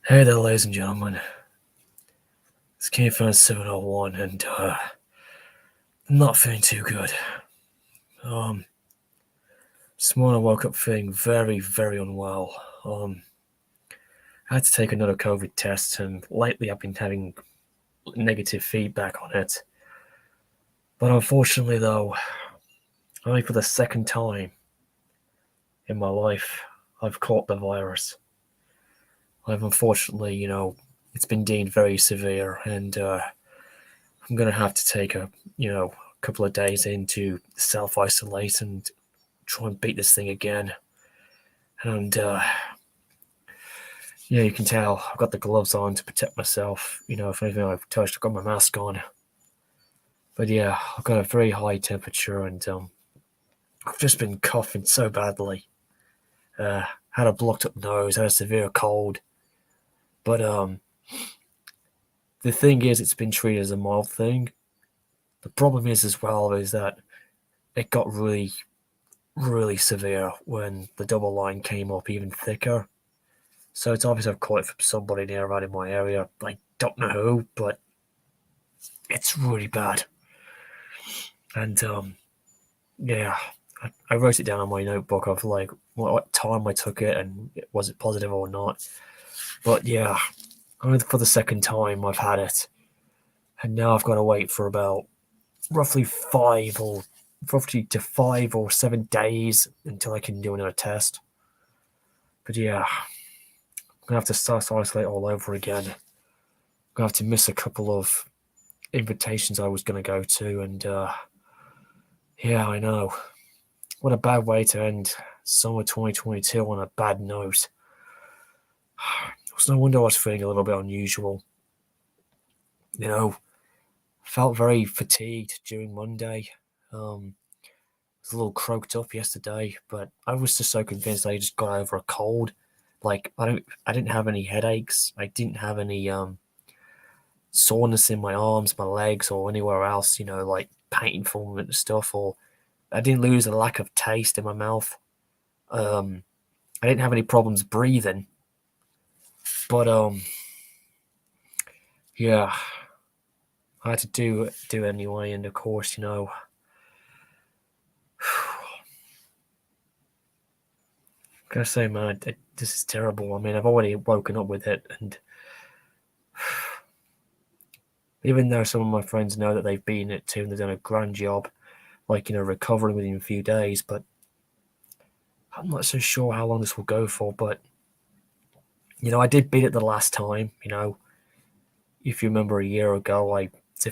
Hey there, ladies and gentlemen. It's Fan 701, and I'm not feeling too good. Um, this morning I woke up feeling very, very unwell. I had to take another COVID test, and lately I've been having negative feedback on it. But unfortunately, though, only for the second time in my life, I've caught the virus. I've unfortunately, it's been deemed very severe, and I'm gonna have to take a couple of days in to self-isolate and try and beat this thing again. And you can tell I've got the gloves on to protect myself. If anything I've touched, I've got my mask on. But yeah, I've got a very high temperature, and I've just been coughing so badly. Had a blocked up nose, had a severe cold. But the thing is, it's been treated as a mild thing. The problem is as well is that it got really, really severe when the double line came up even thicker. So it's obvious I've caught it from somebody near around in my area. I don't know who, but it's really bad. And yeah, I wrote it down on my notebook of like what time I took it and was it positive or not. But yeah, for the second time I've had it, and now I've got to wait for about roughly 5 or 7 days until I can do another test. But yeah, I'm gonna have to start isolate all over again. I'm gonna have to miss a couple of invitations I was gonna go to, and yeah, I know. What a bad way to end summer 2022 on a bad note. It's no wonder I was feeling a little bit unusual. Felt very fatigued during Monday. Was a little croaked up yesterday, but I was just so convinced I just got over a cold. Like I didn't have any headaches. I didn't have any soreness in my arms, my legs, or anywhere else. Like painful and stuff. Or I didn't lose a lack of taste in my mouth. I didn't have any problems breathing. But yeah, I had to do anyway, and of course, gotta say, man, this is terrible. I mean, I've already woken up with it, and even though some of my friends know that they've been it too, and they've done a grand job, like recovering within a few days, but I'm not so sure how long this will go for. But I did beat it the last time. If you remember a year ago, I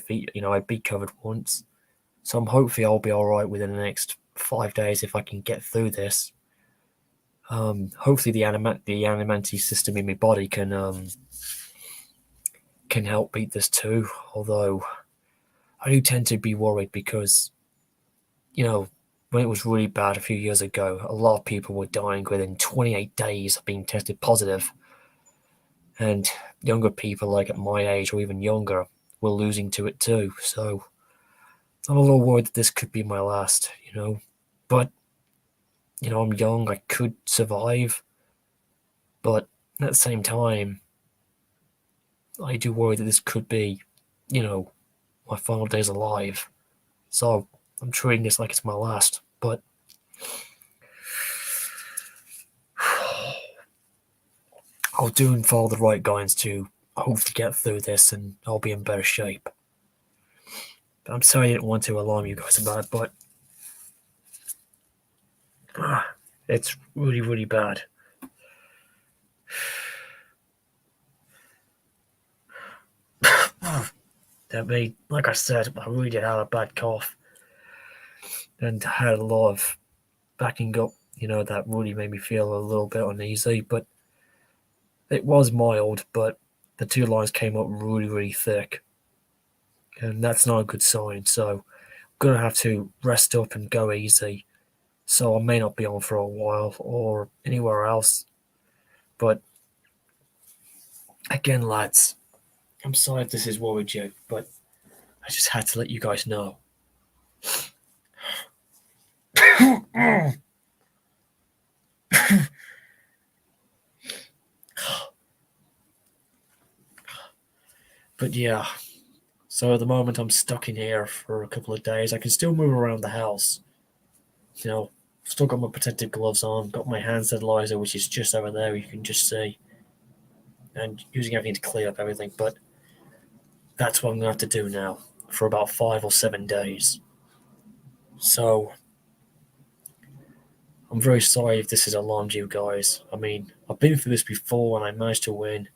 beat COVID once. So I'm hopefully I'll be all right within the next 5 days if I can get through this. Hopefully the animanti system in my body can help beat this too. Although I do tend to be worried because when it was really bad a few years ago, a lot of people were dying within 28 days of being tested positive, and younger people like at my age or even younger were losing to it too. So I'm a little worried that this could be my last. But I'm young, I could survive, but at the same time, I do worry that this could be, my final days alive. So I'm treating this like it's my last. But I'll do and follow the right guidance to hopefully get through this, and I'll be in better shape. But I'm sorry I didn't want to alarm you guys about it, but it's really, really bad. Like I said, I really did have a bad cough and had a lot of backing up, that really made me feel a little bit uneasy. But it was mild, but the two lines came up really, really thick. And that's not a good sign. So I'm going to have to rest up and go easy. So I may not be on for a while or anywhere else. But again, lads, I'm sorry if this is worried you, but I just had to let you guys know. But yeah, so at the moment I'm stuck in here for a couple of days. I can still move around the house. Still got my protective gloves on, got my hand sanitizer, which is just over there, you can just see, and using everything to clear up everything. But that's what I'm going to have to do now for about 5 or 7 days. So I'm very sorry if this has alarmed you guys. I mean, I've been through this before and I managed to win,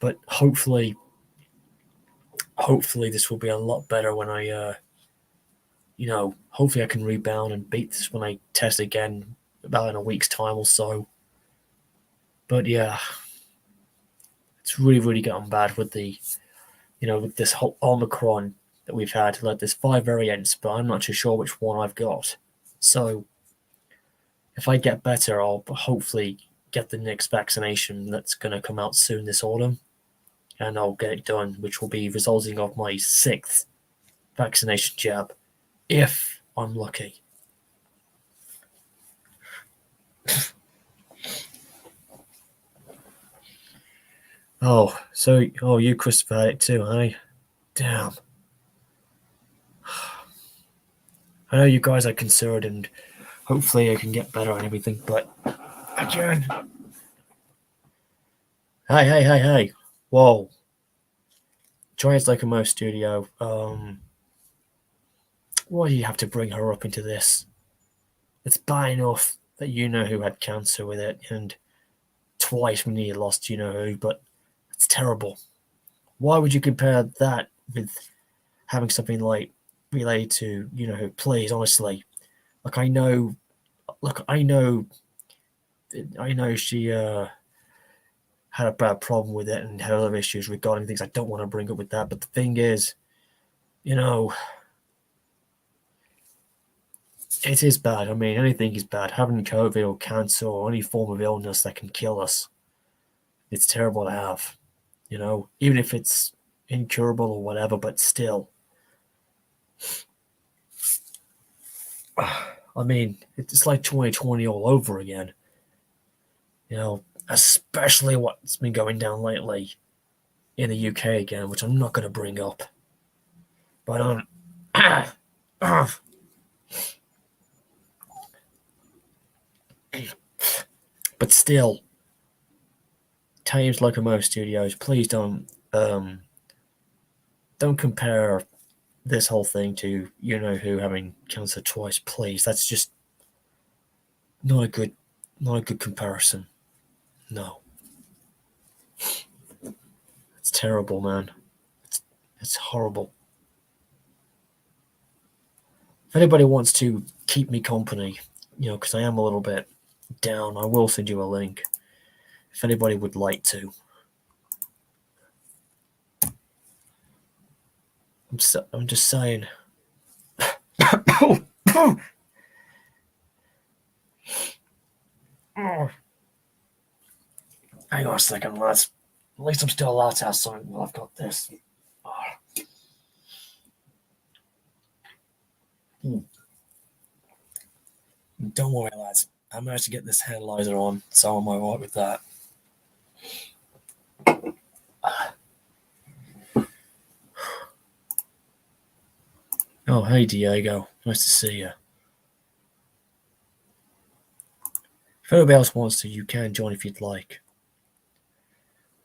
but hopefully this will be a lot better when hopefully I can rebound and beat this when I test again about in a week's time or so. But yeah, it's really, really gotten bad with with this whole Omicron that we've had. Like, there's 5 variants, but I'm not too sure which one I've got. So if I get better, I'll hopefully get the next vaccination that's going to come out soon this autumn, and I'll get it done, which will be resulting of my 6th vaccination jab, if I'm lucky. You Christopher had it too, eh? Damn. I know you guys are concerned, and hopefully I can get better and everything, but again. Hey. Whoa. Giants like a Mo Studio. Why do you have to bring her up into this? It's bad enough that you know who had cancer with it, and twice we nearly lost you know who, but it's terrible. Why would you compare that with having something like related to you know who? Please, honestly. Like I know she had a bad problem with it and had other issues regarding things I don't want to bring up with that. But the thing is, it is bad. I mean, anything is bad. Having COVID or cancer or any form of illness that can kill us, it's terrible to have. Even if it's incurable or whatever, but still. I mean, it's like 2020 all over again. Especially what's been going down lately in the UK again, which I'm not going to bring up. But but still, Thames Locomotive Studios, please don't compare this whole thing to you know who having cancer twice. Please, that's just not a good comparison. No, it's terrible, man. It's horrible. If anybody wants to keep me company, because I am a little bit down, I will send you a link. If anybody would like to. I'm just saying. Hang on a second, lads. At least I'm still allowed to have something while I've got this. Don't worry, lads. I managed to get this handlizer on, so I'm alright with that. Oh, hey, Diego. Nice to see you. If anybody else wants to, you can join if you'd like.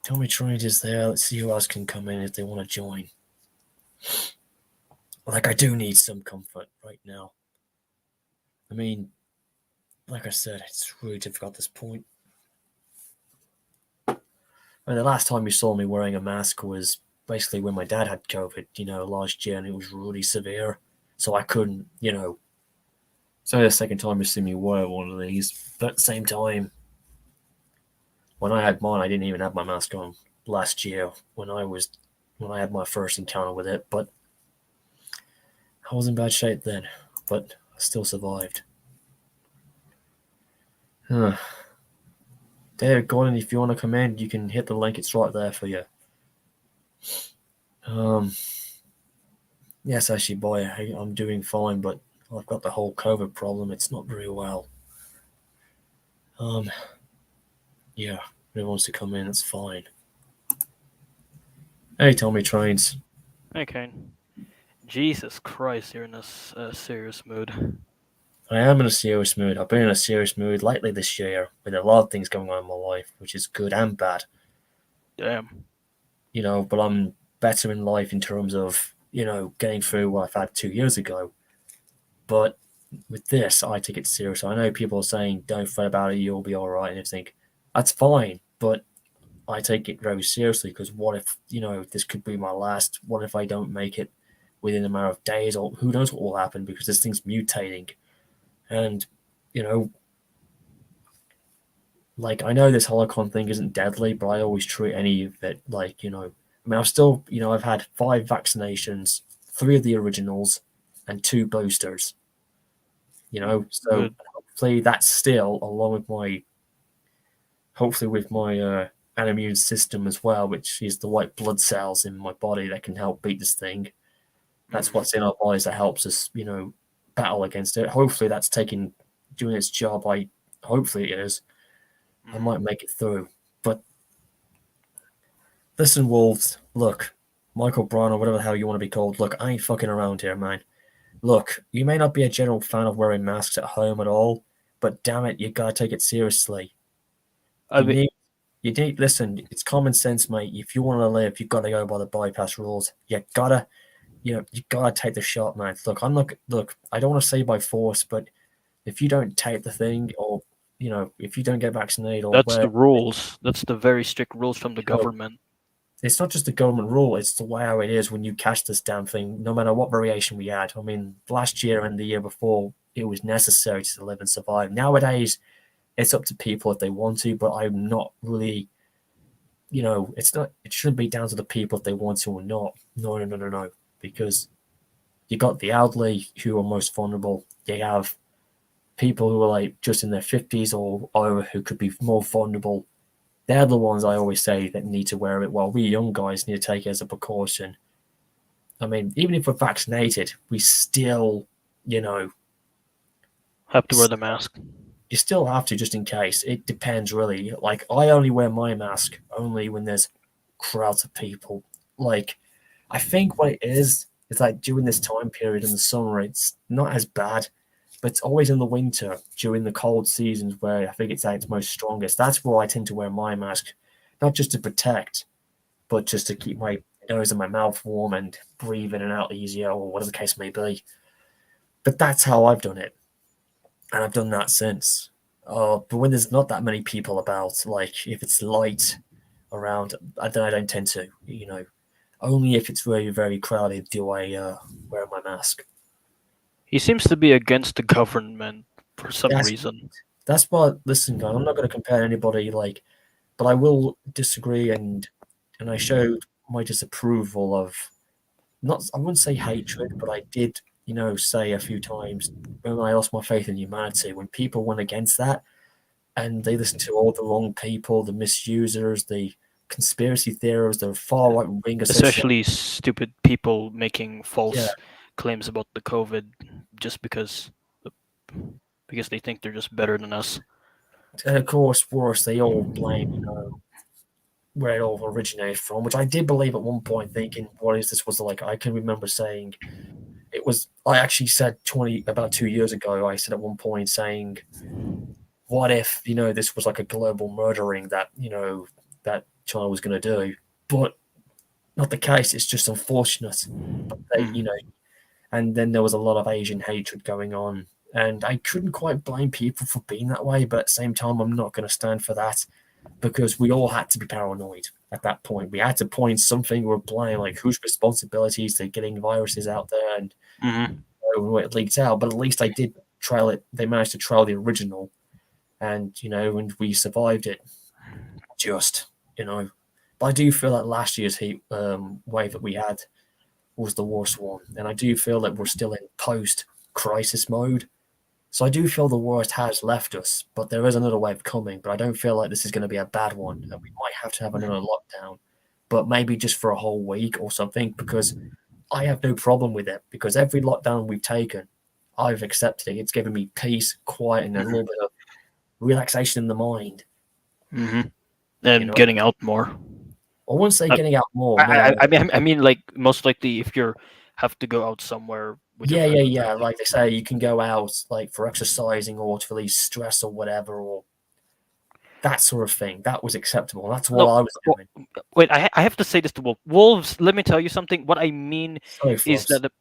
Tell me Trent is there. Let's see who else can come in if they want to join. Like, I do need some comfort right now. I mean, like I said, it's really difficult at this point. I mean, the last time you saw me wearing a mask was basically when my dad had COVID, last year, and it was really severe. So I couldn't, So the second time you see me wear one of these. But at the same time, when I had mine, I didn't even have my mask on last year when I had my first encounter with it. But I was in bad shape then, but I still survived. David Gordon, if you want to come in, you can hit the link. It's right there for you. Yes, actually, boy, I'm doing fine, but I've got the whole COVID problem. It's not very well. Yeah, if he wants to come in, it's fine. Hey, Tommy Trains. Okay. Jesus Christ, you're in a serious mood. I am in a serious mood. I've been in a serious mood lately this year with a lot of things going on in my life, which is good and bad. Damn. But I'm better in life in terms of, getting through what I've had 2 years ago. But with this, I take it seriously. I know people are saying, don't fret about it, you'll be all right, and everything. That's fine, but I take it very seriously because what if, this could be my last? What if I don't make it within a matter of days, or who knows what will happen because this thing's mutating? And, you know, like I know this holocron thing isn't deadly, but I always treat any of it like, I mean, I've still, I've had 5 vaccinations, 3 of the originals, and 2 boosters, so Good. hopefully that's still along with hopefully with my an immune system as well, which is the white blood cells in my body that can help beat this thing. That's Mm. what's in our bodies that helps us, battle against it. Hopefully that's doing its job. Hopefully it is. I Mm. might make it through. But listen, Wolves, look, Michael Brown or whatever the hell you want to be called, look, I ain't fucking around here, man. Look, you may not be a general fan of wearing masks at home at all, but damn it, you gotta take it seriously. I You mean, need, listen, it's common sense, mate. If you want to live, you gotta go by the bypass rules. You gotta take the shot, man. Look, I don't want to say by force, but if you don't take the thing or, if you don't get vaccinated or that's wear, the rules. That's the very strict rules from the you know, government. it's not just the government rule, it's the way how it is when you catch this damn thing, no matter what variation we had. I mean, last year and the year before, it was necessary to live and survive. Nowadays, it's up to people if they want to, but I'm not really, it shouldn't be down to the people if they want to or not. No, no, no, no, no. Because you got the elderly who are most vulnerable. You have people who are like just in their 50s or over who could be more vulnerable. They're the ones I always say that need to wear it, while we young guys need to take it as a precaution. I mean, even if we're vaccinated, we still, you know, Have to wear the mask. you still have to just in case. It depends really. Like I only wear my mask only when there's crowds of people. Like I think what it is like during this time period in the summer, it's not as bad, but it's always in the winter during the cold seasons where I think it's at its most strongest. That's where I tend to wear my mask, not just to protect, but just to keep my nose and my mouth warm and breathe in and out easier, or whatever the case may be. But that's how I've done it, and I've done that since. But when there's not that many people about, like if it's light around, then I don't tend to. Only if it's very very crowded do I wear my mask. He seems to be against the government for some That's reason. that's what. Listen, guys, I'm not going to compare anybody but I will disagree and I showed my disapproval of not. I wouldn't say hatred, but I did, say a few times when I lost my faith in humanity when people went against that and they listened to all the wrong people, the misusers, the conspiracy theorists, the far right wing association. Especially stupid people making Yeah, false claims about the COVID just because they think they're just better than us. and of course, worse, they all blame where it all originated from, which I did believe at one point, thinking, "What is this?" Was like I can remember saying it was. I actually said about 2 years ago. I said at one point saying, "What if this was like a global murdering that that China was going to do?" But not the case. It's just unfortunate. But they, Mm. and then there was a lot of Asian hatred going on. And I couldn't quite blame people for being that way, but at the same time, I'm not going to stand for that because we all had to be paranoid at that point. We had to point something or blame, like whose responsibility is to getting viruses out there and Hmm. it leaked out. But at least I did trail it. They managed to trail the original, and and we survived it. Just but I do feel like last year's heat wave that we had was the worst one, and I do feel that we're still in post crisis mode. So I do feel the worst has left us, but there is another wave coming. But I don't feel like this is going to be a bad one, and we might have to have another lockdown, but maybe just for a whole week or something. Because I have no problem with it. Because every lockdown we've taken, I've accepted it. It's given me peace, quiet, and a little bit of relaxation in the mind. Hmm. You And know, getting out more. I wouldn't say Like, getting out more. No, I mean, like most likely if you have to go out somewhere with your yeah, yeah, friends or yeah. family. Like they say, you can go out like for exercising or to release stress or whatever, or that sort of thing. That was acceptable. That's what No, I was well, doing. wait, I have to say this to Wolves. Let me tell you something. What I mean Sorry, is Flops. that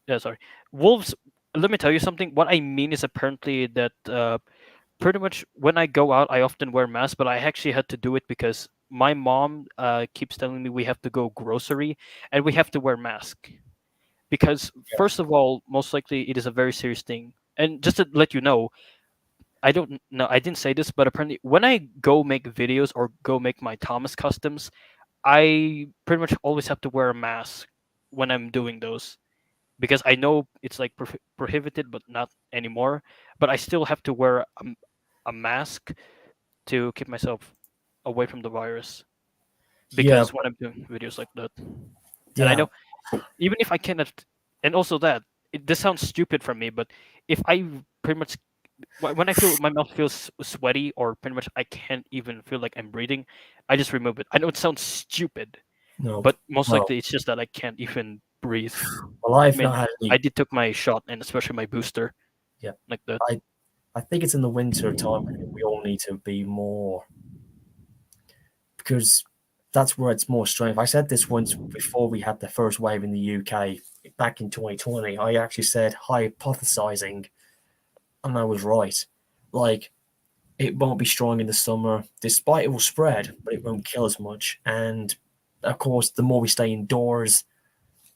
yeah, sorry, Wolves. Let me tell you something. What I mean is apparently that pretty much when I go out, I often wear masks, but I actually had to do it because my mom keeps telling me we have to go grocery and we have to wear mask because Yeah, first of all, most likely it is a very serious thing. And just to let you know, I don't know, I didn't say this, but apparently when I go make videos or go make my Thomas customs, I pretty much always have to wear a mask when I'm doing those because I know it's like prohibited, but not anymore. But I still have to wear a mask to keep myself away from the virus yeah, because when I'm doing videos like that, and I yeah. know even if I cannot, and also that this sounds stupid from me, but if I pretty much when I feel my mouth feels sweaty or pretty much I can't even feel like I'm breathing, I just remove it. I know it sounds stupid, No, but most no. likely it's just that I can't even breathe. Well, I I've mean, not had I any. did took my shot and especially my booster Yeah, like that. I I think it's in the winter time. We all need to be more because that's where it's more strength. I said this once before we had the first wave in the UK back in 2020. I actually said hypothesizing, and I was right. Like it won't be strong in the summer, despite it will spread, but it won't kill as much. And of course, the more we stay indoors,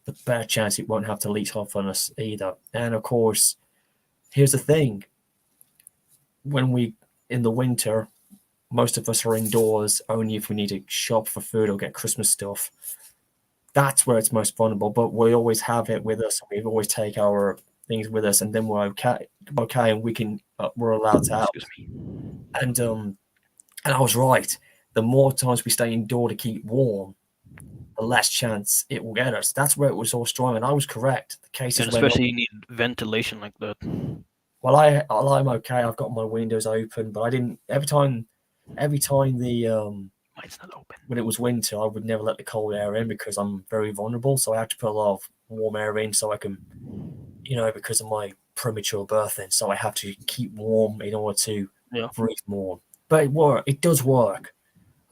the better chance it won't have to leech off on us either. And of course, here's the thing: when we in the winter, most of us are indoors only if we need to shop for food or get Christmas stuff. That's where it's most vulnerable. But we always have it with us. We always take our things with us, and then we're okay, and we can we're allowed to out. Excuse me. And I was right. The more times we stay indoor to keep warm, the less chance it will get us. That's where it was all strong, and I was correct. The And cases went up. especially you need ventilation like that. I'm okay. I've got my windows open, but I didn't. Every time Mine's not open. when it was winter, I would never let the cold air in because I'm very vulnerable. So I have to put a lot of warm air in so I can, because of my premature birthing. So I have to keep warm in order to Yeah. breathe more. But it does work.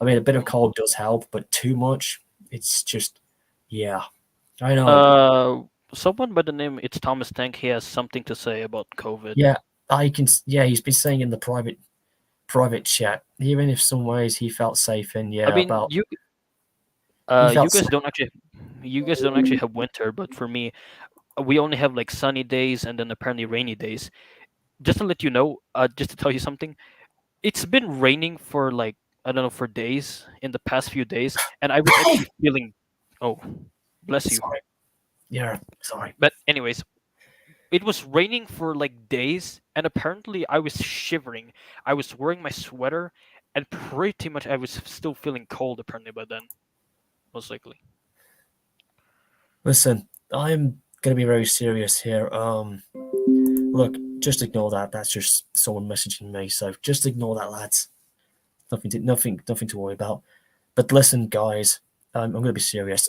I mean, a bit of cold does help, but too much, it's just, yeah, I know. Uh, Someone by the name it's Thomas Tank. He has something to say about COVID. Yeah, yeah, he's been saying in the private chat, even if some ways he felt safe in, I yeah, mean, about, he you felt guys safe. don't actually have winter, but for me, we only have like sunny days and then apparently rainy days. Just to let you know, just to tell you something, it's been raining for like I don't know for days in the past few days, and I was actually feeling. Oh, bless you. Sorry. Yeah, sorry. But anyways, it was raining for like days, and apparently I was shivering. I was wearing my sweater, and pretty much I was still feeling cold. Apparently by then, most likely. Listen, I'm going to be very serious here. Look, just ignore that. That's just someone messaging me. So just ignore that, lads. Nothing to worry about. But listen, guys, I'm going to be serious.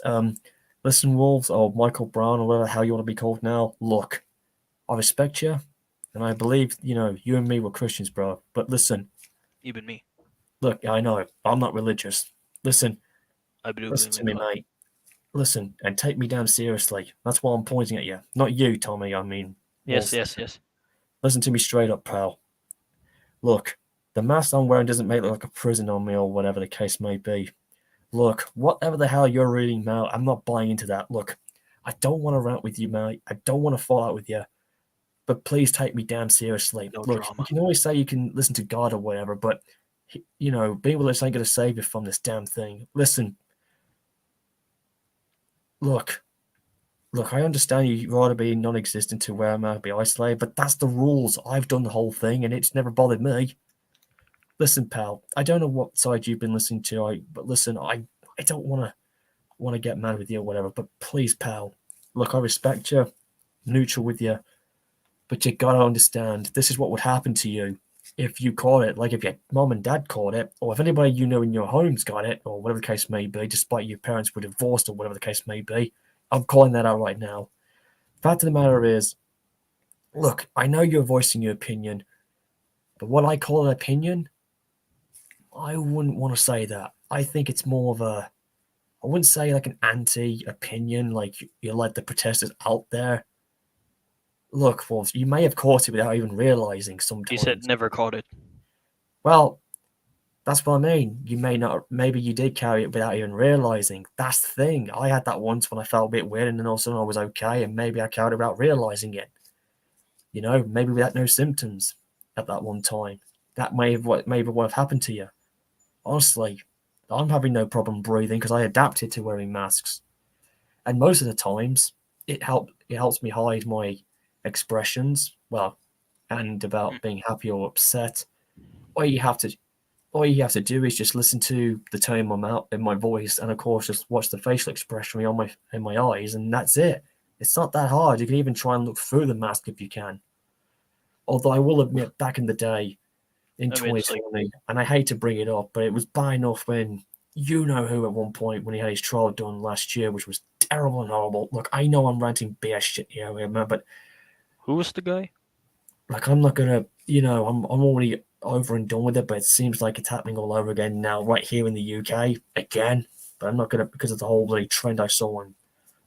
Listen, Wolves or Michael Brown or whatever how you want to be called now. Look, I respect you, and I believe you and me were Christians, bro. But listen, Even me, look, I know I'm not religious. Listen, I do listen believe to in me, God. mate. Listen and take me damn seriously. That's why I'm pointing at you, not you, Tommy. I mean, Yes, Wolves. yes, yes. Listen to me straight up, pal. Look, the mask I'm wearing doesn't make it look like a prison on me or whatever the case may be. Look, whatever the hell you're reading now, I'm not buying into that. Look, I don't want to rant with you, mate. I don't want to fall out with you, but please take me damn seriously. No Look, you drama. can always say you can listen to God or whatever, but being religious ain't going to save you from this damn thing. Listen, look, look. I understand you'd rather be non-existent to where I'm at, be isolated, but that's the rules. I've done the whole thing, and it's never bothered me. Listen, pal. I don't know what side you've been listening to, but listen, I don't want to get mad with you or whatever, but please, pal. Look, I respect you, neutral with you, but you gotta understand this is what would happen to you. if you caught it, like if your mom and dad caught it, or if anybody you know in your home's got it, or whatever the case may be, despite your parents were divorced or whatever the case may be, I'm calling that out right now. Fact of the matter is, look, I know you're voicing your opinion, but what I call an opinion, I wouldn't want to say that. I think it's more of a, I wouldn't say like an anti opinion, like you're like the protesters out there. Look, Wolves, you may have caught it without even realizing He said sometimes. never caught it. Well, that's what I mean. You may not, maybe you did carry it without even realizing. That's the thing. I had that once when I felt a bit weird and then all of a sudden I was okay, and maybe I carried it without realizing it. You know, maybe without no symptoms at that one time. That may have what have happened to you. Honestly, I'm having no problem breathing because I adapted to wearing masks. And most of the times it helps me hide my expressions, well, and Mm. about being happy or upset. All you have to all you have to do is just listen to the tone in my mouth, in my voice, and of course just watch the facial expression on my in my eyes, and that's it. It's not that hard. You can even try and look through the mask if you can. Although I will admit, back in the day, in I mean, it's like 2020, and I hate to bring it up, but it was bad enough when you know who at one point when he had his trial done last year, which was terrible and horrible. Look, I know I'm ranting BS shit here, man, but who was the guy? like I'm not gonna, I'm already over and done with it, but it seems like it's happening all over again now, right here in the UK again. But I'm not gonna because of the whole bloody trend I saw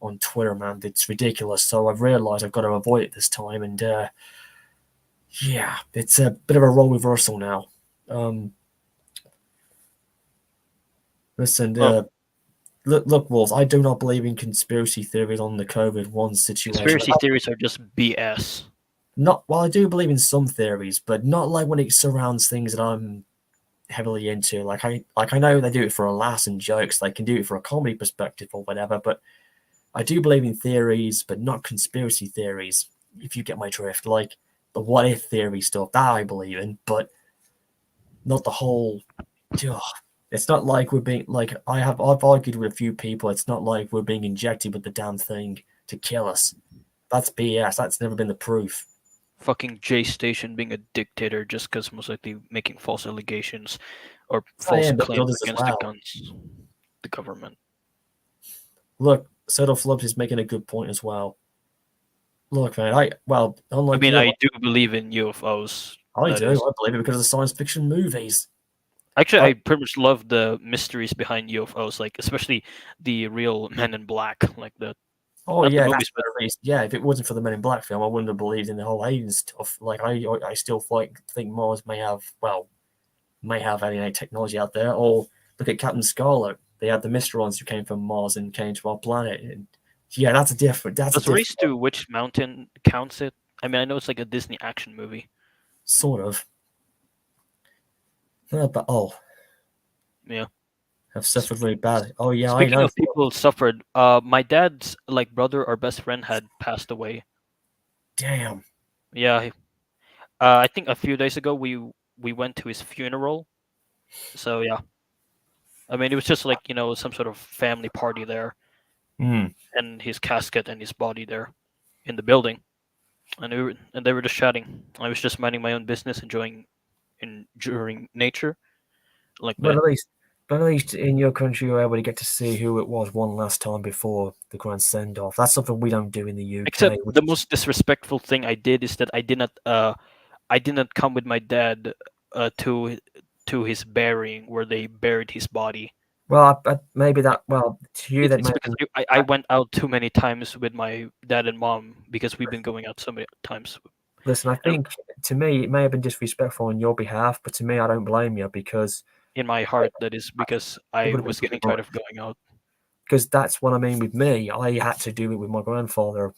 on Twitter, man. It's ridiculous. So I've realised I've got to avoid it this time, and yeah, it's a bit of a role reversal now. Um, listen, Well, look, Wolves, I do not believe in conspiracy theories on the COVID-1 situation. conspiracy theories are just BS. Not, well, I do believe in some theories, but not like when it surrounds things that I'm heavily into. Like I know they do it for a laughs and jokes. They can do it for a comedy perspective or whatever. But I do believe in theories, but not conspiracy theories. If you get my drift, like the what if theory stuff that I believe in, but not the whole. Ugh. It's not like we're being like I've argued with a few people. It's not like we're being injected with the damn thing to kill us. That's BS. That's never been the proof. Fucking J Station being a dictator just because most likely making false allegations or It's not false him, but the claims others as against the well. guns, the government. Look, Settle Phillips is making a good point as well. Look, man, I unlike mean, you, I do believe in UFOs. I That do. is. I believe it because of the science fiction movies. Actually, I, I pretty much love the mysteries behind UFOs, like especially the real Men in Black, like the oh not the yeah, that's movies, but the reason. Yeah, if it wasn't for the Men in Black film, I wouldn't have believed in the whole alien stuff. Like I still think Mars may have alien technology out there. Or look at Captain Scarlet. They had the Mysterons who came from Mars and came to our planet. And yeah, that's a different. That's a does different Race to Which Mountain counts it? I mean, I know it's like a Disney action movie. sort of. But Yeah. I've S- suffered really bad. Oh yeah, I Speaking know. of people suffered, my dad's like brother or best friend had passed away. Damn. Yeah, I think a few days ago we went to his funeral. So yeah, I mean it was just like some sort of family party there, Hmm. and his casket and his body there in the building, and they were just chatting. I was just minding my own business, enjoying nature like But that. at least, but at least in your country, you're able to get to see who it was one last time before the grand send off. That's something we don't do in the Except UK, which the is most disrespectful thing I did is that I did not come with my dad to his burying where they buried his body. well, maybe that. Well, to you that It's may because have been. I went out too many times with my dad and mom because we've been going out so many times. Listen, I And think to me it may have been disrespectful on your behalf, but to me, I don't blame you because in my heart, that is because it I would have been was too getting tired much. of going out. Because that's what I mean with me. I had to do it with my grandfather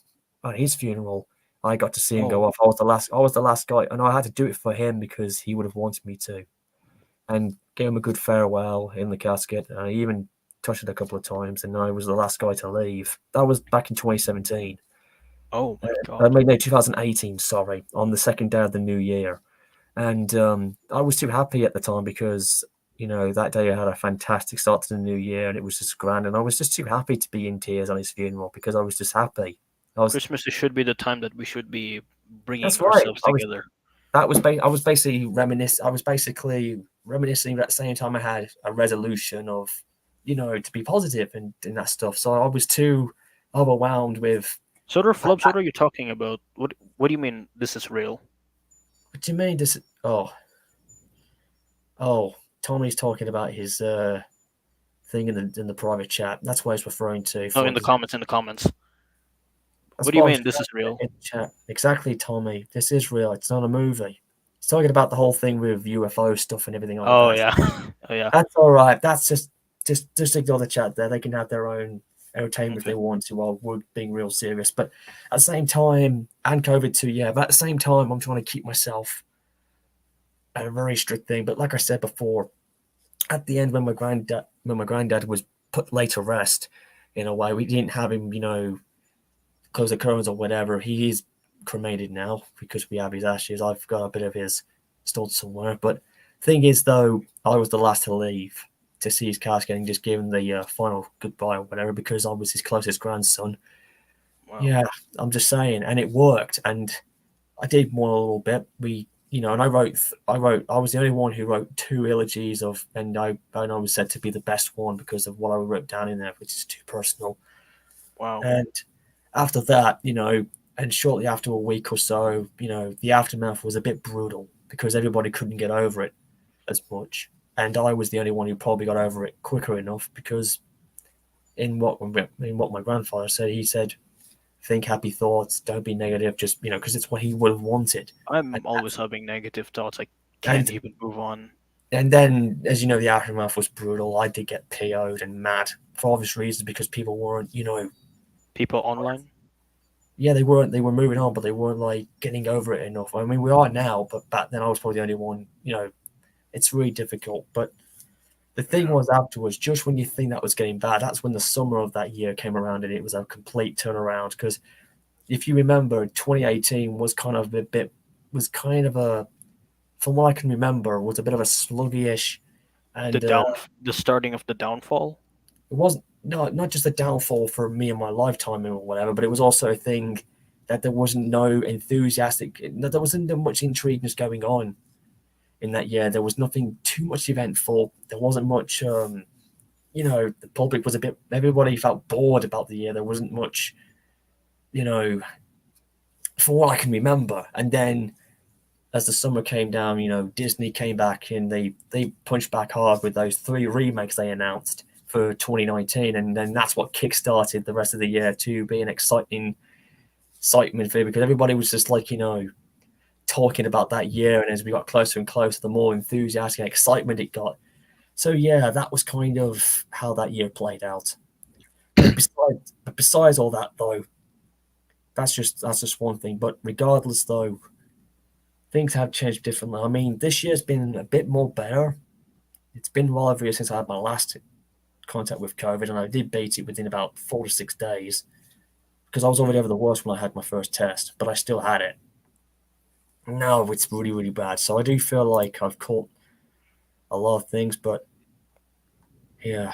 at his funeral. I got to see him Oh, go off. I was the last guy, and I had to do it for him because he would have wanted me to. And gave him a good farewell in the casket. And I even touched it a couple of times, and I was the last guy to leave. That was back in 2017. oh my I God, mean, no, 2018, sorry, on the second day of the new year. And I was too happy at the time because, that day I had a fantastic start to the new year and it was just grand. And I was just too happy to be in tears on his funeral because I was just happy. I was, Christmas should be the time that we should be that's bringing right. ourselves I was, together. I was basically reminisce. I was basically reminiscing at the same time I had a resolution of, to be positive and that stuff. So I was too overwhelmed with. Soda flubs, what are you talking about? What do you mean this is real? What do you mean? This? Oh, Tommy's talking about his thing in the private chat. That's what he's referring to. No, For in the comments, in the comments. that's What do you what I was mean this is real? in the chat. Exactly, Tommy. This is real. It's not a movie. He's talking about the whole thing with UFO stuff and everything like Oh that. yeah. Oh yeah. That's all right. That's just ignore the chat there. They can have their own entertainment if Okay. they want to while we're being real serious. But at the same time, and COVID too, yeah. But at the same time, I'm trying to keep myself at a very strict thing. But like I said before, at the end when my granddad was put laid to rest, in a way, we didn't have him, close the curtains or whatever. He is cremated now because we have his ashes. I've got a bit of his stored somewhere. But thing is, though, I was the last to leave to see his casket and just give him the final goodbye or whatever because I was his closest grandson. Wow. Yeah, I'm just saying, and it worked. And I did more a little bit. And I was the only one who wrote two eulogies of, and I was said to be the best one because of what I wrote down in there, which is too personal. Wow. And after that, and shortly after a week or so, the aftermath was a bit brutal because everybody couldn't get over it as much. And I was the only one who probably got over it quicker enough because in what my grandfather said, he said, think happy thoughts, don't be negative, just, because it's what he would have wanted. I'm And, always having negative thoughts. I can't and, even move on. and then, as you know, the aftermath was brutal. I did get PO'd and mad for obvious reasons because people weren't, People online? yeah, they were moving on, but they weren't like getting over it enough. I mean, we are now, but back then I was probably the only one. It's really difficult. But the thing Yeah. was afterwards, just when you think that was getting bad, that's when the summer of that year came around and it was a complete turnaround. Because if you remember, 2018 was kind of a, from what I can remember, was a bit of a sluggish, The and the starting of the downfall? it wasn't not just a downfall for me in my lifetime or whatever, but it was also a thing that there wasn't no enthusiastic, that there wasn't much intrigue just going on in that year. There was nothing too much eventful. There wasn't much, the public was a bit, everybody felt bored about the year. There wasn't much, you know, from what I can remember. And then as the summer came down, Disney came back and they punched back hard with those three remakes they announced for 2019, and then that's what kickstarted the rest of the year to be an excitement for because everybody was just like talking about that year, and as we got closer and closer, the more enthusiastic and excitement it got. So yeah, that was kind of how that year played out. But besides all that though, that's just one thing. But regardless though, things have changed differently. I mean, this year's been a bit more better. It's been well over a year since I had my last contact with COVID, and I did beat it within about 4 to 6 days because I was already over the worst when I had my first test, but I still had it. No, it's really, really bad. So I do feel like I've caught a lot of things, but yeah.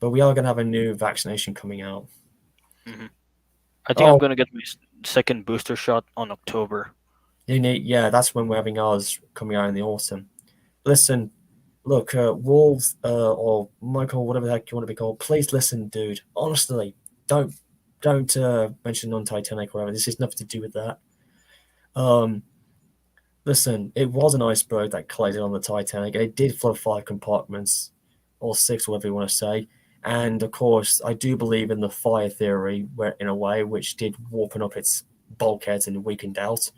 But we are going to have a new vaccination coming out. Hmm. I think I'm Oh, gonna get my second booster shot on October. yeah, that's when we're having ours coming out in the autumn. Listen, look, Wolves or Michael, whatever the heck you want to be called, please listen, dude. Honestly, don't don't mention non-Titanic or whatever. This has nothing to do with that. Um, Listen, it was an iceberg that collided on the Titanic, and it did flood 5 compartments, or six, whatever you want to say. And of course, I do believe in the fire theory, where in a way, which did warpen up its bulkheads and weakened out.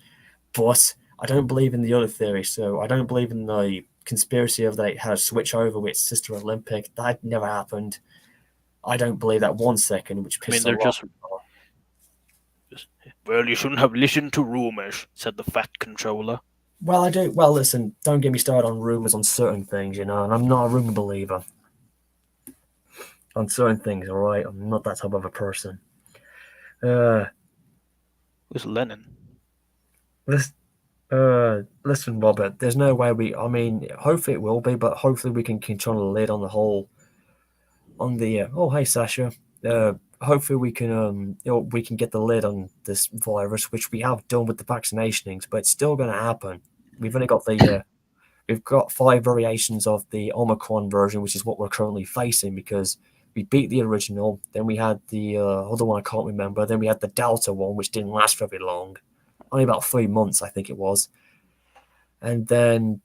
But I don't believe in the other theory. So I don't believe in the conspiracy of that it had a switch over with sister Olympic. That never happened. I don't believe that 1 second, which I mean, pisses a they're lot. just well, you shouldn't have listened to rumors," said the fat controller. Well, I do. Well, listen, don't get me started on rumors on certain things, and I'm not a rumor believer on certain things. All right, I'm not that type of a person. Uh, Who's Lennon? this, listen, Robert. There's no way we. I mean, hopefully it will be, but hopefully we can control the lid on the whole. On the. Oh, hey, Sasha. hopefully we can get the lid on this virus, which we have done with the vaccinations, but it's still going to happen. We've only got we've got five variations of the Omicron version, which is what we're currently facing because we beat the original. Then we had the other one I can't remember. Then we had the Delta one, which didn't last very long, only about 3 months, I think it was. And then,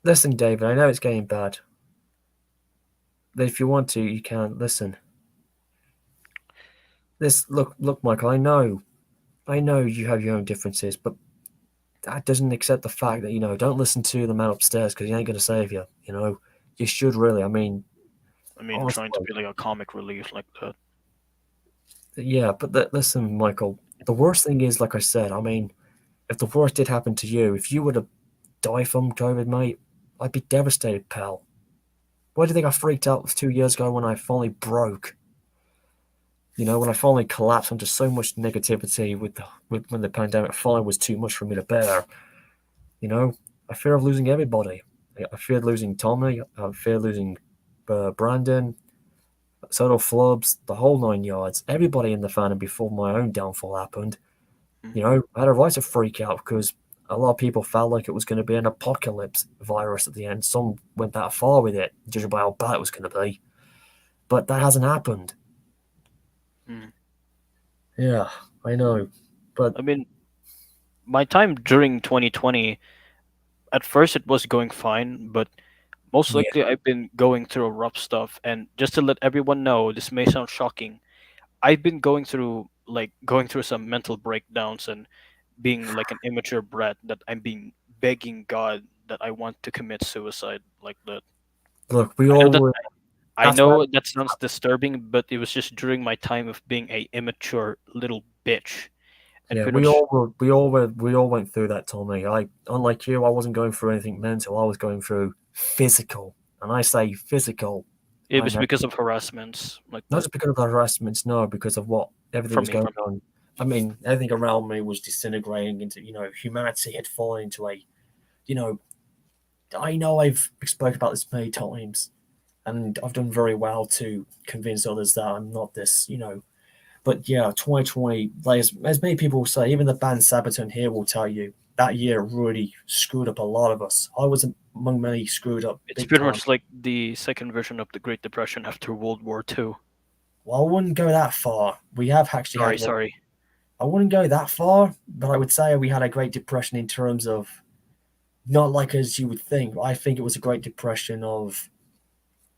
listen, David, I know it's getting bad, but if you want to, you can listen. Look, Michael. I know you have your own differences, but that doesn't accept the fact that don't listen to the man upstairs because he ain't gonna save you. You should really. I mean, I mean, trying to honestly, be like a comic relief like that. yeah. But listen, Michael. The worst thing is, like I said, I mean, if the worst did happen to you, if you were to die from COVID, mate, I'd be devastated, pal. Why do you think I freaked out 2 years ago when I finally broke? When I finally collapsed under so much negativity with when the pandemic finally was too much for me to bear. You know, I fear of losing everybody. I feared losing Tommy. I feared losing Brandon, Soto Flubs, the whole 9 yards. Everybody in the fandom before my own downfall happened. Mhm. I had a right to freak out because a lot of people felt like it was going to be an apocalypse virus at the end. Some went that far with it, judging by how bad it was going to be. But that hasn't happened. Mhm. Yeah, I know. But I mean, my time during 2020, at first it was going fine, but most yeah, likely I've been going through rough stuff. And just to let everyone know, this may sound shocking. I've been going through some mental breakdowns and being like an immature brat that I'm being begging God that I want to commit suicide like that. look, we I know that all. I That's why. know that sounds disturbing, but it was just during my time of being a immature little bitch and Yeah, pretty much we all went through that, Tommy. Unlike you, I wasn't going through anything mental. I was going through physical, and I say physical. it I was meant because of harassments like not that just because of the harassments, no, because of what everything from was me, going from me. on. I mean, everything around me was disintegrating into, humanity had fallen into you know, I know I've spoke about this many times, and I've done very well to convince others that I'm not this, But yeah, 2020, like as many people will say, even the band Sabaton here will tell you that year really screwed up a lot of us. I was among many screwed up It's big pretty time. much like the second version of the Great Depression after World War II. Well, I wouldn't go that far. We have actually Sorry, had one. sorry. I wouldn't go that far, but I would say we had a Great Depression in terms of not like as you would think. I think it was a Great Depression of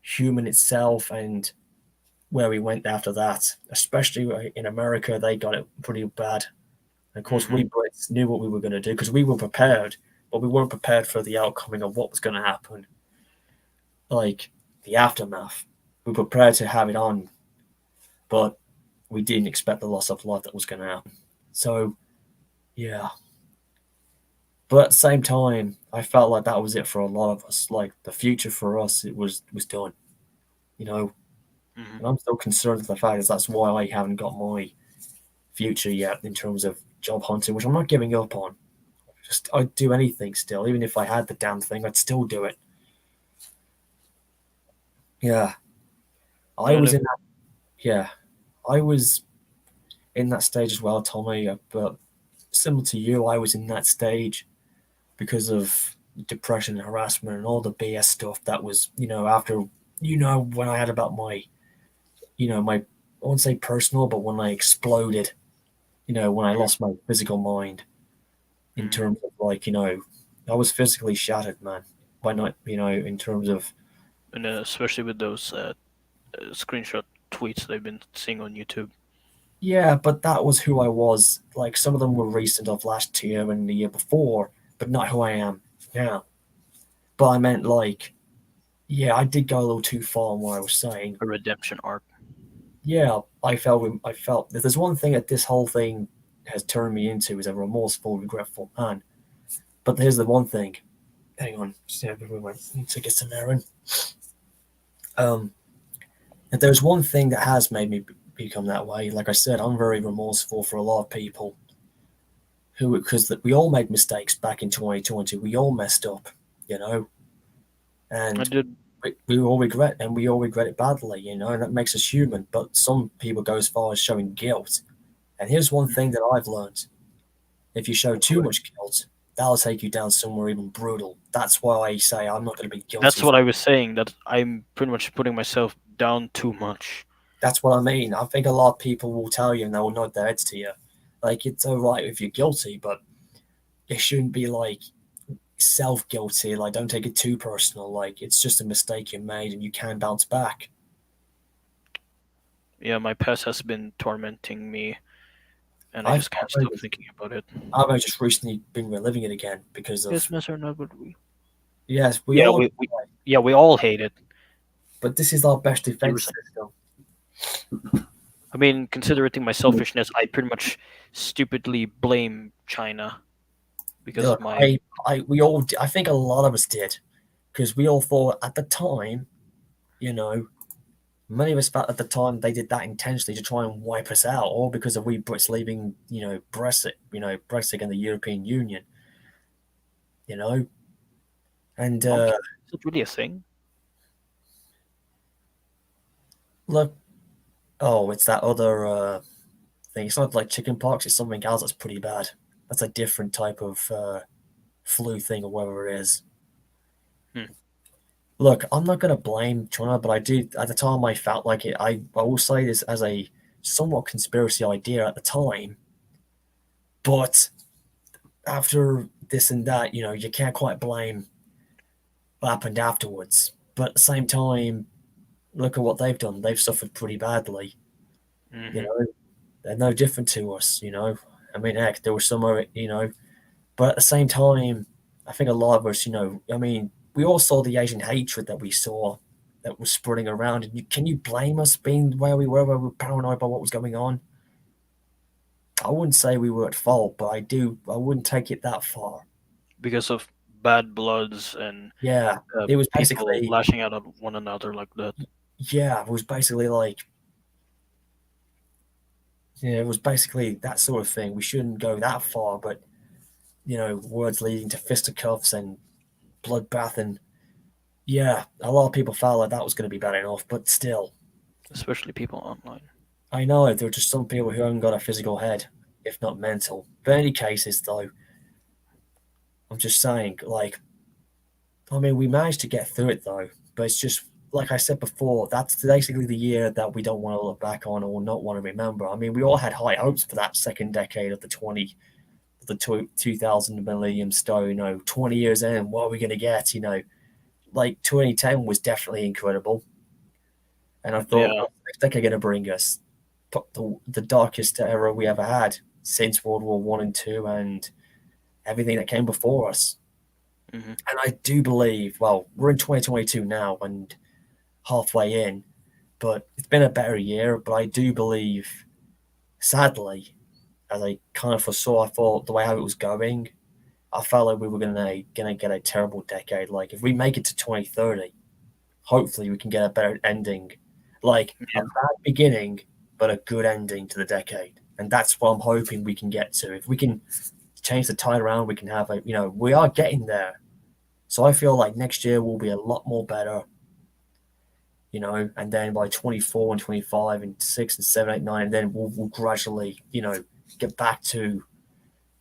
human itself and where we went after that. Especially in America, they got it pretty bad. And of course, Hmm. we Brits knew what we were going to do because we were prepared, but we weren't prepared for the outcoming of what was going to happen, like the aftermath. We were prepared to have it on, but we didn't expect the loss of life that was going to happen. So, yeah. But at the same time, I felt like that was it for a lot of us. Like the future for us, it was done, you know. Hmm. And I'm still concerned with the fact that that's why I haven't got my future yet in terms of job hunting, which I'm not giving up on. Just I'd do anything still, even if I had the damn thing, I'd still do it. Yeah, I And was in that. Yeah, I was in that stage as well, Tommy. But similar to you, I was in that stage because of depression and harassment and all the BS stuff that was, after, when I had about my, I won't say personal, but when I exploded, when I lost my physical mind in mhm. terms of like, I was physically shattered, man. By not, in terms of And especially with those screenshot tweets they've been seeing on YouTube. yeah, but that was who I was. Like some of them were recent of last year and the year before, but not who I am now. But I meant like, yeah, I did go a little too far in what I was saying. A redemption arc. Yeah, I felt if there's one thing that this whole thing has turned me into is a remorseful, regretful man. But here's the one thing. Hang on, just everyone need to get some air in. Um, if there's one thing that has made me become that way, like I said, I'm very remorseful for a lot of people who because we all made mistakes back in 2020. We all messed up, you know, I and did. we all regret, and we all regret it badly, and that makes us human. But some people go as far as showing guilt. And here's one thing that I've learned: if you show too much guilt, that'll take you down somewhere even brutal. That's why I say I'm not going to be That's guilty. what I was saying. That I'm pretty much putting myself down too much. That's what I mean. I think a lot of people will tell you and they will nod their heads to you. Like, it's all right if you're guilty, but it shouldn't be like self guilty. Like, don't take it too personal. Like, it's just a mistake you made and you can bounce back. Yeah, my past has been tormenting me, and I I've, just can't I've, stop thinking about it. I've just recently been reliving it again because Yes, of, mess or not, but we. yes, we Yeah, all, we all hate it. but this is our best You were defense saying. system. I mean, considering my selfishness, I pretty much stupidly blame China because of Look, my. I think a lot of us did because we all thought at the time, you know, many of us felt at the time they did that intentionally to try and wipe us out, all because of we Brits leaving, Brexit and the European Union, you know, and Okay, is it really a thing? look, oh, it's that other thing. It's not like chicken pox; it's something else that's pretty bad. That's a different type of flu thing or whatever it is. Hmm. Look, I'm not gonna blame China, but I do. At the time, I felt like it. I will say this as a somewhat conspiracy idea at the time, but after this and that, you can't quite blame what happened afterwards. But at the same time, look at what they've done. They've suffered pretty badly. You Hmm. know, they're no different to us. I mean, heck, there was some of it. But at the same time, I think a lot of us, I mean, we all saw the Asian hatred that we saw that was spreading around. And can you blame us being where we were paranoid about what was going on? I wouldn't say we were at fault, but I wouldn't take it that far. Because of bad bloods and Yeah, it was people basically, lashing out at one another like that. yeah, it was basically like, yeah, it was basically that sort of thing. We shouldn't go that far, but words leading to fisticuffs and bloodbath, and yeah, a lot of people felt like that was going to be bad enough. But still, Especially people online. I know there are just some people who haven't got a physical head, if not mental. But in any cases, though, I'm just saying, like, I mean, we managed to get through it though, but it's just like I said before, that's basically the year that we don't want to look back on or not want to remember. I mean, we all had high hopes for that second decade of the 2000 millennium star. 20 years in, what are we going to get? Like 2010 was definitely incredible, and I thought, Yeah. what's the next decade going to bring us? The darkest era we ever had since World War One and Two, and everything that came before us. Hmm. And I do believe, well, we're in 2022 now and halfway in, but it's been a better year. But I do believe, sadly, as I kind of foresaw, I thought the way how it was going, I felt like we were gonna get a terrible decade. Like if we make it to 2030, hopefully we can get a better ending, like a Yeah. bad beginning but a good ending to the decade. And that's what I'm hoping we can get to. If we can change the tide around, we can have we are getting there. So I feel like next year will be a lot more better, and then by 24 and 25 and 6 and 7, 8, 9, and then we'll gradually, get back to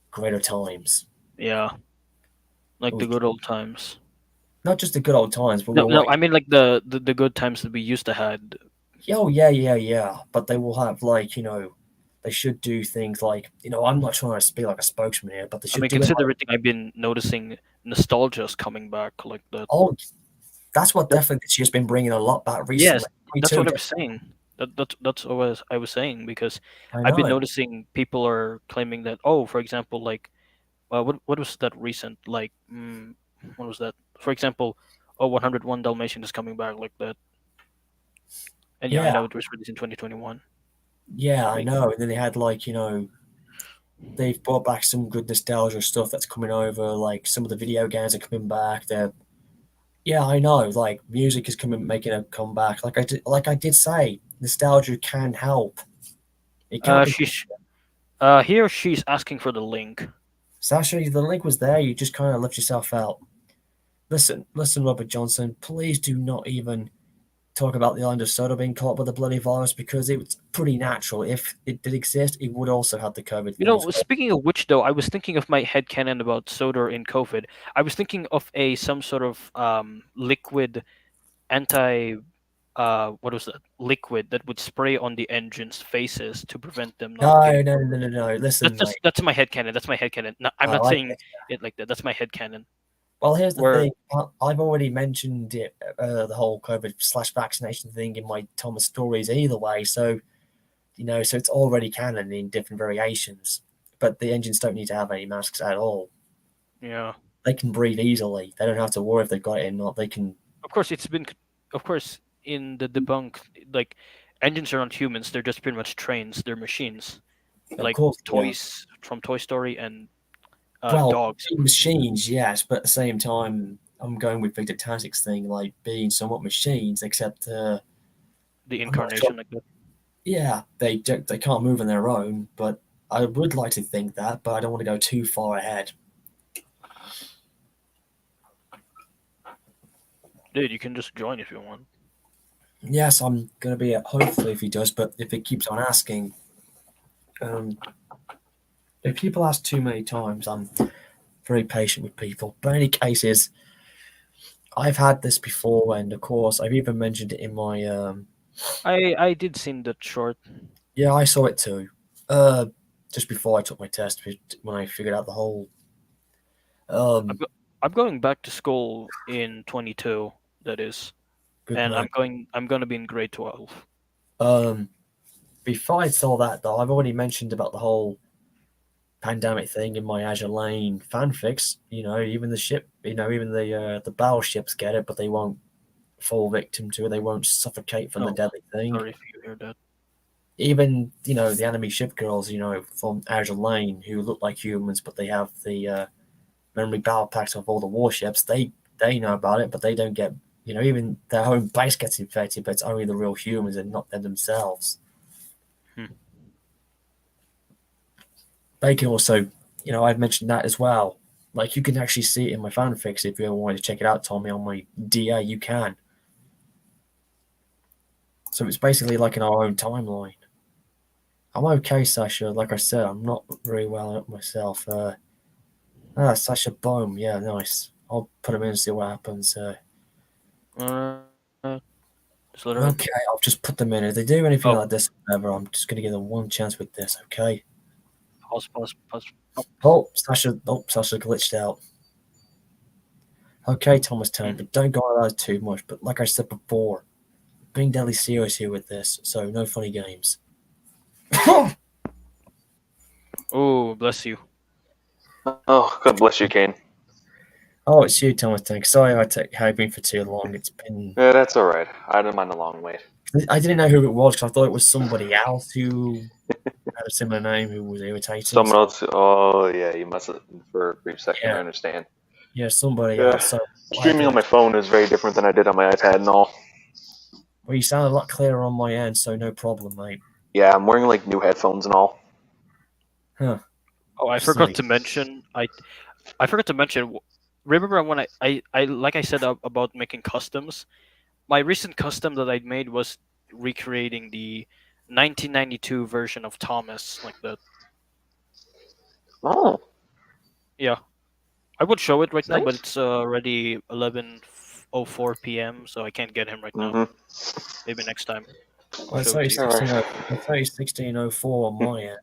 greater times. Yeah. Like the We'll, good old times. not just the good old times, but No, we'll no, like, I mean like the good times that we used to had. oh, yeah, yeah, yeah. But they will have, like, they should do things like, I'm not trying to speak like a spokesman here, but they I should mean, do it consider like, everything I've been noticing, nostalgia's coming back like that. oh, that's what That, definitely she's been bringing a lot back yes, recently. Me that's too, what I was saying. That's what I was saying because I I've been know. noticing people are claiming that, oh, for example, like what was that recent, like what was that, for example, oh, 101 Dalmatian is coming back like that. And yeah, I Yeah, know it was released in 2021. yeah, I Wait, know. And then they had, like, they've brought back some good nostalgia stuff that's coming over. Like some of the video games are coming back. They're Yeah, I know. Like music is coming, making a comeback. Like I did say, nostalgia can help. It can't be. she's he or she's asking for the link. Sasha, the link was there. You just kind of left yourself out. listen, Robert Johnson. Please do not even talk about the island of Soda being caught by the bloody virus because it's pretty natural. If it did exist, it would also have the COVID You thing as know, well. speaking of which, though, I was thinking of my headcanon about Sodor in COVID. I was thinking of a some sort of liquid anti what was that liquid that would spray on the engine's faces to prevent them not No, getting no, no, COVID. no, no. Listen, mate. That's my headcanon. That's my headcanon. No, I'm not I saying get. it like that. That's my headcanon. Well, here's the Where thing. I've already mentioned it, the whole COVID slash vaccination thing in my Thomas stories either way. So so it's already canon in different variations. But the engines don't need to have any masks at all. yeah, They can breathe easily. They don't have to worry if they've got it or not. They can, of course it's been, of course in the debunk, like engines are not humans. They're just pretty much trains. They're machines, of like course, they toys from Toy Story and well, dogs. being machines, yes, but at the same time, I'm going with Victor Tasik's thing, like being somewhat machines, except The I'm not sure. incarnation like that. Yeah, they can't move on their own, but I would like to think that, but I don't want to go too far ahead. Dude, you can just join if you want. Yes, I'm gonna be at hopefully if he does, but if it keeps on asking, um, if people ask too many times, I'm very patient with people. But in any cases, I've had this before, and of course, I've even mentioned it in my I did seen that short. yeah, I saw it too. Uh, just before I took my test, when I figured out the whole I'm, um, go- I'm going back to school in 22. That is, good and man. I'm gonna be in grade 12. Um, before I saw that though, I've already mentioned about the whole pandemic thing in my Azure Lane fanfics. Even the ship, even the battleships get it, but they won't fall victim to it. They won't suffocate from the Oh, deadly thing. sorry if you hear that. Even the enemy ship girls, from Azure Lane who look like humans, but they have the memory battle packs of all the warships. They know about it, but they don't get. Even their home base gets infected, but it's only the real humans and not them themselves. Hmm. They can also, I've mentioned that as well. Like you can actually see it in my fanfics if you ever wanted to check it out, Tommy, on my DA, you can. So it's basically like in our own timeline. I'm okay, Sasha. Like I said, I'm not very well at myself. Sasha Bohm, yeah, nice. I'll put him in and see what happens. Alright, just let her in. Okay, I'll just put them in. If they do anything Oh, like this, whatever, I'm just gonna give them one chance with this. Okay. pause, pause, pause. Oh. Oh, Sasha glitched out. Okay, Thomas turn, Mhm. but don't go about it too much. But like I said before, being deadly serious here with this, so no funny games. Oh, Oh, bless you. Oh, God bless you, Kane. it's you, Thomas Tank. Sorry I've been for too long. It's been. Yeah, that's all right. I don't mind the long wait. I didn't know who it was because I thought it was somebody else who had a similar name who was irritating. Someone So else. Oh, yeah, you must have for a brief second. I yeah, understand. yeah, somebody Yeah, else. So I streaming on my apologize. phone is very different than I did on my iPad and all. Well, you sound a lot clearer on my end, so no problem, mate. Yeah, I'm wearing like new headphones and all. Huh? Oh, I forgot Silly. to mention. I forgot to mention. Remember when I like I said about making customs. My recent custom that I made was recreating the 1992 version of Thomas, like that. Oh, Yeah, I would show it right it's now, but nice. it's already 11:04 p.m., so I can't get him right now. Mm-hmm. Maybe next time I'll Well, it's show it only to you. All right. 1604 on my end.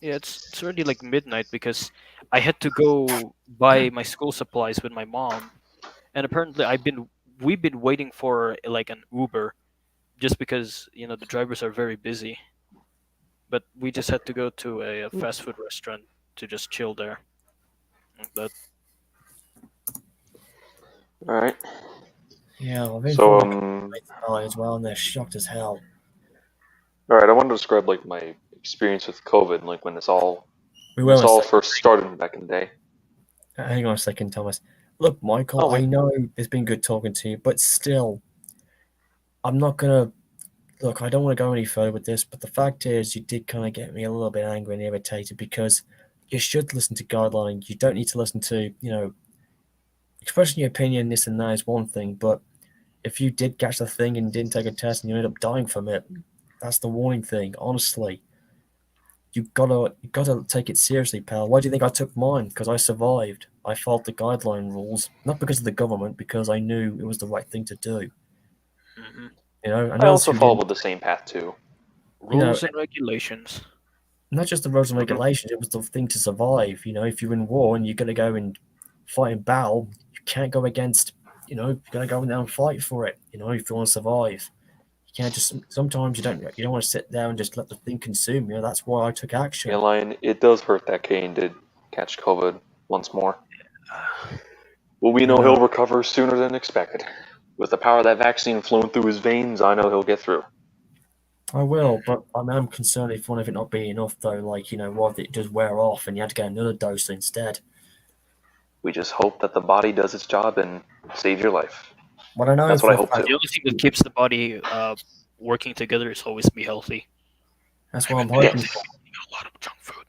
Yeah, it's already like midnight because I had to go buy my school supplies with my mom, and apparently we've been waiting for like an Uber just because the drivers are very busy. But we just had to go to a fast food restaurant to just chill there. Like that. All right. Yeah, I've So, informed my mates about it as well, and they're shocked as hell. all right. I wanted to describe like my experience with COVID, like We when will in this a all second. first started back in the day. Hang on a second, Thomas. Look, Michael, I Okay. know it's been good talking to you, but still, I'm not gonna look. I don't want to go any further with this, but the fact is, you did kind of get me a little bit angry and irritated because you should listen to guidelines. You don't need to listen to expressing your opinion, this and that is one thing, but if you did catch the thing and didn't take a test and you ended up dying from it, that's the warning thing. Honestly, you gotta take it seriously, pal. Why do you think I took mine? Because I survived. I followed the guideline rules, not because of the government, because I knew it was the right thing to do. Hmm. And I those also who didn't, followed the same path too. you know, Rules and regulations. not just the rules and Hmm. regulations, it was the thing to survive. If you're in war and you're gonna go and fight in battle, you can't go against. You gotta go in there and fight for it. If you want to survive. You can't just sometimes you don't want to sit there and just let the thing consume you. That's why I took Yeah, action. Lion, it does hurt that Kane did catch COVID once more. Well, we I know know. he'll recover sooner than expected. With the power of that vaccine flowing through his veins, I know he'll get through. I will, but I'm concerned if one of it not being enough though. What if it does wear off and you had to get another dose instead? We just hope that the body does its job and saves your life. But I know That's what for I a hope fact too. The only thing that keeps the body working together is always be healthy. that's what I've I'm admitted hoping to for. Yes. eating a lot of junk food.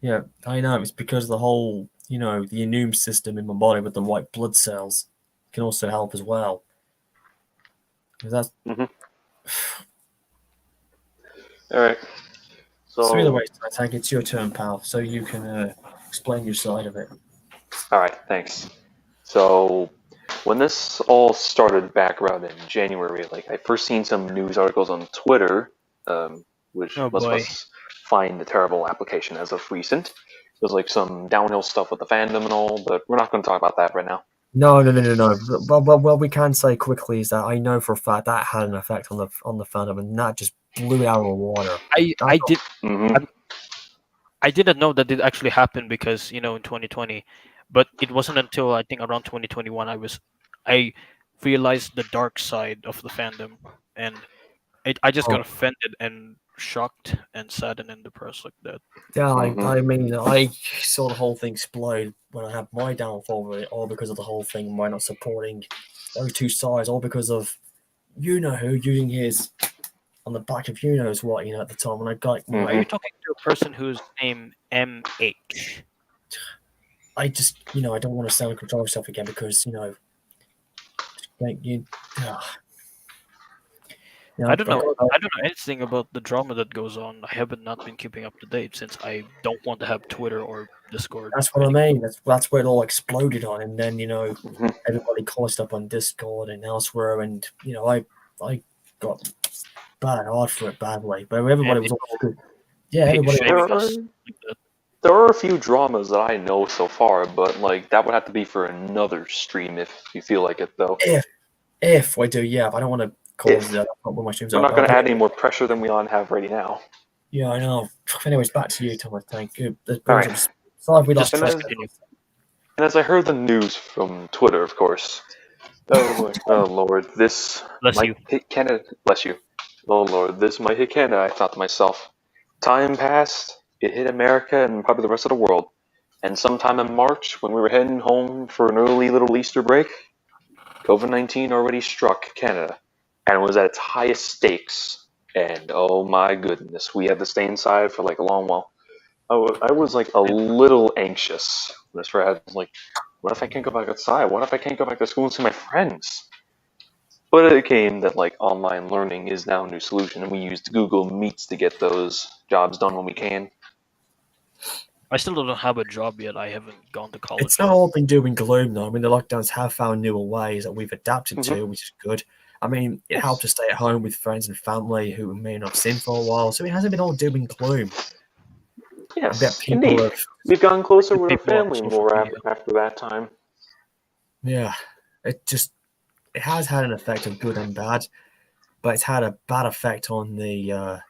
Yeah, I know it's because of the whole the immune system in my body with the white blood cells can also help as well. 'Cause that's Hmm. All right. so. Either way, So, I think it's your turn, pal. So you can explain your side of it. all right. Thanks. So, when this all started back around in January, like I first seen some news articles on Twitter, which Oh most of boy. us find a terrible application as of recent. There's like some downhill stuff with the fandom and all, but we're not going to talk about that right now. No, no, no, no, no. Well, we can say quickly is that I know for a fact that had an effect on the fandom, and that just blew it out of the water. I I I got, did Hmm. I, I didn't know that it actually happened because in 2020, but it wasn't until I think around 2021 I realized the dark side of the fandom, and I just oh, got offended and shocked and saddened and depressed like that. yeah, Hmm. I saw the whole thing explode when I had my downfall with it, all because of the whole thing, by not supporting those two sides, all because of you know who using his on the back of you knows what at the time when I got Are Hmm. you talking to a person whose name MH? I just I don't want to sound control myself again because like you. I don't I know. got I don't know anything about the drama that goes on. I haven't not been keeping up to date since I don't want to have Twitter or Discord That's what I anymore. mean. That's where it all exploded on, and then Hmm. everybody called up on Discord and elsewhere, and I got bad hard for it badly, but everybody And was all people good. Yeah, everybody was. There shaming are us like that. there are a few dramas that I know so far, but like that would have to be for another stream if you feel like it, though. If I do, yeah, but I don't want to cause If that. Not when my streams we're are. not But going to add any anyway, more pressure than we on have right now. yeah, I know. Anyways, back to you, Thomas. Thank you. That All brings right, up. Sorry, we Just lost and track. just as continue. and as I heard the news from Twitter, of course, I was like, oh Lord, this Bless might you. hit Canada. Bless you. Oh Lord, this might hit Canada. I thought to myself. Time passed. It hit America and probably the rest of the world. And sometime in March, when we were heading home for an early little Easter break, COVID-19 already struck Canada and was at its highest stakes. And oh my goodness, we had to stay inside for like a long while. I was like a little anxious. This I was like, what if I can't go back outside? What if I can't go back to school and see my friends? But it came that like online learning is now a new solution, and we used Google Meets to get those jobs done when we can. I still don't have a job yet. I haven't gone to It's college not yet. all been doom and gloom, though. I mean, the lockdowns have found newer ways that we've adapted Hmm. to, which is good. I mean, it helped Yes, to stay at home with friends and family who we may not have seen for a while, so it hasn't been all doom and gloom. I bet yes, people indeed. have, We've gotten closer With with our people on family social more media. after that time. yeah, it has had an effect of good and bad, but it's had a bad effect on the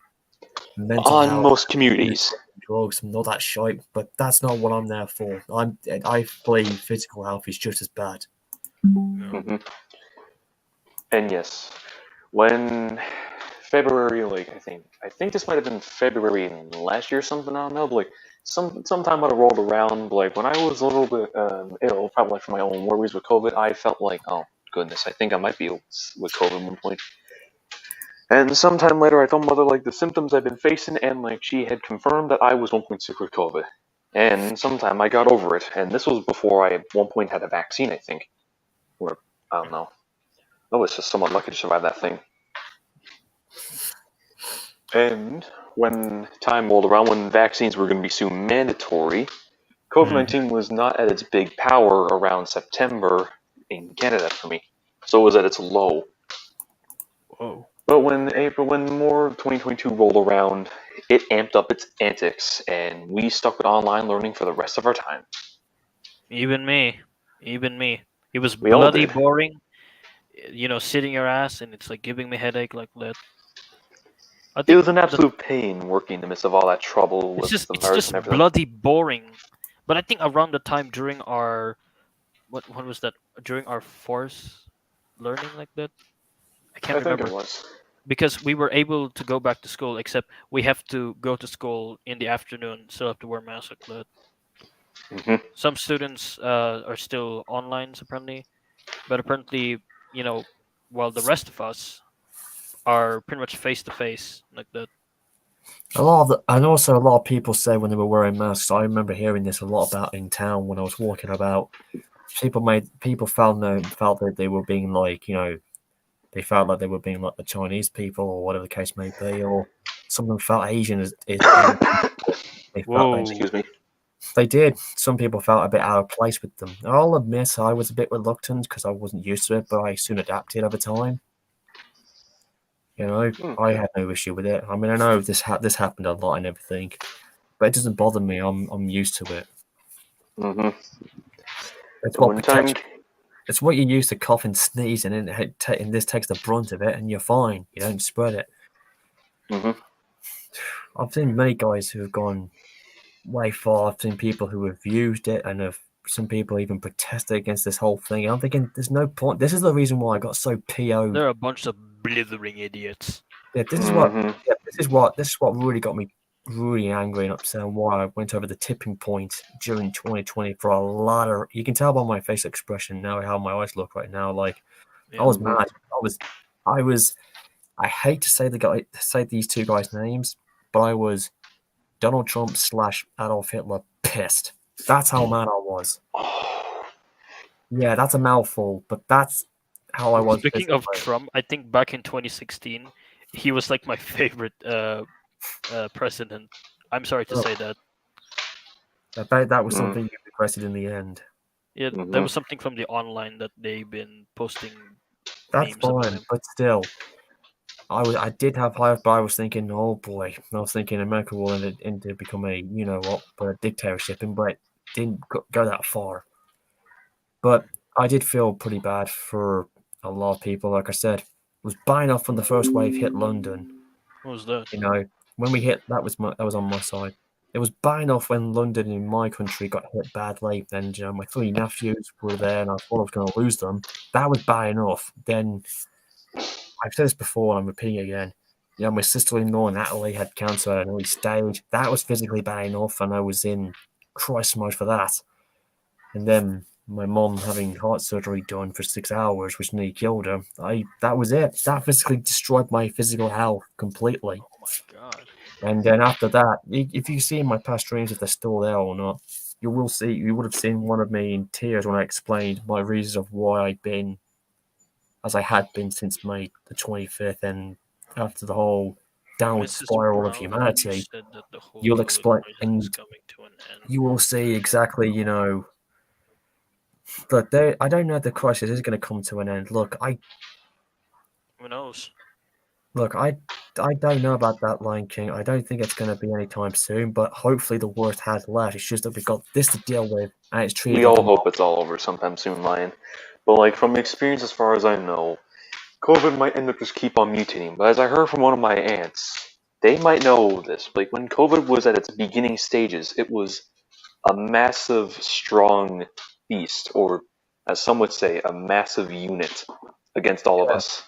mental On health, most communities. drugs, and all that shite. But that's not what I'm there for. I believe physical health is just as bad. Yeah. Hmm. And yes, when February, like I think this might have been February last year or something. I don't know, but like sometime might have rolled around. But like when I was a little bit ill, probably like from my own worries with COVID, I felt like, oh goodness, I think I might be with COVID at one point. And sometime later, I told mother like the symptoms I've been facing, and like she had confirmed that I was 1.6 with COVID. And sometime I got over it. And this was before I at one point had a vaccine, I think. Or, I don't know. I was just somewhat lucky to survive that thing. And when time rolled around, when vaccines were going to be soon mandatory, COVID-19 was not at its big power around September in Canada for me. So it was at its low. Whoa. But when more of 2022 rolled around, it amped up its antics, and we stuck with online learning for the rest of our time. Even me. It was We all bloody did. boring. Sitting your ass and it's like giving me headache like that. I It think was an absolute pain working in the midst of all that trouble it's with just the it's virus and just everything. bloody boring. But I think around the time during our what was that? During our force learning like that? I can't I think it remember. was. Because we were able to go back to school, except we have to go to school in the afternoon, still have to wear masks like that. Hmm. Some students are still online apparently, but apparently, while the rest of us are pretty much face to face like that. And also a lot of people say when they were wearing masks. I remember hearing this a lot about in town when I was walking about. People felt that they were being like, they felt like they were being like the Chinese people or whatever the case may be, or some of them felt Asian and they felt like Whoa. Excuse me. they did. Some people felt a bit out of place with them. I'll admit I was a bit reluctant because I wasn't used to it, but I soon adapted over time. I had no issue with it. I mean, I know this happened a lot and everything, but it doesn't bother me. I'm used to it. Hmm. It's And what when time, protects. It's what you use to cough and sneeze, and this takes the brunt of it, and you're fine. You don't spread it. hmm I've seen many guys who have gone way far. I've seen people who have used it, and have some people even protested against this whole thing. I'm thinking, there's no point. This is the reason why I got so PO'd. They're a bunch of blithering idiots. Yeah, hmm this is what really got me really angry and upset, and why I went over the tipping point during 2020 for a lot of. You can tell by my face expression now how my eyes look right now. Like I Yeah. was mad. I was. I hate to say these two guys' names, but I was Donald Trump / Adolf Hitler pissed. That's how mad I was. Yeah, that's a mouthful, but that's how I was Speaking of physically. Trump, I think back in 2016, he was like my favorite president. I'm sorry to Oh, say that. I bet that was hmm something you regretted in the end. Yeah, there hmm was something from the online that they've been posting That's memes about fine, him. but still, I did have high, but I was thinking, oh boy, I was thinking America will end up become a but a dictatorship, but it didn't go that far. But I did feel pretty bad for a lot of people. Like I said, it was bad enough when the first wave hit London. What was that? You know, when we hit that was on my side. It was bad enough when London in my country got hit badly, and my three nephews were there, and I thought I was going to lose them. That was bad enough. Then I've said this before, and I'm repeating it again. My sister-in-law Natalie had cancer at an early stage. That was physically bad enough, and I was in crisis mode for that. And then my mom having heart surgery done for 6 hours, which nearly killed her. That was it. That physically destroyed my physical health completely. Oh my god. And then after that, if you see my past streams, if they're still there or not, you would have seen one of me in tears when I explained my reasons of why I'd been as I had been since May the 25th, and after the whole downward Mrs. spiral of Brown, have you humanity, said that the whole you'll COVID explain, crisis is and coming to an end? you will see exactly, that there. I don't know if the crisis is going to come to an end. Who knows? I don't know about that Lion King. I don't think it's going to be anytime soon, but hopefully the worst has left. It's just that we've got this to deal with, and it's treated We like a all hope it's all over sometime soon, Lion. But like from experience, as far as I know, COVID might end up just keep on mutating. But as I heard from one of my aunts, they might know this. Like when COVID was at its beginning stages, it was a massive, strong beast, or as some would say, a massive unit against all of yeah. us.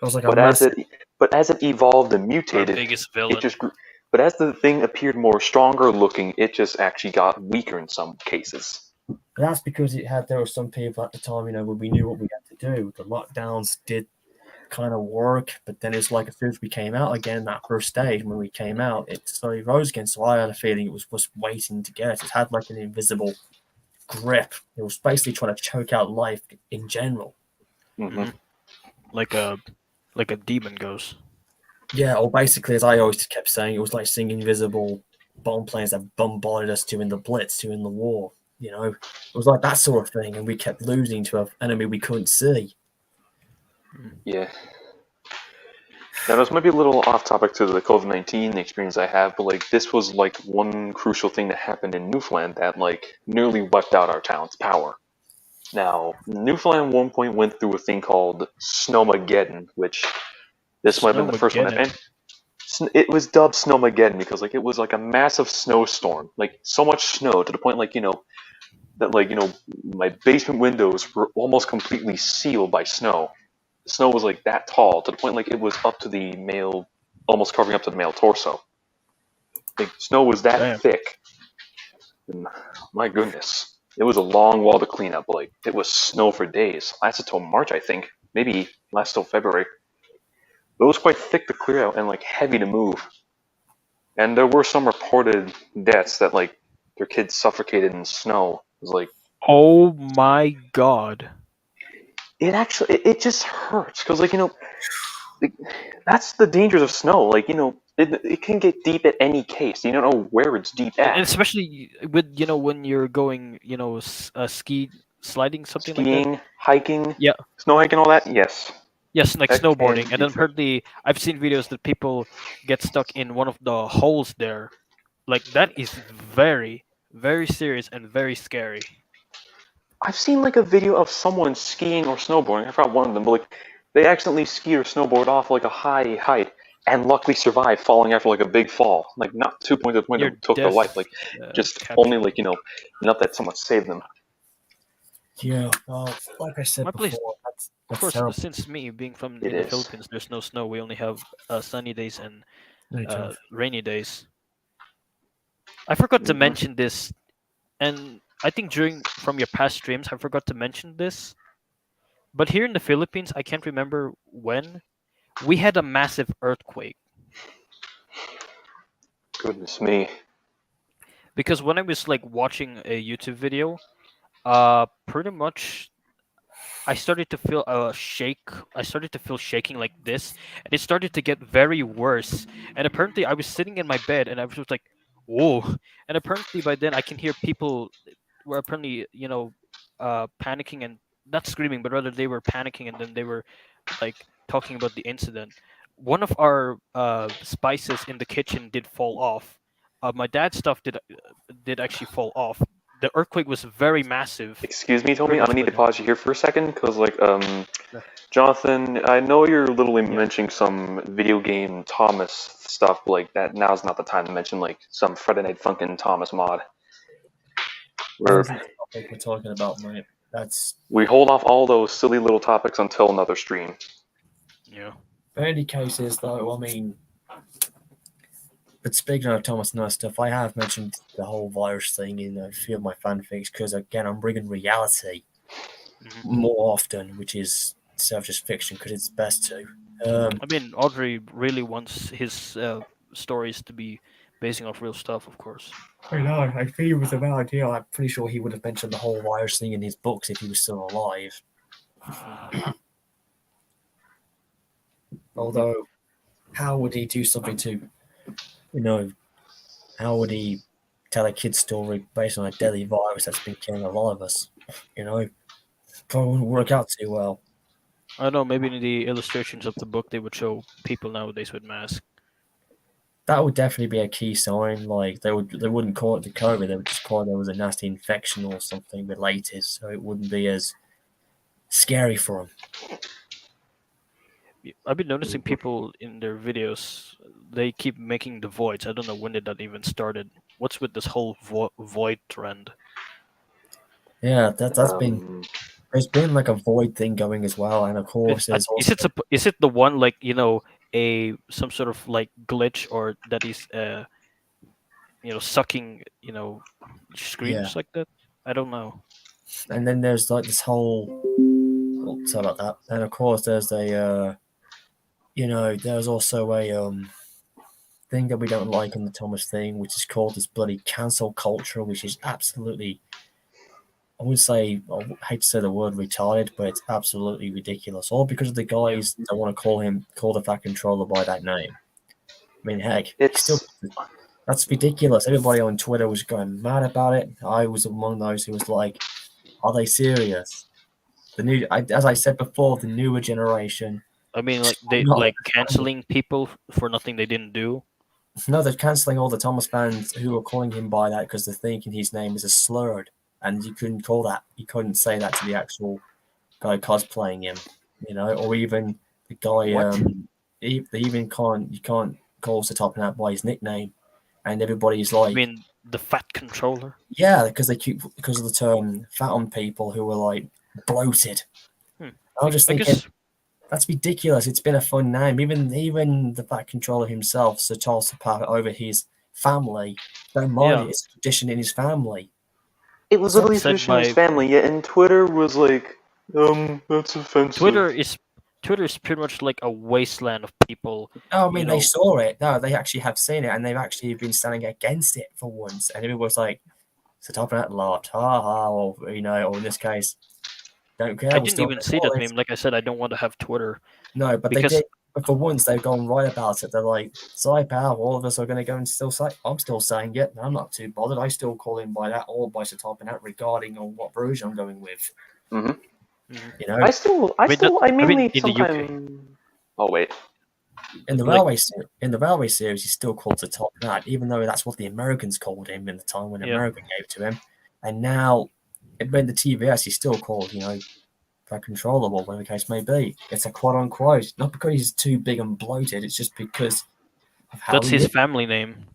It was like a But as massive. it but as it evolved and Our mutated, biggest it villain. just grew. But as the thing appeared more stronger looking, it just actually got weaker in some cases. That's because there were some people at the time, when we knew what we had to do. The lockdowns did. kind of work. But then it's like as soon as we came out again, that first stage when we came out, it slowly rose again. So I had a feeling it was just waiting to get. It had like an invisible grip. It was basically trying to choke out life in general. Hmm. Like a demon goes. Yeah, or basically, as I always kept saying, it was like seeing invisible bomb planes that bombarded us during the Blitz, during the war. It was like that sort of thing, and we kept losing to an enemy we couldn't see. Yeah. Now, this might be a little off topic to the COVID-19 experience I have, but like this was like one crucial thing that happened in Newfoundland that like nearly wiped out our town's power. Now, Newfoundland at one point went through a thing called Snowmageddon, which this might have been the first one that Snowmageddon. it was dubbed Snowmageddon because like it was like a massive snowstorm, like so much snow to the point like that like my basement windows were almost completely sealed by snow. The snow was like that tall to the point like it was up to the male, almost covering up to the male torso. Like snow was that Damn. thick. And, my goodness, it was a long wall to clean up. Like it was snow for days. Lasted till March, I think. Maybe last till February. But it was quite thick to clear out and like heavy to move. And there were some reported deaths that like their kids suffocated in snow. It was like Oh my god. it actually it just hurts because like like, that's the dangers of snow. Like it can get deep at any case. You don't know where it's deep And at. especially with when you're going ski sliding, something like that. Skiing, hiking, Yeah. snow hiking, all that. Yes, Yes, like that can snowboarding. And be then tricky. apparently I've seen videos that people get stuck in one of the holes there. Like that is very, very serious and very scary. I've seen like a video of someone skiing or snowboarding. I forgot one of them, but like they accidentally ski or snowboard off like a high height and luckily survived falling after like a big fall. Like not 2 points to the point Near that took their life. death Like just only capture. like enough that someone saved them. Yeah, well, like I said My place, before, of that's course, terrible. since me being from It in the is. Philippines, there's no snow. We only have sunny days and Really tough. rainy days. I forgot to Hmm. mention this, and I think during from your past streams, I forgot to mention this. But here in the Philippines, I can't remember when we had a massive earthquake. Goodness me. Because when I was like watching a YouTube video, pretty much I started to feel a shake. I started to feel shaking like this, and it started to get very worse. And apparently, I was sitting in my bed, and I was just like, "Whoa!" And apparently, by then, I can hear people were apparently, panicking and not screaming, but rather they were panicking, and then they were like talking about the incident. One of our spices in the kitchen did fall off. My dad's stuff did actually fall off. The earthquake was very massive, Excuse me, Tommy. pretty I'm much gonna need to within. pause you here for a second because like Yeah. Jonathan, I know you're literally Yeah. mentioning some video game Thomas stuff like that. Now's not the time to mention like some Friday Night Funkin' Thomas mod. That Where isn't the topic we're talking about, mate. That's we hold off all those silly little topics until another stream. Yeah. in any cases, though. I mean, but speaking of Thomas Nunn stuff, I have mentioned the whole virus thing in a few of my fanfics because, again, I'm bringing reality Hmm. more often, which is instead of just fiction because it's best to. Um, I mean, Audrey really wants his stories to be basing off real stuff, of course. I know. I think it was a bad idea. I'm pretty sure he would have mentioned the whole virus thing in his books if he was still alive. Hmm. Hmm. Although, how would he do something to, you know, how would he tell a kid's story based on a deadly virus that's been killing a lot of us? You know, probably wouldn't work out too well. I don't know. Maybe in the illustrations of the book, they would show people nowadays with masks. That would definitely be a key sign. Like they wouldn't call it the COVID. They would just call it there was a nasty infection or something related, so it wouldn't be as scary for them. I've been noticing Hmm. people in their videos. They keep making the voids. I don't know when did that even started. What's with this whole void trend? Yeah, that's been Um, there's been like a void thing going as well, and of course there's Is also it is it the one like a some sort of like glitch or that is sucking yeah, screens like that? I don't know. and then there's like this whole sorry about that, and of course there's a there's also a thing that we don't like in the Thomas thing, which is called this bloody cancel culture, which is absolutely, I would say, I hate to say the word retarded, but it's absolutely ridiculous. All because of the guys that want to call the Fat Controller by that name. I mean, heck, It's that's ridiculous. Everybody on Twitter was going mad about it. I was among those who was like, "Are they serious?" As I said before, the newer generation. I mean, like they Not like understanding. canceling people for nothing they didn't do. No, they're cancelling all the Thomas fans who are calling him by that because they're thinking his name is a slurred, and you couldn't call that. You couldn't say that to the actual guy cosplaying him, or even the guy. What? They even can't. You can't call Satopanat by his nickname, and everybody's I like, mean, the fat controller. yeah, because of the term fat on people who are like bloated. I'm just I thinking guess. that's ridiculous. It's been a fun name. Even the Fat Controller himself, Sir Charles Pat, over his family, don't mind Yeah. it. It's a tradition in his family. it was So literally a Said tradition in his by family, yet and Twitter was like, that's offensive. Twitter is pretty much like a wasteland of people. I mean, they saw it. No, they actually have seen it, and they've actually been standing against it for once. And everyone's like, Sir Top Hat laughed, ha ha, or or in this case, don't care. I We'll didn't still even see that meme. Like I said, I don't want to have Twitter No, but they because did. But for once, they've gone right about it. They're like, Psy-Pow, all of us are going to go and still say, I'm still saying it. I'm not too bothered. I still call him by that or by Sir and that regarding on what version I'm going with. hmm Mhm. I I mean mainly in the UK. sometimes. Oh wait, In the Like, railway series, he's still called Sir Hat, even though that's what the Americans called him in the time when Yeah. America gave it to him. And now, in the TVS, he's still called, for controllable, whatever the case may be. It's a quote unquote, not because he's too big and bloated. It's just because of how that's he his is. family name.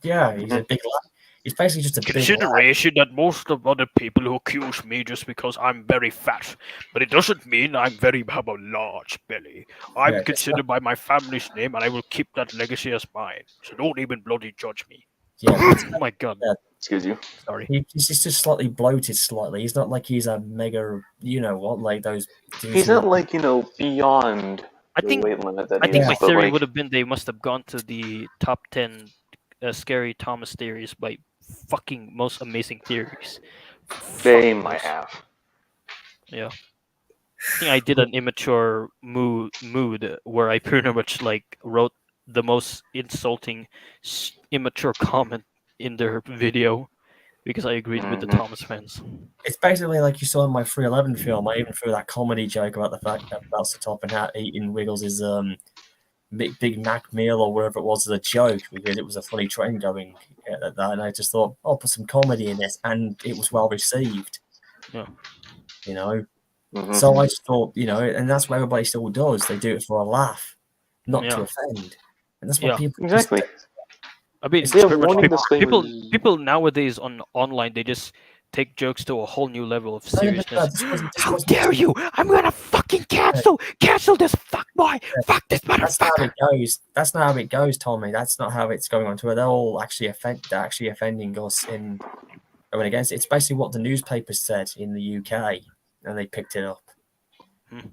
Yeah, he's a big lad. He's basically just a big lad. Consideration that most of other people who accuse me just because I'm very fat, but it doesn't mean I'm have a large belly. I'm Yeah, considered by my family's name, and I will keep that legacy as mine. So don't even bloody judge me. Yeah, but Oh my god. Yeah. excuse you. Sorry. he's just slightly bloated slightly. He's not like he's a mega, like those dudes He's who not like beyond I the think weight limit that I he think is, my but theory like would have been they must have gone to the top 10 scary Thomas theories by fucking most amazing theories. they Fuck might those. have. Yeah. I think I did an immature mood where I pretty much like wrote the most insulting, immature comment in their video because I agreed with the Mhm. Thomas fans. it's basically like you saw in my 311 film. I even threw that comedy joke about the fact that about Sir Top and Hat eating Wiggles' Big Mac meal or whatever it was as a joke because it was a funny trend going at that. And I just thought, I'll put some comedy in this, and it was well received. Yeah. Mhm. So I just thought, and that's what everybody still does. They do it for a laugh, not to Yeah. offend, and that's what Yeah. people Exactly. I mean, It's They have pretty much warning people disclaimers. people nowadays online they just take jokes to a whole new level of seriousness. How dare you! I'm gonna fucking cancel this fuckboy! Fuck this That's not how motherfucker! it goes. That's not how it goes, Tommy. That's not how it's going on Twitter. They're all actually they're actually offending us in going against it. It's basically what the newspapers said in the UK, and they picked it up.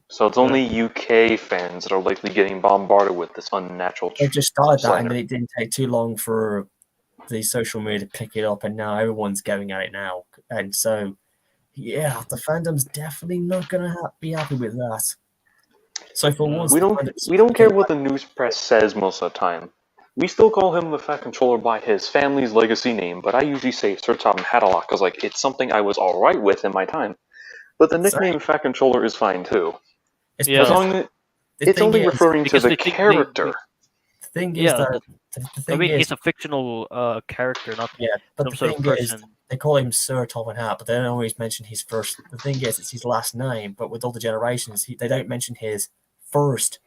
So it's only UK fans that are likely getting bombarded with this unnatural They just started that, and slander. then it didn't take too long for the social media to pick it up, and now everyone's going at it now. And so, yeah, the fandom's definitely not going to be happy with that. So for once, We the don't fandom's we don't care came what back. the news press says most of the time. We still call him the Fat Controller by his family's legacy name, but I usually say Sir Tom Haddock because like it's something I was alright with in my time. But the nickname Fat Controller is fine too. It's Yeah. As long as the it's thing only is, referring to Because the they think character. the thing is Yeah, that the I thing mean is, he's a fictional character, not yeah, but some the sort of thing is, person. they call him Sir Top and Hat, but they don't always mention his first. The thing is, it's his last name. But with all the generations, they don't mention his first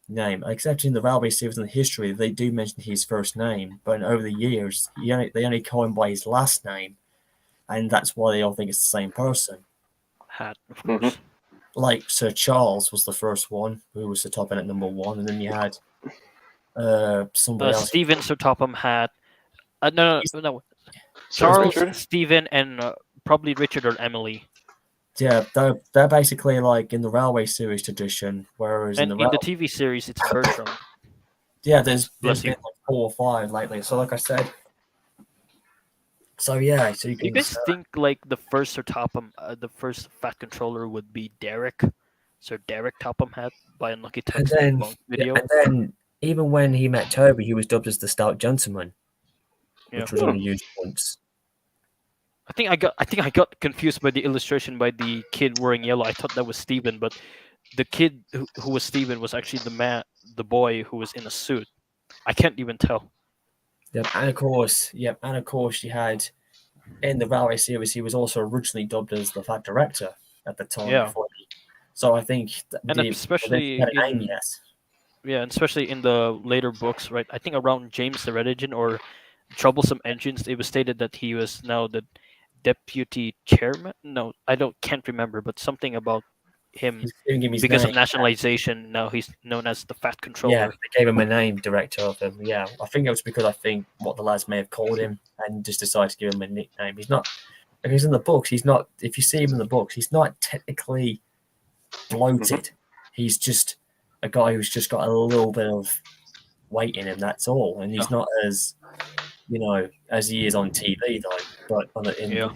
name, except in the Railway series and the history. They do mention his first name, but over the years, they only call him by his last name, and that's why they all think it's the same person. Hat, of course. Like Sir Charles was the first one, who was the top end at number one, and then you had somebody else. Stephen Sir Topham Hat. No. Sir Charles, Richard? Stephen, and probably Richard or Emily. Yeah, they're basically like in the Railway series tradition, whereas in And the in the rail, TV series, it's Bertram. yeah, there's Bless been you. like 4 or 5 lately. So like I said, so yeah, so you Do you can guys think like the first Fat Controller would be Derek? Sir Derek Topham had by Unlucky and Text then Monk yeah, video. and then even when he met Toby, he was dubbed as the Stout Gentleman, Yeah. which was only used once. I think I got confused by the illustration by the kid wearing yellow. I thought that was Steven, but the kid who was Steven was actually the boy who was in a suit. I can't even tell. And of course, you had in the Railway series, he was also originally dubbed as the Fat Director at the time Yeah. before. So I think And I don't think he especially had a name in yet. yeah, and especially in the later books, right? I think around James the Red Engine or Troublesome Engines, it was stated that he was now the deputy chairman. No, I don't can't remember, but something about him He's giving him his because name. of nationalization. Now he's known as the Fat Yeah, Controller. they gave him a name, director of him. Yeah, I think it was because I think what the lads may have called him and just decided to give him a nickname. He's not. If he's in the books, he's not. If you see him in the books, he's not technically bloated. He's just a guy who's just got a little bit of weight in him. That's all, and he's Yeah. not as as he is on TV though. But Yeah,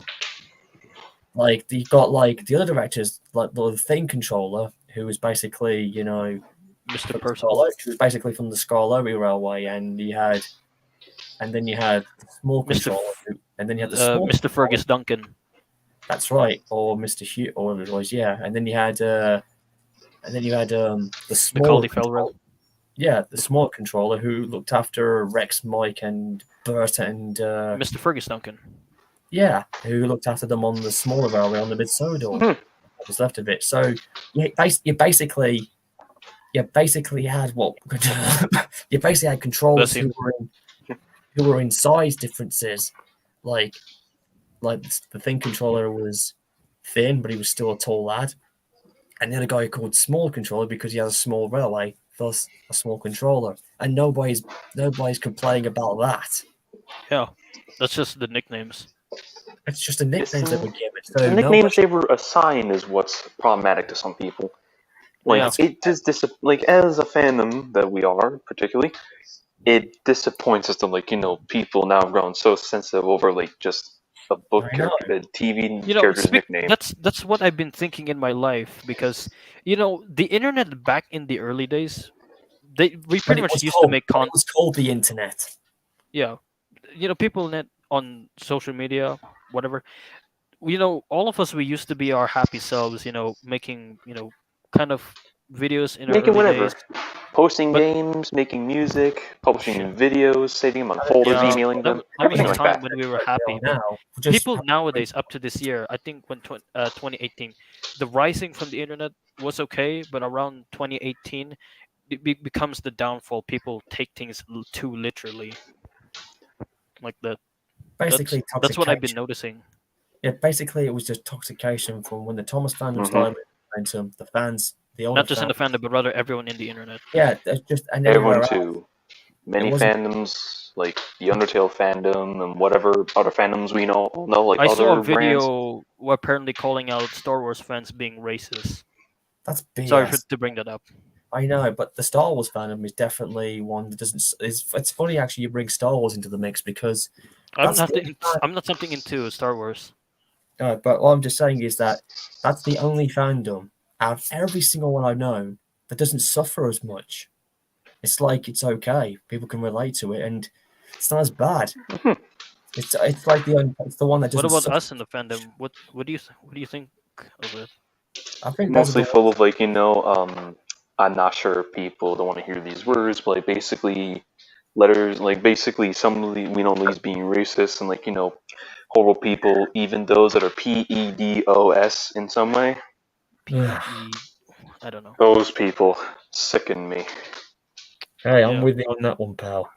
like you got like the other directors, like the thing controller, who was basically Mr. from Percival, She was basically from the Scarlowi Railway, and then you had the small Mr. controller, and then you had the small Mr. controller. Fergus Duncan, That's right, or Mr. Hugh, or whatever it was, yeah. And then you had the smaller Macaulay controller, Felrell, yeah, the smaller controller who looked after Rex, Mike, and Bert, and Mr. Fergus Duncan. yeah, who looked after them on the smaller railway on the Mid Sodor. Mhm. What was left of it. So you basically had what you basically had controllers Bless you. who were in size differences, like the thing controller was thin, but he was still a tall lad, and the other guy called small controller because he has a small railway, thus a small controller, and nobody's complaining about that. Yeah, that's just the nicknames. It's just the nicknames that Listen, were given. the So nicknames they were assigned is what's problematic to some people. Like Yeah. it just like as a fandom that we are particularly, it disappoints us that people now have grown so sensitive over like just a book I know. character, a TV You know, character's nickname. that's what I've been thinking in my life because the internet back in the early days, we pretty much used to make When it was called the internet. yeah, people net on social media, whatever. All of us we used to be our happy selves, making kind of videos in our Making early whatever. days. Posting But games, making music, publishing shit, videos, saving them on folders, yeah, emailing them, that was everything a like time that. when we were happy. But Now, people nowadays, up to this year, I think when 2018, the rising from the internet was okay, but around 2018, it becomes the downfall. People take things too literally, like that. basically That's what I've been toxication. noticing. Yeah, basically it was just toxication from when the Thomas fandom started into the fans, the older Not just in fans. the fandom, but rather everyone in the internet. Yeah, that's just and Everyone everywhere else. too. Many It wasn't fandoms, like the Undertale fandom and whatever other fandoms we know, like I saw other a brands. video apparently calling out Star Wars fans being racist. that's Sorry BS. to bring that up. I know, but the Star Wars fandom is definitely one that doesn't. It's funny actually you bring Star Wars into the mix because I'm that's not. the only fan- I'm not something into Star Wars. no, but what I'm just saying is that that's the only fandom out of every single one I know that doesn't suffer as much. It's like it's okay. People can relate to it, and it's not as bad. It's like it's the one that What doesn't about suffer. us in the fandom? What do you think of it? I think those are Mostly the full of I'm not sure if people don't want to hear these words, but like basically letters, like basically some of the we know these being racist and horrible people, even those that are PEDOS in some way. I don't know. Those people sicken me. Hey, I'm Yeah. with you on that one, pal.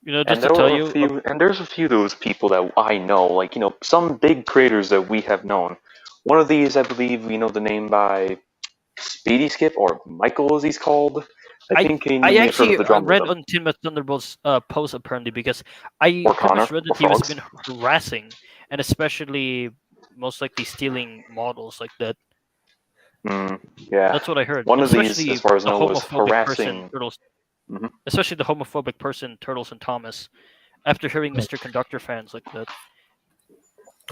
Just And to there tell were a you, few, and there's a few of those people that I know, some big creators that we have known. One of these, I believe, we know the name by Speedy Skip or Michael, as he's called. I think you I may have heard of actually the drum read rhythm. on Tim Thunderbolt's post apparently because I Or pretty much Connor, read or that he was Frogs. been harassing and especially most likely stealing models like that. Yeah. That's what I heard. One And of these, especially as far as I the know, was homophobic person, harassing. Turtles. Mhm. Especially the homophobic person, Turtles and Thomas. After hearing Mr. Conductor fans like that.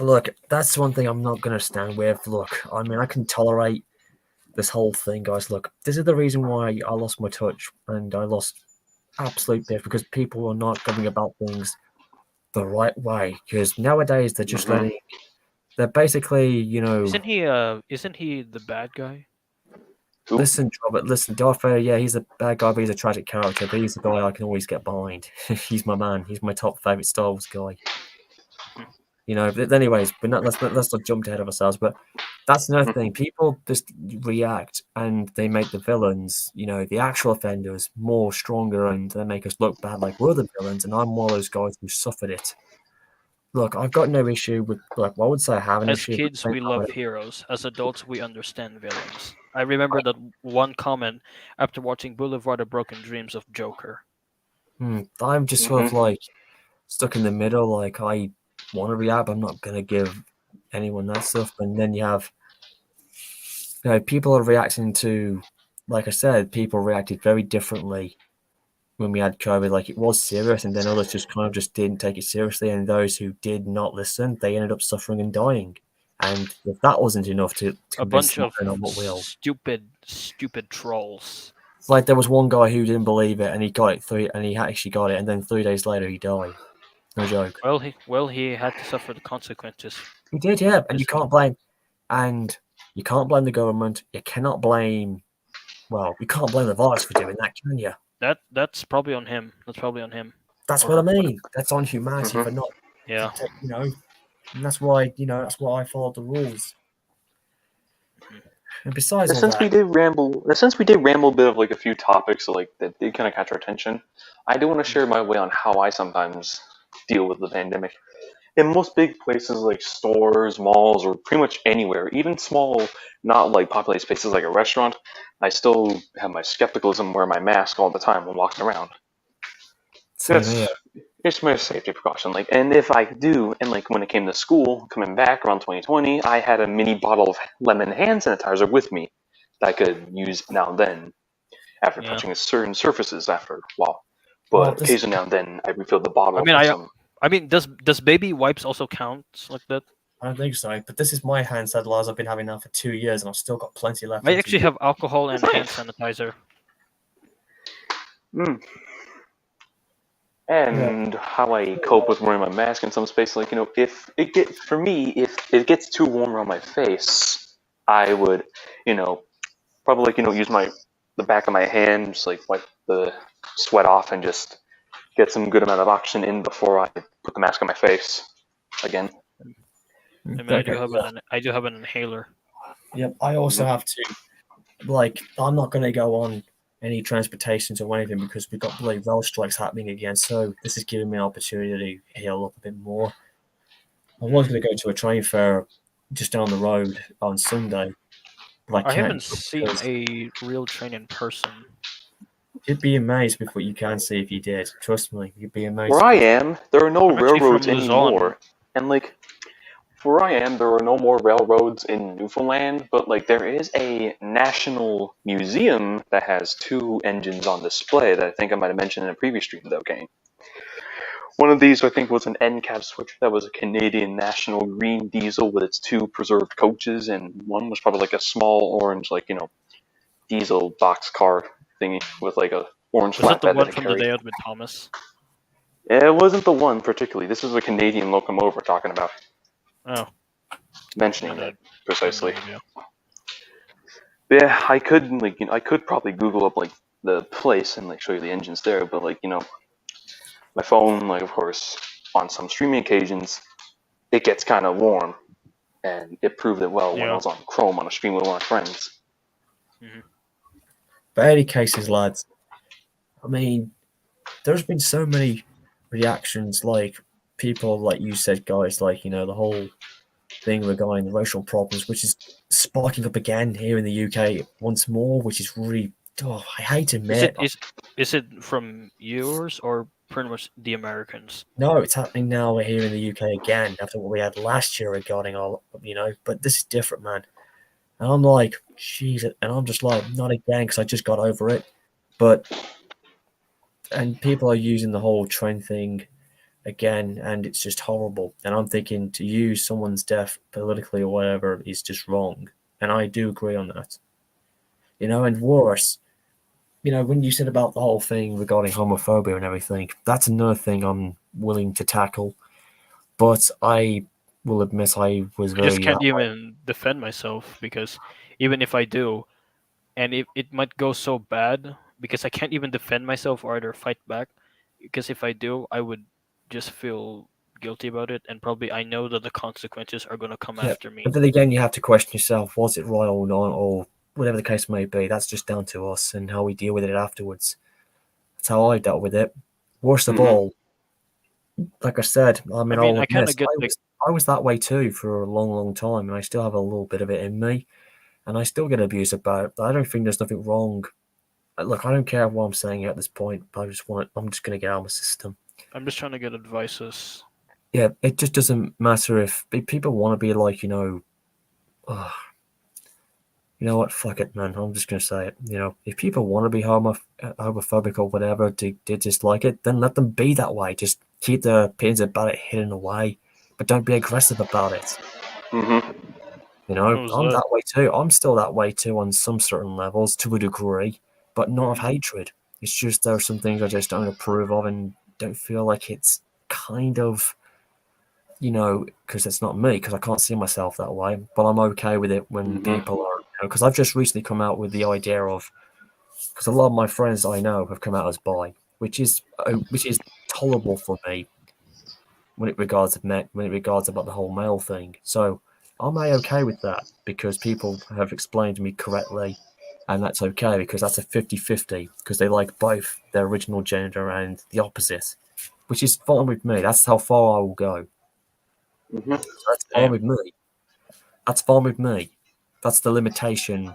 Look, that's one thing I'm not going to stand with. Look, I mean, I can tolerate this whole thing, guys. Look, this is the reason why I lost my touch and I lost absolute biff because people are not going about things the right way. Because nowadays they're just Mhm. they're basically, Isn't he the bad guy? Who? listen, Robert, listen, Darth Vader, yeah, he's a bad guy, but he's a tragic character, but he's the guy I can always get behind. He's my man. He's my top favorite Star Wars guy. But anyways, but let's not jump ahead of ourselves. But that's another thing. People just react and they make the villains, the actual offenders, more stronger, and they make us look bad like we're the villains. And I'm one of those guys who suffered it. Look, I've got no issue with, like, I would say I have an As issue with kids, we love heroes. As adults, we understand villains. I remember that one comment after watching Boulevard of Broken Dreams of Joker. I'm just sort of Mhm. like stuck in the middle. Like, I want to react, but I'm not gonna give anyone that stuff. And then you have, people are reacting to, like I said, people reacted very differently when we had COVID. Like, it was serious, and then others just kind of just didn't take it seriously. And those who did not listen, they ended up suffering and dying. And if that wasn't enough to A convince bunch them, of I don't know what will. stupid trolls. It's like there was one guy who didn't believe it, and he got it and he actually got it, and then 3 days later he died. No joke. Well, he had to suffer the consequences. He did, yeah. And Yes. you can't blame the government. You cannot blame. Well, you can't blame the virus for doing that, can you? That's probably on him. That's probably on him. That's Or what I her. mean. That's on humanity Mhm. for not, Yeah. and that's why I followed the rules. And besides And all since that, we did ramble, a bit of like a few topics like that did kind of catch our attention, I do want to share my way on how I sometimes deal with the pandemic. In most big places like stores, malls, or pretty much anywhere, even small, not like populated spaces like a restaurant, I still have my skepticalism, wear my mask all the time when walking around. same here. That's it's my safety precaution. Like, and if I do, and like when it came to school, coming back around 2020, I had a mini bottle of lemon hand sanitizer with me that I could use now and then after Yeah. touching certain surfaces after a while. Well, But occasionally now and then, I refill the bottle I mean, for some. does baby wipes also count like that? I don't think so. But this is my hand sanitizer. I've been having now for 2 years, and I've still got plenty left. I actually have alcohol and That's hand nice. sanitizer. Mm. Yeah. And how I cope with wearing my mask in some space, like if it gets too warm around my face, I would, probably use the back of my hand, just like wipe the sweat off and just get some good amount of oxygen in before I put the mask on my face again. I mean, Okay. I do have an inhaler. Yep. I also Mhm. have to, like, I'm not going to go on any transportations or anything because we've got bloody rail strikes happening again. So this is giving me an opportunity to heal up a bit more. I was going to go to a train fair just down the road on Sunday, but I I can't haven't seen because a real train in person. you'd be amazed with what you can see if you did. Trust me, you'd be amazed. Where I am, there are no I'm actually from railroads Luzon. anymore, and like where I am, there are no more railroads in Newfoundland, but like there is a national museum that has two engines on display that I think I might have mentioned in a previous stream, though, Kane. One of these, I think, was an end cap switcher that was a Canadian National Green diesel with its two preserved coaches, and one was probably like a small orange, diesel box car thingy with like a orange Was that the flatbed that one it from the carried. day out with Thomas? It wasn't the one particularly. This is a Canadian locomotive we're talking about. Oh, Mentioning then it precisely. no idea. Yeah, I could probably Google up like the place and like show you the engines there, but my phone, like of course, on some streaming occasions, it gets kind of warm, and it proved it well when I Yeah. was on Chrome on a stream with one of my friends. But any cases, lads, I mean, there's been so many reactions, like people, like you said, guys, like, the whole thing regarding the racial problems, which is sparking up again here in the UK once more, which is really, I hate to Is admit. it is it from yours or pretty much the Americans? No, it's happening now here in the UK again after what we had last year regarding but this is different, man. And I'm like, Jesus, and I'm just like, not again, because I just got over it. But and people are using the whole trend thing again, and it's just horrible. And I'm thinking to use someone's death politically or whatever is just wrong. And I do agree on that. And worse, when you said about the whole thing regarding homophobia and everything, that's another thing I'm willing to tackle. But I will admit I was I just very can't even defend myself because even if I do, and it might go so bad because I can't even defend myself or either fight back, because if I do, I would just feel guilty about it, and probably I know that the consequences are gonna come yeah. after me. But then again, you have to question yourself: was it right or not, or whatever the case may be. That's just down to us and how we deal with it afterwards. That's how I dealt with it. Worst of Mhm. all, like I said, I I mean, mean, I'll I kind admit of get like, I was that way too for a long, long time, and I still have a little bit of it in me, and I still get abused about it. But I don't think there's nothing wrong. Look, I don't care what I'm saying at this point. But I'm just gonna get out of my system. I'm just trying to get advices. Yeah, it just doesn't matter if people want to be like, oh, you know what, fuck it, man. I'm just gonna say it. If people want to be homophobic or whatever, they dislike it, then let them be that way. Just keep the opinions about it hidden away, but don't be aggressive about it. Mhm. Who's I'm that? that way too. I'm still that way too on some certain levels to a degree, but not of hatred. It's just there are some things I just don't approve of and don't feel like it's kind of, because it's not me, because I can't see myself that way. But I'm okay with it when Mhm. people are, because I've just recently come out with the idea of, because a lot of my friends I know have come out as bi, which is tolerable for me when it regards about the whole male thing. So am I okay with that because people have explained to me correctly, and that's okay because that's a 50-50 because they like both their original gender and the opposite, which is fine with me. That's how far I will go. Mhm. So that's fine Damn. with me. That's fine with me. That's the limitation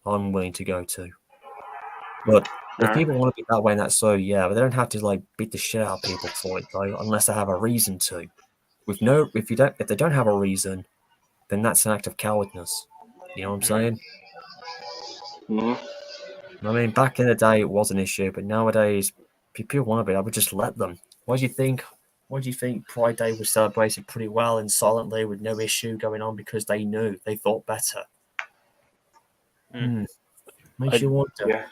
I'm willing to go to. But if Alright. people want to be that way, and that's so, yeah, but they don't have to like beat the shit out of people for it though, unless they have a reason to. If they don't have a reason, then that's an act of cowardness. You know what I'm Mhm. saying? Mhm. I mean, back in the day, it was an issue, but nowadays, if people want to be, I would just let them. Why do you think? Why do you think Pride Day was celebrated pretty well and silently with no issue going on because they knew they thought better? Mm. Makes I you wonder. Yeah.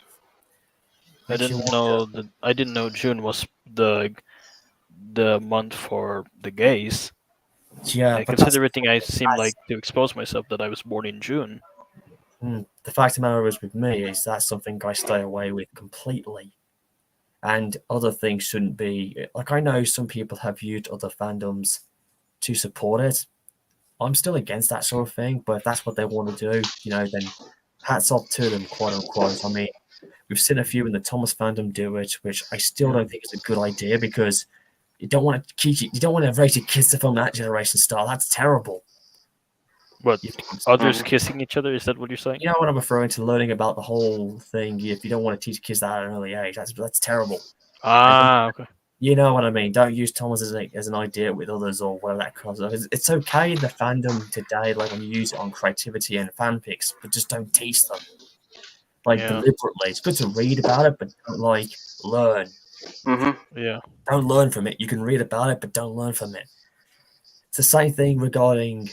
I Makes you didn't wonder. know that. I didn't know June was the month for the gays. Yeah, I but that's consider everything I seem like to expose myself that I was born in June. the fact of the matter is with me is that's something I stay away with completely. And other things shouldn't be like I know some people have used other fandoms to support it. I'm still against that sort of thing, but if that's what they want to do, then hats off to them, quote unquote. I mean, we've seen a few in the Thomas fandom do it, which I still Yeah. don't think is a good idea because you don't want to raise your kids to film that generation style. That's terrible. What, You, others Mhm. kissing each other? Is that what you're saying? you know what I'm referring to, learning about the whole thing. If you don't want to teach kids that at an early age, that's terrible. And Ah, okay. you know what I mean. Don't use Thomas as an idea with others or whatever that comes up. It's okay in the fandom today, like when you use it on creativity and fanfics, but just don't teach them like Yeah, deliberately. It's good to read about it, but don't like learn. Mhm. yeah. Don't learn from it. You can read about it, but don't learn from it. It's the same thing regarding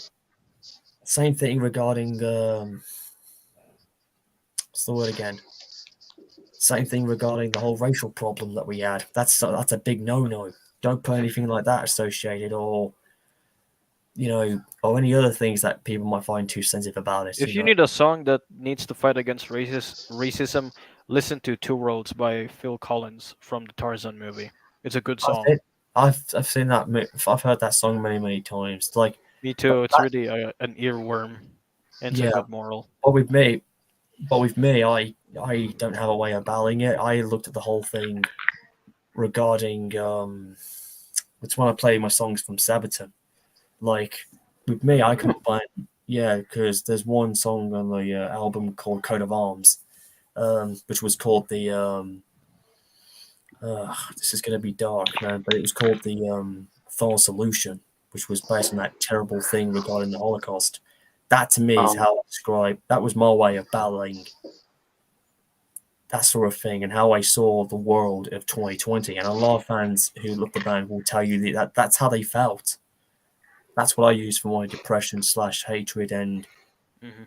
what's the word again? Same thing regarding the whole racial problem that we had. That's a big no. Don't put anything like that associated or any other things that people might find too sensitive about it. If you need a song that needs to fight against racism, listen to Two Worlds by Phil Collins from the Tarzan movie. It's a good I've song. seen, I've seen that. I've heard that song many times. Like, Me but too. It's really an earworm, and it's a yeah, good moral. but with me, I don't have a way of battling it. I looked at the whole thing regarding it's when I play my songs from Sabaton. Like with me, I combine because there's one song on the album called Coat of Arms, which was called the this is going to be dark, man, but it was called the Final Solution, which was based on that terrible thing regarding the Holocaust. That to me is Um, how I describe. That was my way of battling that sort of thing and how I saw the world of 2020. And a lot of fans who love the band will tell you that that's how they felt. That's what I use for my depression slash hatred and Hmm.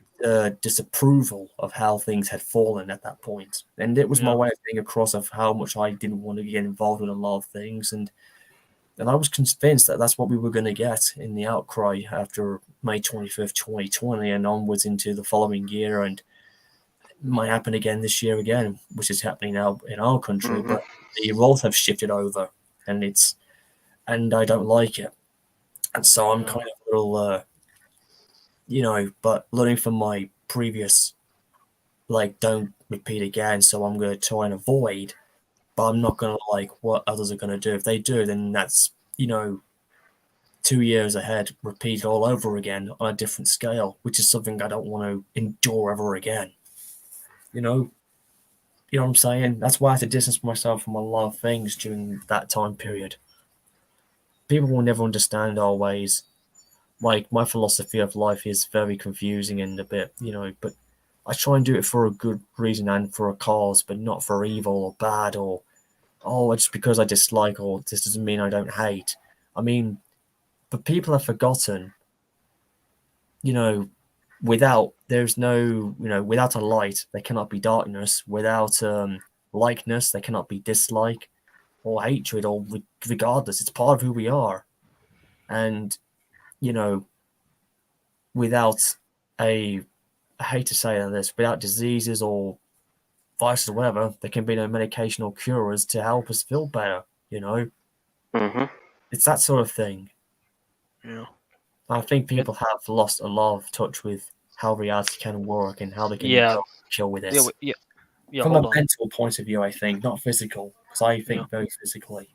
disapproval of how things had fallen at that point. And it was my Yeah. way of getting across of how much I didn't want to get involved in a lot of things. And I was convinced that that's what we were going to get in the outcry after May 25th, 2020, and onwards into the following year. And it might happen again this year again, which is happening now in our country. mhm. But the roles have shifted over, and I don't like it. And so I'm Yeah. kind of a little, but learning from my previous, like, don't repeat again. So I'm going to try and avoid, but I'm not going to like what others are going to do. If they do, then that's, 2 years ahead, repeat all over again on a different scale, which is something I don't want to endure ever again. You know, you know what I'm saying? That's why I had to distance myself from a lot of things during that time period. People will never understand our ways. Like my philosophy of life is very confusing and a bit, but I try and do it for a good reason and for a cause, but not for evil or bad or just because I dislike or this doesn't mean I don't hate. I mean, but people have forgotten, you know, without a light, there cannot be darkness. Without likeness, there cannot be dislike or hatred or regardless. It's part of who we are. And, you know, without a, I hate to say this, without diseases or vices or whatever, there can be no medication or cures to help us feel better. Mhm. It's that sort of thing. Yeah. I think It, people have lost a lot of touch with how reality can work and how they can yeah. chill with Yeah. it. Yeah. Yeah. From a Hold on. mental point of view, I think, not physical, because I Yeah. think very physically.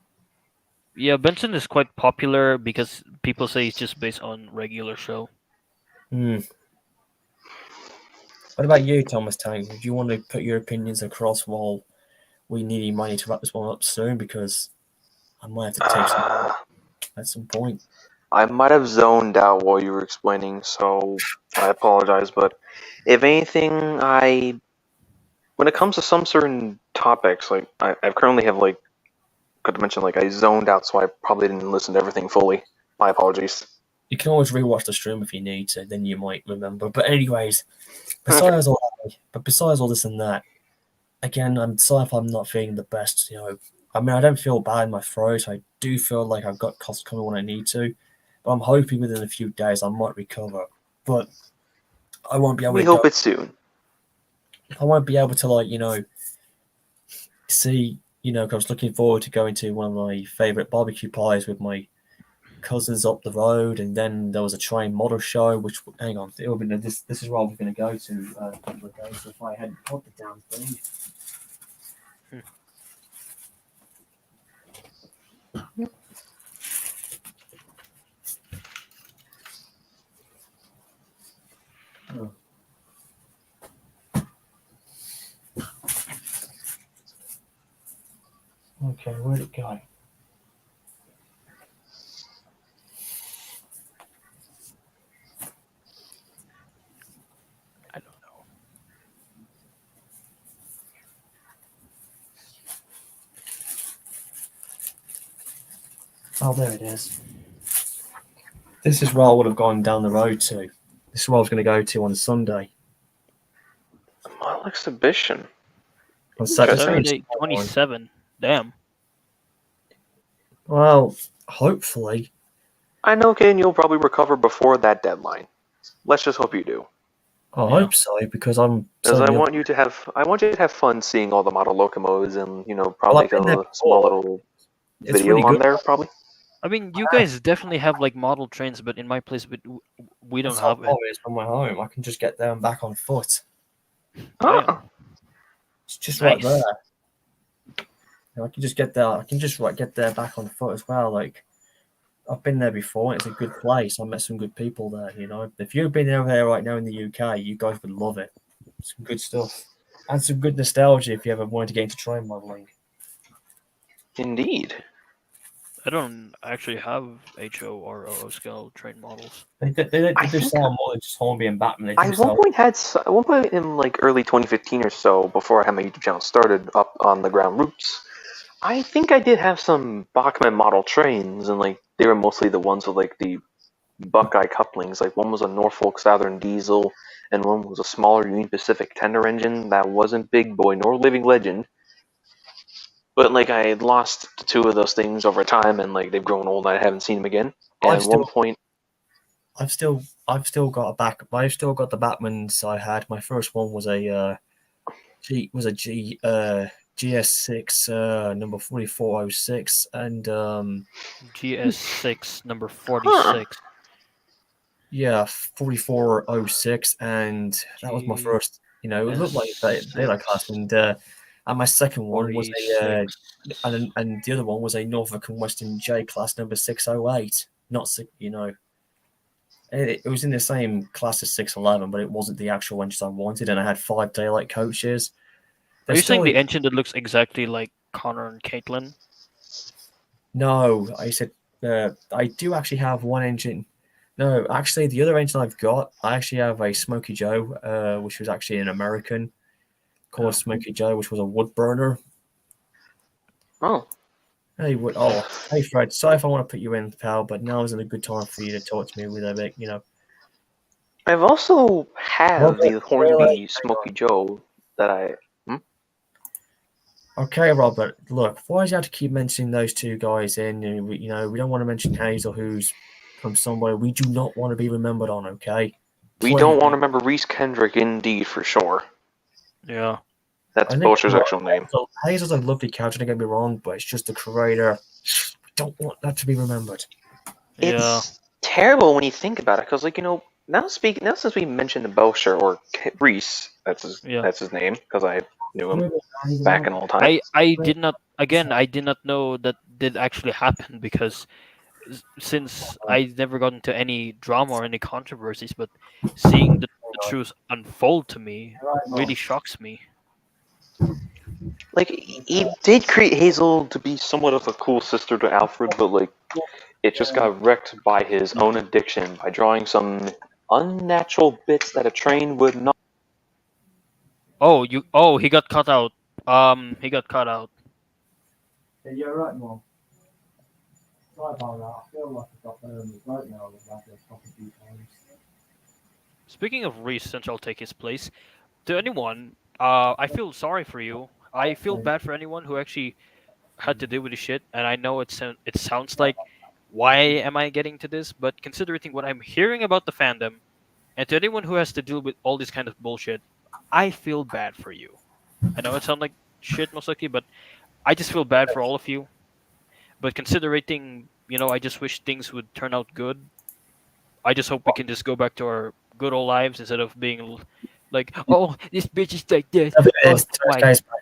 Yeah. Benson is quite popular because people say it's just based on regular show. Hmm. What about you, Thomas Tang? Do you want to put your opinions across while we need money to wrap this one up soon? Because I might have to take some Uh, at some point. I might have zoned out while you were explaining, so I apologize. But if anything, when it comes to some certain topics, like I currently have like, got to mention, like I zoned out, so I probably didn't listen to everything fully. My apologies. You can always rewatch the stream if you need to, then you might remember. But anyways, Okay. besides all this and that, again, I'm sorry if I'm not feeling the best. I mean, I don't feel bad in my throat. I do feel like I've got coughs coming when I need to, but I'm hoping within a few days I might recover. But I won't be able We to go. hope it's soon. I won't be able to see. 'Cause I was looking forward to going to one of my favorite barbecue pies with my cousins up the road, and then there was a train model show. Which hang on, it will be this is where I was going to go to a couple of days if I hadn't got the damn thing. Hmm. Oh. Okay, where'd it go? I don't know. Oh, there it is. This is where I would have gone down the road to. This is where I was going to go to on Sunday. A model exhibition. On Interesting. Saturday 27. Damn. Well, hopefully. I know, Ken, you'll probably recover before that deadline. Let's just hope you do. I Yeah. hope so because I'm Because certainly. I want you to have fun seeing all the model locomotives and, Well, probably I've been there a small before. little It's video really on good. there, probably. I mean, you guys definitely have like model trains, but in my place, we don't That's how have far it. it is from my home. I can just get there and back on foot. Damn. Ah, It's just right there. Nice. I can just get there. I can just get there back on foot as well. Like I've been there before. And it's a good place. I met some good people there. If you've been over there right now in the UK, you guys would love it. Some good stuff and some good nostalgia if you ever wanted to get into train modeling. Indeed. I don't actually have HO or OO scale train models. They I do think sell more than just Hornby and Batman. They I do at one sell. point had at one point in like early 2015 or so, before I had my YouTube channel started up on the ground roots, I think I did have some Bachmann model trains, and like they were mostly the ones with like the Buckeye couplings. Like one was a Norfolk Southern diesel, and one was a smaller Union Pacific tender engine that wasn't Big Boy nor Living Legend. But like I had lost two of those things over time, and like they've grown old, and I haven't seen them again. And at one point, I've still got the Batmans I had. My first one was a GS6 number 4406 and GS6 number 46. yeah 4406 and that was my first. It looked like daylight class and my second one was a 46. and the other one was a Norfolk and Western J class number 608. Not it was in the same class as 611, but it wasn't the actual engine I wanted, and I had 5 daylight coaches. Are you saying the engine that looks exactly like Connor and Caitlin? No, I said I do actually have one engine. No, actually, the other engine I've got, I actually have a Smoky Joe, which was actually an American called Smoky Joe, which was a wood burner. oh, Hey Fred, sorry if I want to put you in, pal, but now isn't a good time for you to talk to me with a bit, I've also had Robert, the Hornby Smoky Joe that I. Okay, Robert, look, why do you have to keep mentioning those two guys in? We don't want to mention Hazel, who's from somewhere we do not want to be remembered on, okay? We don't want to remember Reese Kendrick, indeed, for sure. Yeah. That's Bosher's actual name. Hazel's a lovely character, don't get me wrong, but it's just the creator. We don't want that to be remembered. It's terrible when you think about it, because, now since we mentioned Bosher, or Reese, that's his name, because I knew him back in old time. I did not know that did actually happen, because since I never got into any drama or any controversies, but seeing the truth unfold to me really shocks me. Like, he did create Hazel to be somewhat of a cool sister to Alfred, but it just got wrecked by his own addiction, by drawing some unnatural bits that a train would not. He got cut out. He got cut out. Yeah, you're right, Mom. Sorry about that. I feel like I got right now. Speaking of Reese, since I'll take his place, to anyone, I feel sorry for you. I feel bad for anyone who actually had to deal with this shit, and I know it sounds like, why am I getting to this? But considering what I'm hearing about the fandom, and to anyone who has to deal with all this kind of bullshit, I feel bad for you. I know it sounds like shit most likely, but I just feel bad for all of you. But considering, I just wish things would turn out good. I just hope we can just go back to our good old lives instead of being like, oh, this bitch is like this.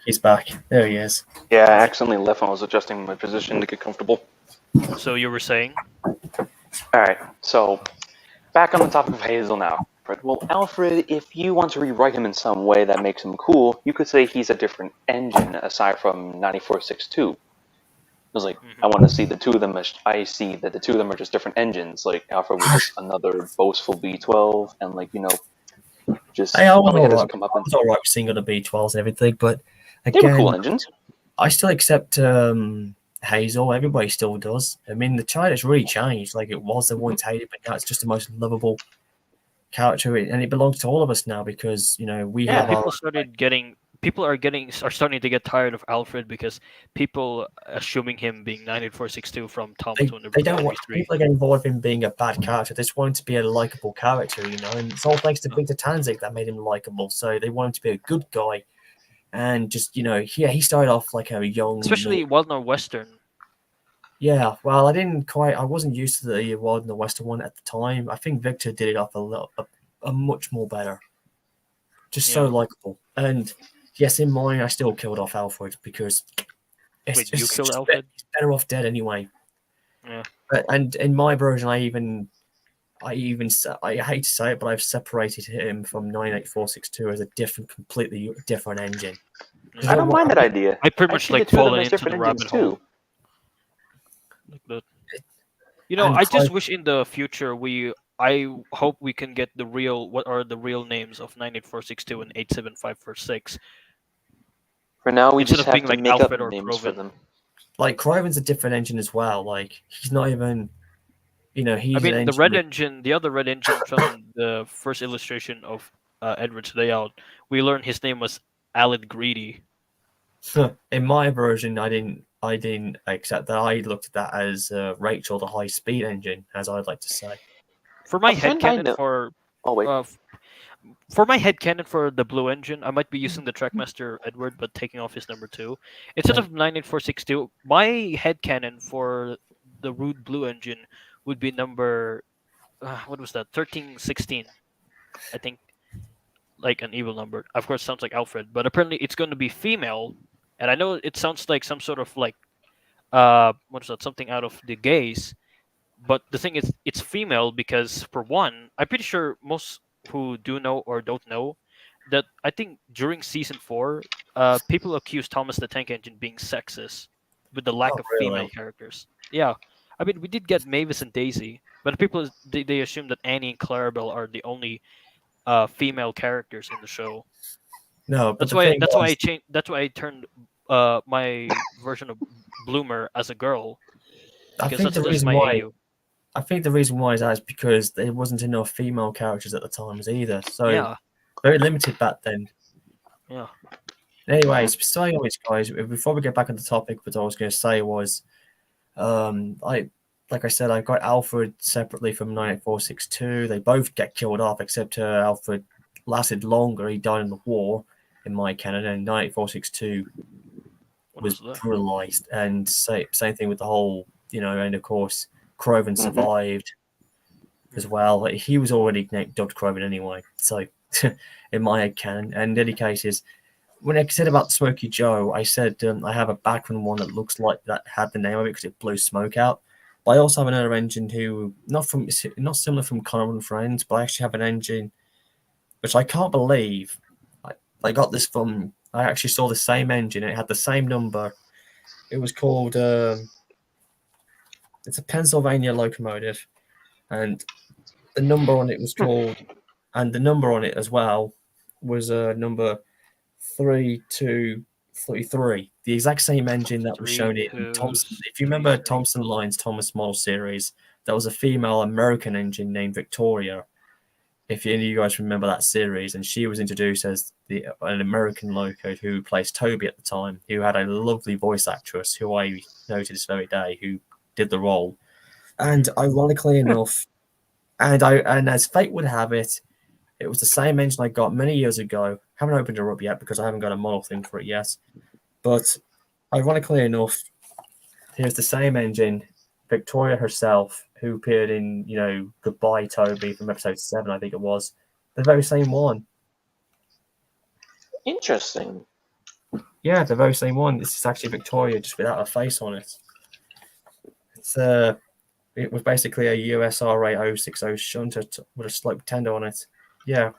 He's back. There he is. Yeah, I accidentally left when I was adjusting my position to get comfortable. So you were saying? Alright, so back on the topic of Hazel now. Well, Alfred, if you want to rewrite him in some way that makes him cool, you could say he's a different engine aside from 9462. It was like, I want to see the two of them. I see that the two of them are just different engines. Like, Alfred was just another boastful B12, and just I was all he had all to right. come up I and was all right seeing other B12s and everything, but they were again, cool engines. I still accept Hazel. Everybody still does. I mean, the child has really changed. Like it was, they once hated, but now it's just the most lovable character, and it belongs to all of us now because we have people are starting to get tired of Alfred because people assuming him being 98462 from Thomas they don't want people are getting involved in being a bad character. They just want him to be a likable character, and it's all thanks to Victor Tanzik that made him likable. So they want him to be a good guy, and just he started off like a young, especially Wild Northwestern. Yeah, well, I wasn't used to the Wild and the Western one at the time. I think Victor did it up a much more better. Just so likable. And yes, in mine, I still killed off Alfred because Wait, you killed Alfred? He's better off dead anyway. Yeah. And in my version, I hate to say it, but I've separated him from 98462 as a completely different engine. I don't mind that idea. I pretty much fall into the rabbit hole. like that. And I just Clive, wish in the future I hope we can get what are the real names of 98462 and 87546 For now, we instead just of being have to like make up Alfred or names for Crovin. them. like Criven's a different engine as well. Like he's not even, I he's an mean, engine with the other red engine from the first illustration of Edward's layout, we learned his name was Alid Greedy. in my version. I didn't accept that. I looked at that as Rachel, the high speed engine, as I'd like to say. For my A friend I headcanon know. for Oh wait, uh, f- for my headcanon for the blue engine, I might be using the Trackmaster Edward, but taking off his number 2 instead Right. of 98462. My headcanon for the Rude blue engine would be number what was that 1316, I think, like an evil number. Of course, sounds like Alfred, but apparently it's going to be female, and I know it sounds like some sort of like what is that, something out of the gays, but the thing is it's female because for one, I'm pretty sure most who do know or don't know that I think during season 4 people accuse Thomas the Tank Engine being sexist with the lack Oh, of female really? characters. Yeah, I mean we did get Mavis and Daisy, but people they assume that Annie and Clarabelle are the only female characters in the show. No, but the thing was, That's why I turned my version of Bloomer as a girl, I because think that's the just reason my why AU. I think the reason why is that is because there wasn't enough female characters at the times either. So Yeah, very limited back then. yeah. Anyways, staying on this, guys. Before we get back on the topic, what I was going to say was, I like I said, I got Alfred separately from 98462. They both get killed off, except Alfred lasted longer. He died in the war in my canon, and 98462 What was was that? brutalized. And same thing with the whole, and of course, Croven survived as well. He was already dubbed Croven anyway, so in my head canon. And in any cases, when I said about Smoky Joe, I said I have a background one that looks like that had the name of it because it blew smoke out. But I also have another engine who not similar from Connor and Friends, but I actually have an engine which I can't believe. I got this from. I actually saw the same engine. It had the same number. It was called. It's a Pennsylvania locomotive, and the number on it was called, and the number on it as well was number 3233. The exact same engine that was Three, shown in two, Thompson. If you three, remember three. Thomson Line's Thomas Model series, there was a female American engine named Victoria. If any of you guys remember that series, and she was introduced as an American loco who replaced Toby at the time, who had a lovely voice actress who I noted this very day who did the role. And ironically enough, and as fate would have it, it was the same engine I got many years ago. Haven't opened her up yet because I haven't got a model thing for it yet. But ironically enough, here's the same engine, Victoria herself, who appeared in, Goodbye Toby from episode 7, I think it was. The very same one. interesting. Yeah, the very same one. This is actually Victoria, just without a face on it. It was basically a USRA 060 shunter with a slope tender on it. Yeah.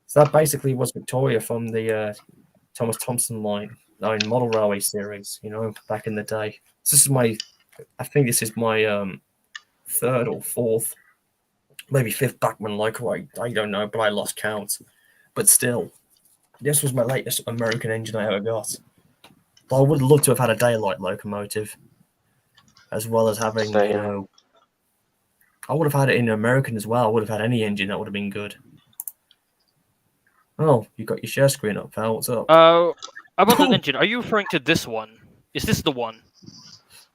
So that basically was Victoria from the Thomas Thompson line model railway series, back in the day. I think this is my third or fourth, maybe fifth Bachmann loco. I don't know, but I lost count. But still, this was my latest American engine I ever got. But I would love to have had a daylight locomotive, as well as having, Same. I would have had it in American as well. I would have had any engine that would have been good. Oh, you got your share screen up, pal. What's up? About the engine, are you referring to this one? Is this the one?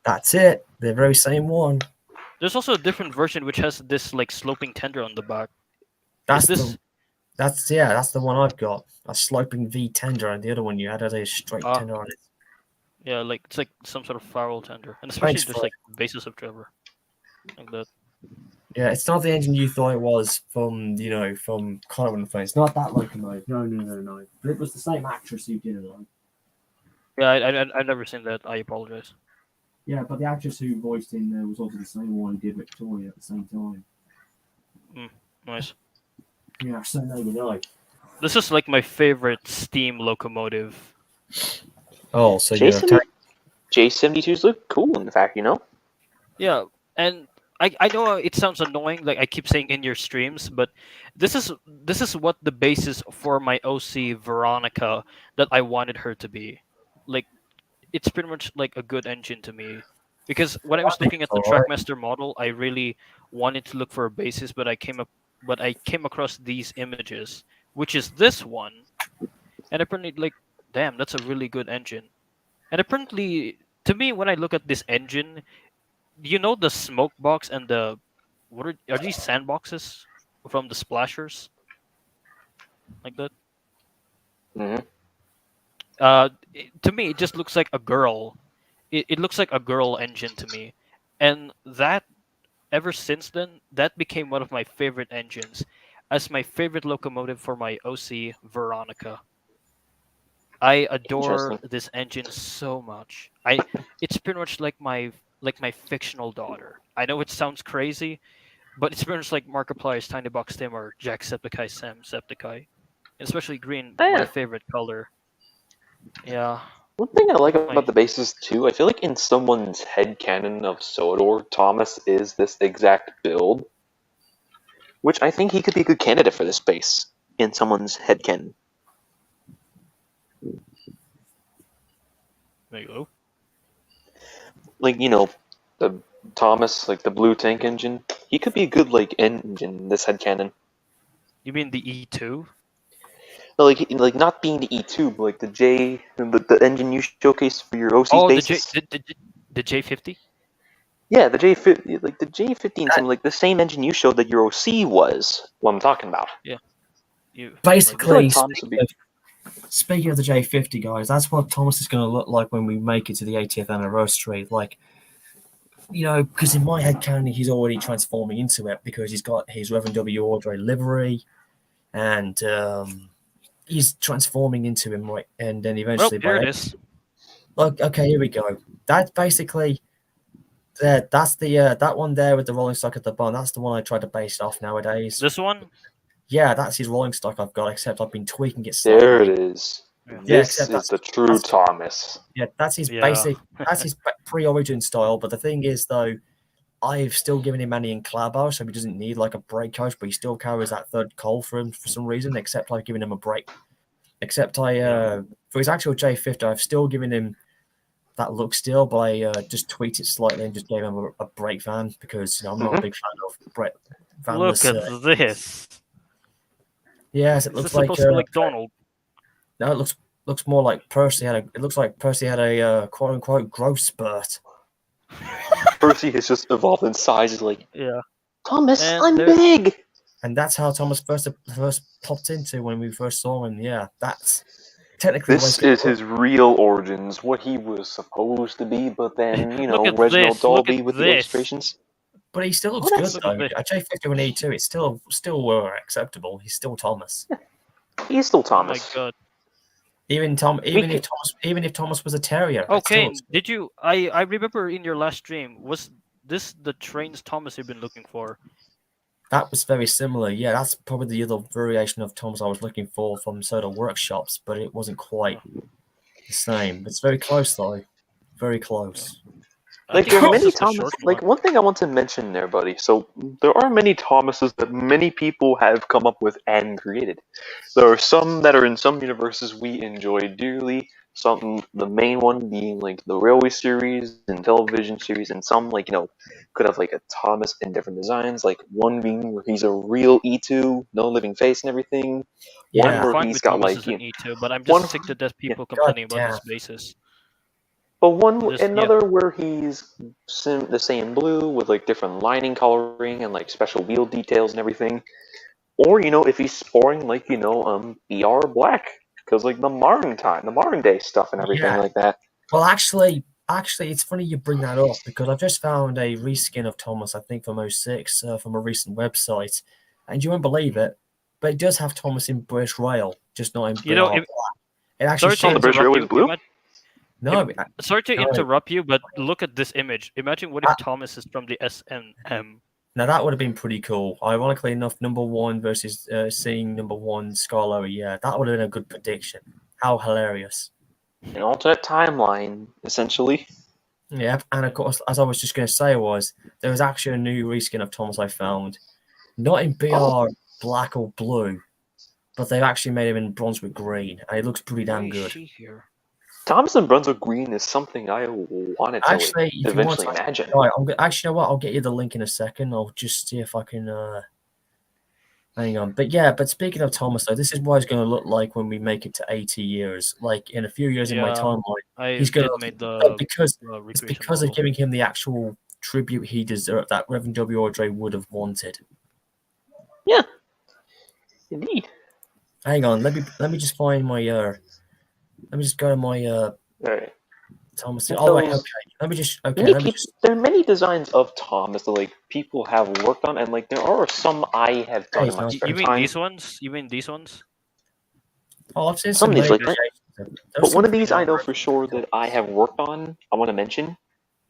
That's it. The very same one. There's also a different version which has this like sloping tender on the back. That's Is this? that's the one I've got. A sloping V tender, and the other one you had a straight tender on it. Yeah, like it's like some sort of farrel tender, and especially Thanks just for like basis of Trevor, like that. Yeah, it's not the engine you thought it was from, from Connor and Friends. It's not that locomotive. No. But it was the same actress who did it, though. Yeah, I've never seen that. I apologize. Yeah, but the actress who voiced in there was also the same one who did Victoria at the same time. Nice. Yeah, so now you know. This is like my favorite steam locomotive. Oh, so J72s look cool, in fact, Yeah, and I know it sounds annoying, like I keep saying in your streams, but this is what the basis for my OC Veronica that I wanted her to be. Like it's pretty much like a good engine to me. Because when I was looking at the Alright. Trackmaster model, I really wanted to look for a basis, but I came across these images, which is this one, and apparently like damn, that's a really good engine. And apparently to me when I look at this engine, you know the smoke box and the what are these sandboxes from the splashers like that? Hmm. To me, it just looks like a girl. It looks like a girl engine to me, and that ever since then that became one of my favorite engines, as my favorite locomotive for my OC Veronica. I adore Interesting. this engine so much. It's pretty much like my fictional daughter. I know it sounds crazy, but it's pretty much like Markiplier's Tiny Box Tim or Jacksepticeye Sam Septiceye. Especially green, my Yeah. favorite color. Yeah, One thing I like my about the bases too, I feel like in someone's head canon of Sodor, Thomas is this exact build, which I think he could be a good candidate for this base in someone's head canon. there you go. Like, the Thomas, like the blue tank engine, he could be a good like engine in this head canon. You mean the E2? No, like not being the E2, but like the engine you showcased for your OC's Oh, bases. the J50. Yeah, the J50, like the J50 and That some like the same engine you showed that your OC was. What I'm talking about. Yeah, you like I feel that. like basically, Thomas would be. speaking of the J50 guys, that's what Thomas is going to look like when we make it to the 80th anniversary. Like, because in my head canon, he's already transforming into it because he's got his Reverend W. Ordre livery, and he's transforming into him, right? And then Well, eventually, there by it is. like, okay, here we go. That's basically that's the that one there with the rolling stock at the bottom. That's the one I try to base it off nowadays. This one. Yeah, that's his rolling stock I've got, except I've been tweaking it There it slightly. is. Yeah. Yeah, This except is the true Thomas. that's his Yeah. basic, that's his pre-origin style. But the thing is, though, I've still given him Annie and Clabo, so he doesn't need like a brake coach, but he still carries that third coal for him for some reason. Except I've given him a brake. Except Yeah. for his actual J50, I've still given him that look still, but I just tweaked it slightly and just gave him a brake van because I'm not a big fan of Brett Look vanless. at this. Yes, it Is looks this like supposed to be like Donald? no, it looks more like Percy had a. It looks like Percy had a quote unquote growth spurt, Percy has just evolved in size. He's like, Yeah. Thomas, And I'm there. big. and that's how Thomas first popped into when we first saw him. Yeah, that's technically what This he's going is to look. his real origins, what he was supposed to be, but then, Look at Reginald this. Look at Dalby with the this. illustrations. But he still Oh, looks good that's Look at though. this. A J50 and E2, it's still acceptable. He's still Thomas. he's still Oh my Thomas. god. Even if Thomas was a terrier, it still Okay, looks good. did you? I remember in your last stream was this the trains Thomas you've been looking for? That was very similar. Yeah, that's probably the other variation of Thomas I was looking for from Soda Workshops, but it wasn't quite Yeah. the same. It's very close though. Very Yeah. close. I Like, think there are this is many just a Thomas. short Like, one. one thing I want to mention there, buddy. So, there are many Thomases that many people have come up with and created. There are some that are in some universes we enjoy dearly. Some, the main one being like the Railway series and television series, and some could have like a Thomas in different designs. Like one being where he's a real E2, no living face and everything. One I'm Yeah. where fine he's with got Thomas like as an E2, but I'm one, just sick to death yeah, people God complaining about damn. this basis. but one This yeah. another where he's the same blue with like different lining coloring and like special wheel details and everything. Or if he's sporing like BR black because like the modern day stuff and everything Yeah. like that. Well, actually, it's funny you bring that up because I just found a reskin of Thomas, I think from '06, from a recent website, and you won't believe it, but it does have Thomas in British Rail, just not in You know, BR. if, It actually sorry to On the shows. British interrupt Railways you. blue. No, Sorry to no. interrupt you, but look at this image. Imagine what if Thomas is from the SNM. Now that would have been pretty cool. Ironically enough, number one versus seeing number one Scarlo, yeah, that would have been a good prediction. How hilarious! An alternate timeline, essentially. Yeah, and of course, as I was just going to say, there was actually a new reskin of Thomas I found, not in BR black or blue, but they've actually made him in Brunswick green, and it looks pretty Why damn is good. she here? Thomas and Brunswick Green is something I wanted to Actually, if you want eventually to, imagine. right, actually, you know what? I'll get you the link in a second. I'll just see if I can. Hang on, but speaking of Thomas, though, this is what he's going to look like when we make it to 80 years. Like in a few years in my Yeah, timeline, I he's going did to make look because it's recreation because of model. giving him the actual tribute he deserved that Reverend W. Audrey would have wanted. Yeah, indeed. Hang on, let me just find my let me just go to my All right. Thomas. Like Oh wait, those let me just there are many designs of Thomas that like people have worked on, and like there are some I have done in my hang on. spare You mean time. these ones? You mean these ones? Oh, I've seen Some some of these many like that. variations. But one of these I know for sure that I have worked on. I want to mention.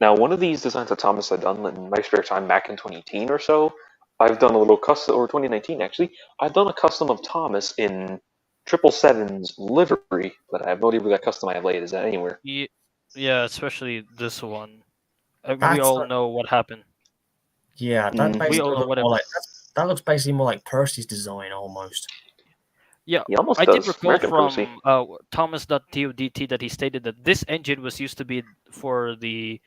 Now, one of these designs that Thomas had done in my spare time back in 2018 or so, I've done a little custom, or 2019 actually. I've done a custom of Thomas in 777's livery, but I have no idea where that custom I have laid is that anywhere. Yeah, especially this one. We That's all know what happened. yeah, that Mhm. We basically all know look what more like happened. that looks basically more like Percy's design almost. Yeah, He almost I did does. recall American Percy. from Thomas.todt that he stated that this engine was used to be for the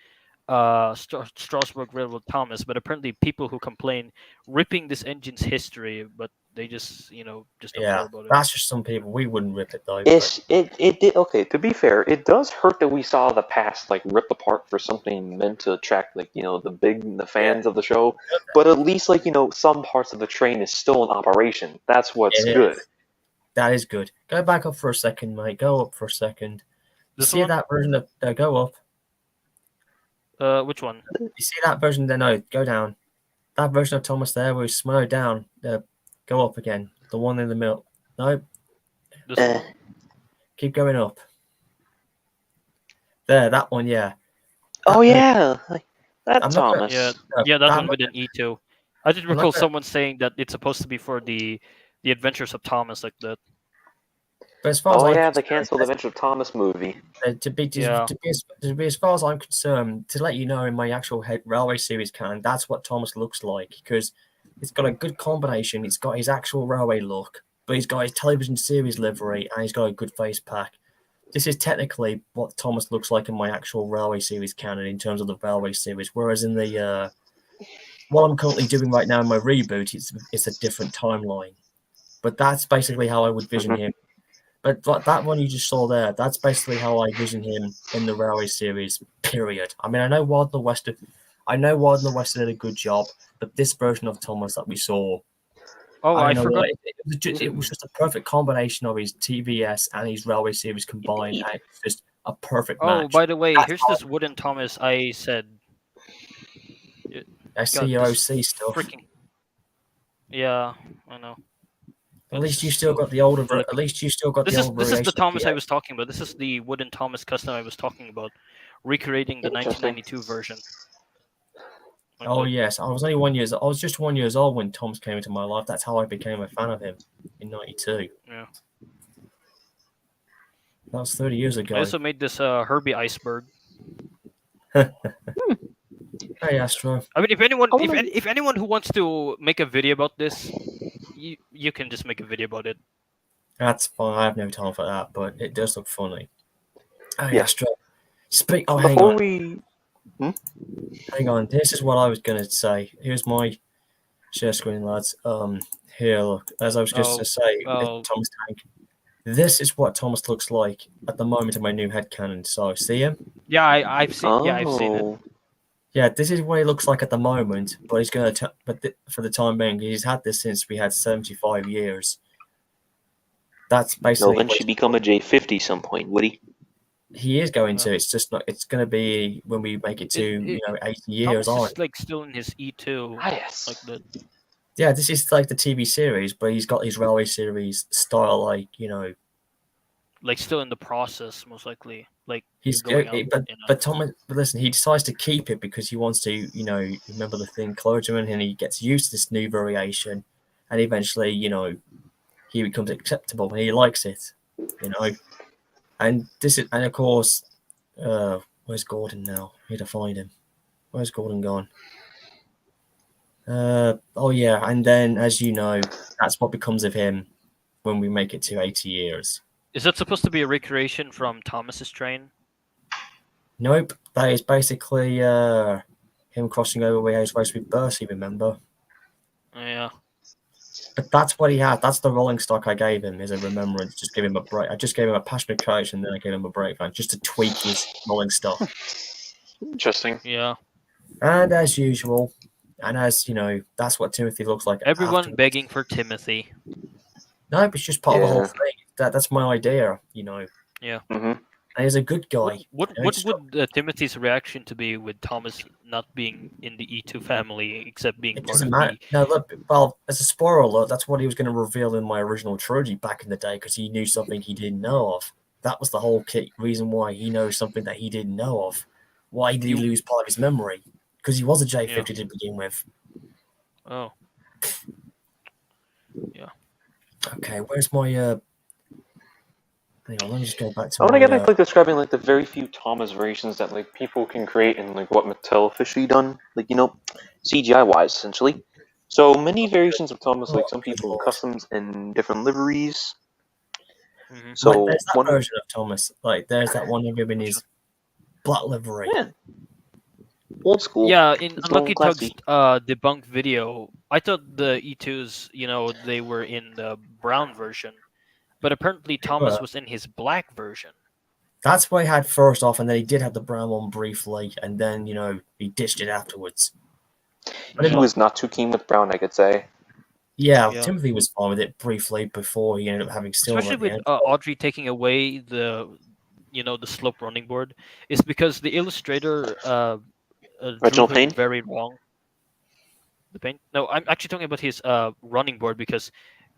Strasbourg Railroad Thomas, but apparently people who complain ripping this engine's history, but they just just don't care Yeah, about it. that's just some people. We wouldn't rip it though. But It did okay. To be fair, it does hurt that we saw the past like ripped apart for something meant to attract like the yeah, fans of the show. But at least like some parts of the train is still in operation. That's what's it good. is. That is good. Go back up for a second, mate. Go up for a second. You This see one? that version of go up. Which one? You see that version there? No, go down. That version of Thomas there where he's slowed down. Go up again. The one in the middle. No, This Uh, one? keep going up. There, that one. Yeah. oh That, yeah, like that I'm not gonna. Thomas. Yeah, No, yeah, that I'm one not, with an E2. I did I'm not recall gonna. someone saying that it's supposed to be for the Adventures of Thomas, like that. But as far as Oh I'm yeah, the concerned, canceled Adventure of Thomas movie. Yeah. to be as far as I'm concerned, to let you know in my actual head railway series canon, that's what Thomas looks like because it's got a good combination. It's got his actual railway look, but he's got his television series livery and he's got a good face pack. This is technically what Thomas looks like in my actual railway series canon in terms of the railway series, whereas in the what I'm currently doing right now in my reboot, it's a different timeline. But that's basically how I would vision him. But that one you just saw there, that's basically how I vision him in the Railway series, period. I mean, I know Wild and the West did a good job, but this version of Thomas that we saw, Oh, I I don't know forgot. what, it was just a perfect combination of his TVS and his Railway series combined, Indeed. and it's just a perfect Oh, match. by the way, That's here's how this wooden Thomas I said. I see God, your this OC stuff. freaking. Yeah, I know. At God, this least you is still so got the older. At flipping. least you still got the old This is the variation of Thomas I the. was talking about. This is the wooden Thomas custom I was talking about, recreating the Interesting. 1992 version. Like Oh that. yes, I was just 1 year old when Thomas came into my life. That's how I became a fan of him in '92. Yeah. That was 30 years I ago. also made this Herbie iceberg. Hey Astro. I mean, if anyone, I wanna- if anyone who wants to make a video about this, you can just make a video about it. That's fine. I have no time for that, but it does look funny. Hey Yeah. Astro. Oh, Before we hang on. This is what I was gonna say. Here's my share screen, lads. Here, look. As I was just Oh, to say, oh, Thomas Tank. This is what Thomas looks like at the moment in my new headcanon. So, see him? yeah, I've seen. Yeah, I've seen it. Oh, Yeah, this is what he looks like at the moment, but he's gonna. For the time being, he's had this since we had 75 years. That's he'll basically what eventually become a J50 some point, would he? he is going Yeah. to. It's just not. It's going to be when we make it to 80 years Thomas on. is like still in his E2, Ah, yes. like that. Yeah, this is like the TV series, but he's got his railway series style, Like still in the process, most likely. Like he's going out. but Thomas. But listen, he decides to keep it because he wants to, remember the thing, clergyman, and he gets used to this new variation, and eventually, he becomes acceptable and he likes it, and this is, and of course, Where's Gordon now? I need to find him. Where's Gordon gone? Oh yeah, and then as you know, that's what becomes of him when we make it to 80 years. Is that supposed to be a recreation from Thomas's train? Nope, that is basically him crossing over where he was supposed to be Bercy, remember? Yeah. But that's what he had. That's the rolling stock I gave him as a remembrance. Just give him a break. I just gave him a passionate coach and then I gave him a break, man, just to tweak his rolling stock. Interesting. Yeah. And as usual, and as you know, that's what Timothy looks like. Everyone afterwards. begging for Timothy. No, it's just part of the whole Yeah. thing. That's my idea, you know. Yeah. Mm-hmm. And he's a good guy. What you know, what would Timothy's reaction to be with Thomas not being in the E2 family except being It part doesn't of matter. No, look, well, as a spoiler alert, that's what he was going to reveal in my original trilogy back in the day because he knew something he didn't know of. That was the whole reason why he knows something that he didn't know of. Why did he lose part of his memory? Because he was a J50 to begin with. Oh. Yeah. Okay, where's my hang on, let me just go back to I want my to get back to like describing like the very few Thomas variations that like people can create and like what Mattel officially done, like CGI wise essentially. So many variations of Thomas, like some people in customs and different liveries. Mm-hmm. So like, there's that one version of Thomas. Like there's that one of him in his black livery. yeah, old school. Yeah, in It's Unlucky all classy. Tug's debunked video, I thought the E2s, they were in the brown version, but apparently Thomas were. was in his black version. That's what he had first off, and then he did have the brown one briefly, and then he ditched it afterwards. He was not too keen with brown, I could say. Yeah, Yeah. Timothy was fine with it briefly before he ended up having silver. Especially at the with end. Audrey taking away the slope running board, is because the illustrator drew Reginald him Payne? very wrong. The paint? No, I'm actually talking about his running board because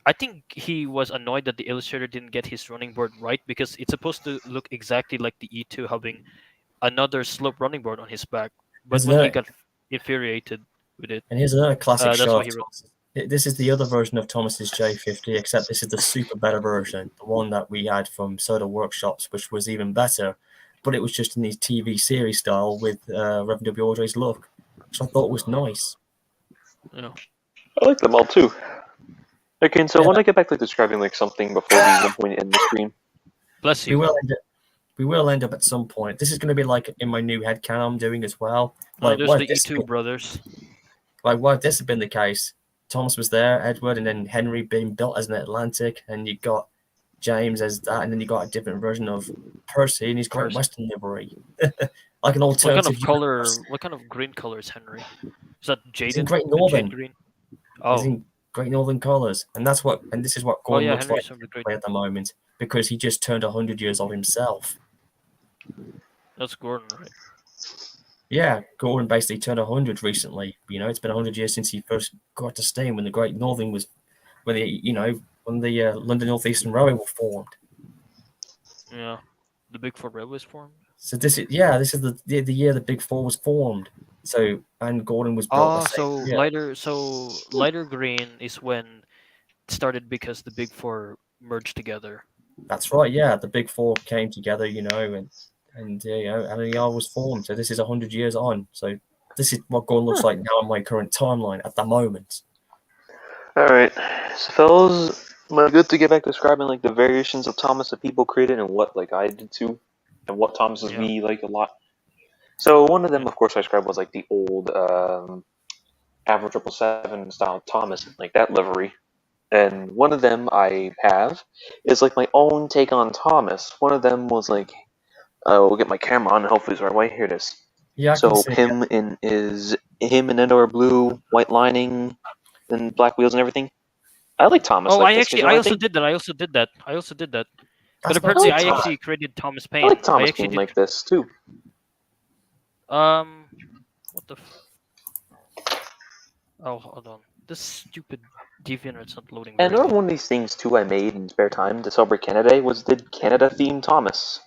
I think he was annoyed that the illustrator didn't get his running board right because it's supposed to look exactly like the E2 having another slope running board on his back. But when he got infuriated with it, and here's another classic that's shot why of he wrote. Thomas. This is the other version of Thomas's J50, except this is the super better version, the one that we had from Soda Workshops, which was even better, but it was just in the TV series style with Reverend W. Audrey's look, which I thought was nice. Yeah. I like them all too. Okay, so I want to get back to describing like something before we one point end the stream. Bless you. We will end up at some point. This is going to be like in my new headcanon I'm doing as well. No, Like, there's the E2 brothers. Like, what if this had been the case? Thomas was there, Edward, and then Henry being built as an Atlantic, and you got James as that, and then you got a different version of Percy, and he's got Western livery, like an alternative. What kind of color? Universe. What kind of green color is Henry? Is that Jaden? He's in Great Northern. Jade green. Oh. He's in Great Northern colors, and this is what Gordon looks like at the moment because he just turned 100 years old himself. That's Gordon, right? Yeah, Gordon basically turned 100 recently. It's been 100 years since he first got to Steam when the Great Northern was, when the London North Eastern Railway was formed. Yeah, the Big Four Railways formed. So this is the year the Big Four was formed. So and Gordon was built. Lighter green is when it started because the Big Four merged together. That's right. Yeah, the Big Four came together. And LER was formed. So this is 100 years on. So this is what Gordon looks like now on my current timeline at the moment. All right, so fellas, am I good to get back to describing like the variations of Thomas that people created and what like I did too, and what Thomas's we like a lot? So one of them, of course, I described was like the old Average 777 style Thomas, like that livery. And one of them I have is like my own take on Thomas. One of them was like, we'll get my camera on and hopefully it's the right way. Here it is. Yeah. So him in indoor blue, white lining, and black wheels and everything. I like Thomas. Oh, like I also did that. But apparently, I actually created Thomas Paine. I like Thomas Paine like this too. What the? Oh, hold on. This stupid DeviantArt's not loading. And another one of these things too I made in spare time to celebrate Canada Day was did Canada theme Thomas.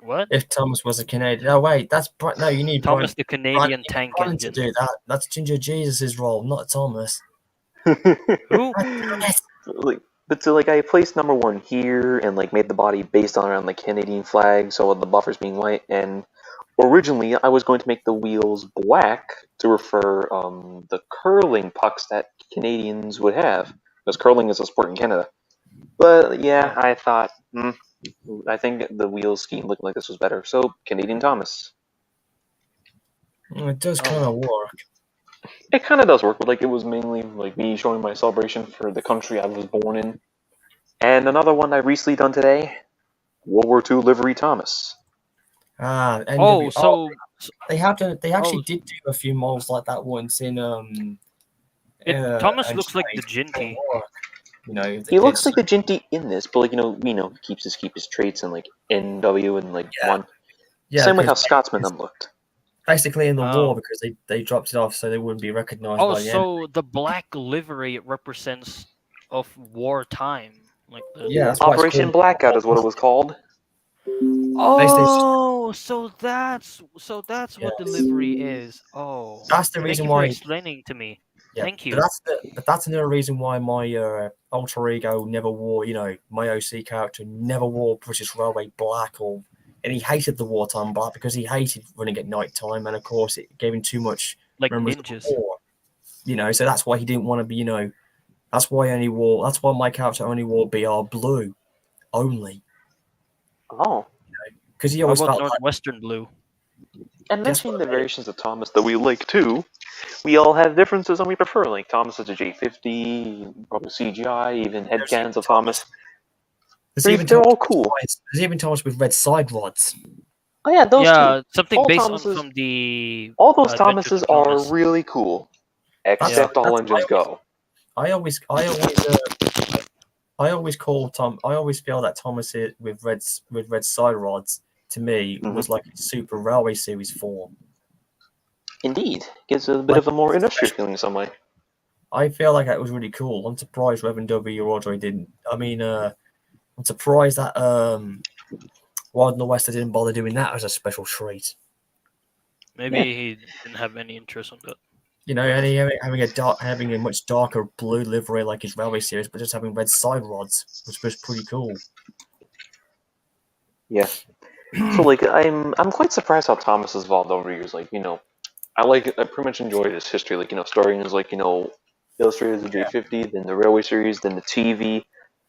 What? If Thomas was a Canadian? Oh wait, no. You need Thomas the Canadian tank engine to do that. That's Ginger Jesus' role, not Thomas. Who? Like But so like I placed number one here and like made the body based on around the Canadian flag, so the buffers being white. And originally I was going to make the wheels black to refer the curling pucks that Canadians would have, because curling is a sport in Canada. But yeah, I thought, I think the wheels scheme looking like this was better. So Canadian Thomas. It does kind of work. It kind of does work, but like it was mainly like me showing my celebration for the country I was born in. And another one I recently done today, World War II livery Thomas. NW. So They actually Oh. did do a few models like that once in Thomas looks like the Jinty. You know, He looks like the Jinty in this, but like keeps his traits and like NW and like one. Yeah, Same way how because Scotsman them looked. basically in the Oh. war because they dropped it off so they wouldn't be recognized Oh, by the enemy. so the black livery represents of wartime, like the Yeah, that's why it's Operation called- Blackout is what it was called. Oh, so that's what the Yes. livery is. Oh, That's the thank reason you for why. explaining to me. Yeah, Thank you. But that's another reason why my alter ego never wore, my OC character never wore British Railway black, and he hated the wartime black because he hated running at night time, and of course it gave him too much Like memories of ninjas. the war. So that's why he didn't want to be, that's why my character only wore BR blue only, Oh. because he How always about felt like Northwestern blue? And Guess mentioning what the I mean? variations of Thomas that we like too, we all have differences and we prefer. Like Thomas is a J50, probably CGI, even headcanons of Thomas. They're all cool. There's even Thomas with red side rods. Oh yeah, those two. Something All based Thomases- from the All those Adventures Thomases of Thomas. are really cool, except all That's- engines go. I always feel that Thomas with red side rods to me was like a Super Railway Series form. Indeed, gives a bit of a more industrial feeling in some way. I feel like that was really cool. I'm surprised Reverend W. or Audrey didn't. I mean, I'm surprised that Wild in the West didn't bother doing that as a special treat. Maybe he didn't have any interest on that. Having a much darker blue livery like his Railway Series, but just having red side rods, which was pretty cool. Yeah. So like I'm quite surprised how Thomas has evolved over the years. Like, I pretty much enjoyed his history. Like, starting as illustrated as the J50, then the Railway Series, then the TV,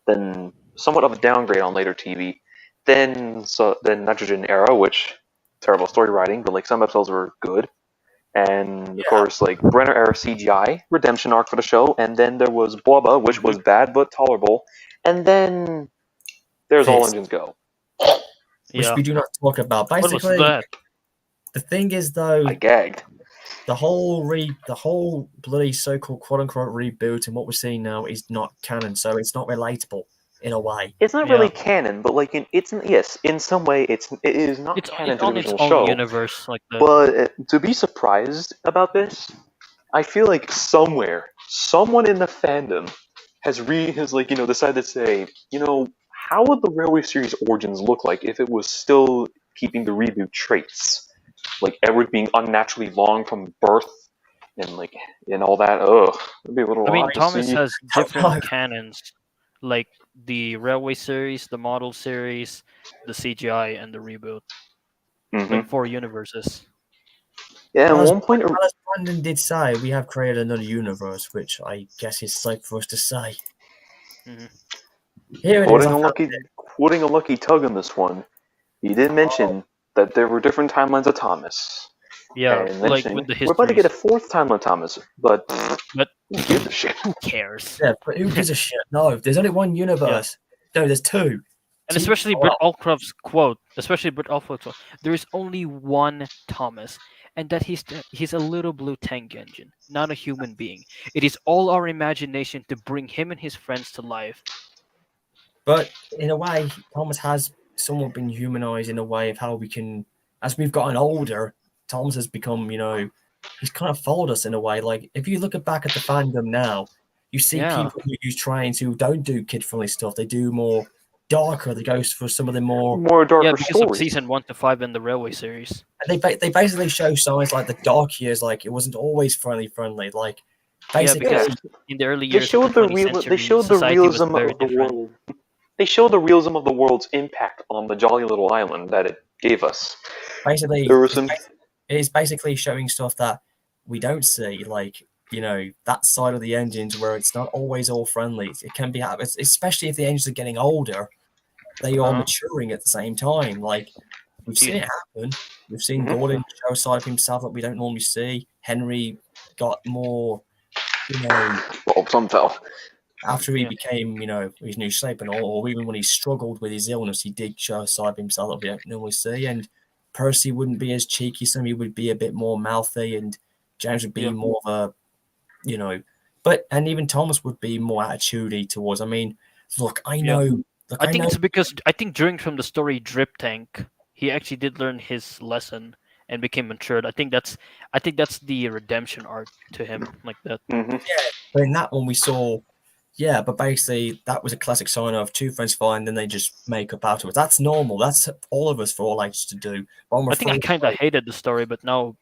then somewhat of a downgrade on later TV, then Nitrogen Era, which terrible story writing, but like some episodes were good. And of course, like Brenner Era CGI, redemption arc for the show, and then there was Blubba, which was bad but tolerable, and then there's All Engines Go. Which we do not talk about. What was Basically, that? the thing is though, I gagged. the whole bloody so-called quote-unquote reboot and what we're seeing now is not canon, so it's not relatable in a way. It's not really canon, but like in some way it is not canon to the on its original own show. universe, like that. But to be surprised about this, I feel like someone in the fandom has decided to say, how would the Railway Series Origins look like if it was still keeping the reboot traits? Like everything being unnaturally long from birth and all that. Ugh. It'd be a little I mean, odd to Thomas see. has different canons, like the Railway Series, the Model Series, the CGI, and the reboot. Like 4 universes. Yeah, at As one point, Brandon did say, we have created another universe, which I guess is safe for us to say. Here it is. quoting a lucky tug on this one, he did mention that there were different timelines of Thomas. Yeah, and like with the we're about to get a histories. 4th timeline of Thomas, but who gives a shit? Who cares? Yeah, but who gives a shit? No, there's only one universe. No, there's 2. And especially Britt Allcroft's quote, there is only one Thomas, and that he's a little blue tank engine, not a human being. It is all our imagination to bring him and his friends to life. But in a way, Thomas has somewhat been humanized in a way of how we can, as we've gotten older, Thomas has become, he's kind of followed us in a way. Like, if you look back at the fandom now, you see people who use trains who don't do kid-friendly stuff. They do more darker. They go for some of the more darker because stories. of season 1 to 5 in the Railway Series. And they basically show signs like the dark years, like it wasn't always friendly. Like Yeah, Basically, because in the early They years of the showed the 20th real. They century, showed the society was realism very of the different. world. They showed the realism of the world's impact on the jolly little island that it gave us. basically, There was some. it's basically showing stuff that we don't see, like that side of the engines where it's not always all friendly. It can be, especially if the engines are getting older, they are Uh-huh. maturing at the same time. Like we've seen Dude, it happen. We've seen Mhm. Gordon show a side of himself that we don't normally see. Henry got more, you know, Well, some fell. after he yeah. became, his new shape and all, or even when he struggled with his illness, he did show a side of himself that we don't normally see. And Percy wouldn't be as cheeky, some he would be a bit more mouthy, and James would be Yeah. more of a, and even Thomas would be more attitudey towards. I mean, look, I Yeah. know, look, I I think know. it's because I think during from the story Drip Tank, he actually did learn his lesson and became matured. I think that's the redemption arc to him, like that. Hmm. But in that one, we saw, yeah, but basically that was a classic sign of two friends fight, and then they just make up afterwards. That's normal. That's all of us for all ages to do. But I'm I think I referring kind of to, hated the story, but now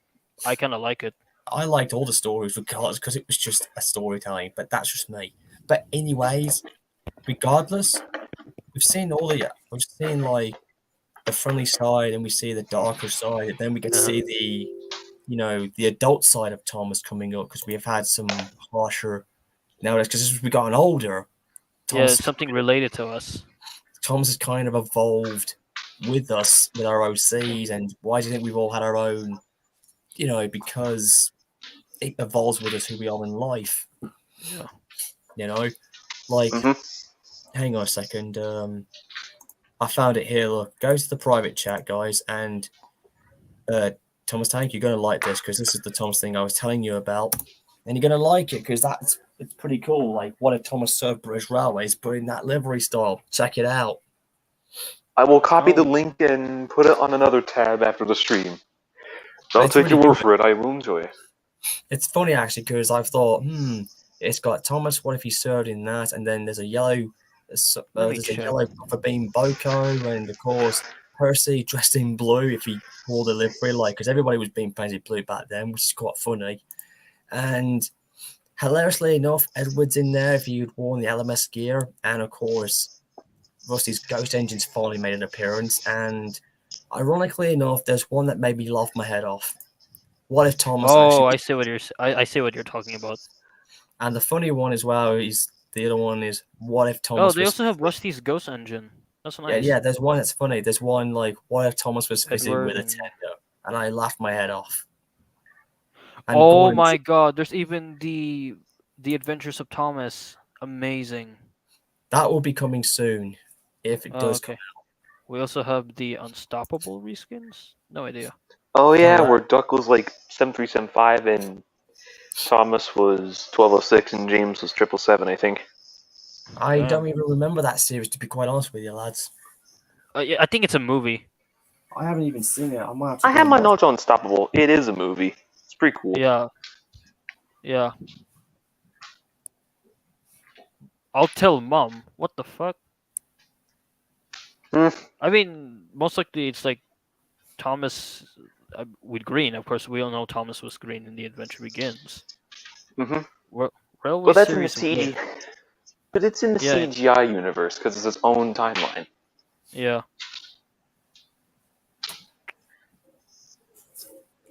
I kind of like it. I liked all the stories regardless because it was just a storytelling. But that's just me. But anyways, regardless, we've seen like the friendly side, and we see the darker side, and then we get to Uh-huh. see the adult side of Thomas coming up because we have had some harsher nowadays because as we've gotten older, Yeah, Thomas it's something related to us. Thomas has kind of evolved with us with our OCs. And why do you think we've all had our own? Because it evolves with us who we are in life. Yeah. You know, like Hmm. hang on a second. I found it here. Look, go to the private chat, guys, and Thomas Tank, you're gonna like this because this is the Thomas thing I was telling you about, and you're gonna like it because it's pretty cool. Like, what if Thomas served British Railways, but in that livery style? Check it out. I will copy the Oh, link and put it on another tab after the stream. I'll It's take really your good. word for it. I will enjoy it. It's funny actually because I've thought, it's got Thomas. What if he served in that? And then there's a yellow, let me there's a check. yellow for being Boko, and of course Percy dressed in blue if he wore the livery, like because everybody was being painted blue back then, which is quite funny. And hilariously enough, Edward's in there if he'd worn the LMS gear, and of course Rusty's Ghost Engines finally made an appearance. And ironically enough, there's one that made me laugh my head off. What if Thomas Oh, actually? I see what I see what you're talking about. And the funny one as well is the other one is what if Oh, Thomas they was? also have Rusty's Ghost Engine. That's Yeah, nice. yeah. There's one that's funny. There's one like what if Thomas was visiting Edward with a and tender, and I laughed my head off. And oh Gordon's my God, there's even the Adventures of Thomas. Amazing. that will be coming soon, if it Oh, does come. okay. We also have the Unstoppable reskins. No idea. Oh No, yeah, that where Duck was like 7375 and Thomas was 1206 and James was 777, I think. I Damn. don't even remember that series to be quite honest with you, lads. Yeah, I think it's a movie. I haven't even seen it. I might have to I go have and my watch. knowledge on Unstoppable. It is a movie. It's pretty cool. Yeah, yeah. I'll tell mom. What the fuck? Hmm. I mean, most likely it's like Thomas with Green. Of course, we all know Thomas was Green in The Adventure Begins. Hmm. Ra- Railway But that's in the series. CG. But it's in the Yeah, CGI universe because it's its own timeline. yeah.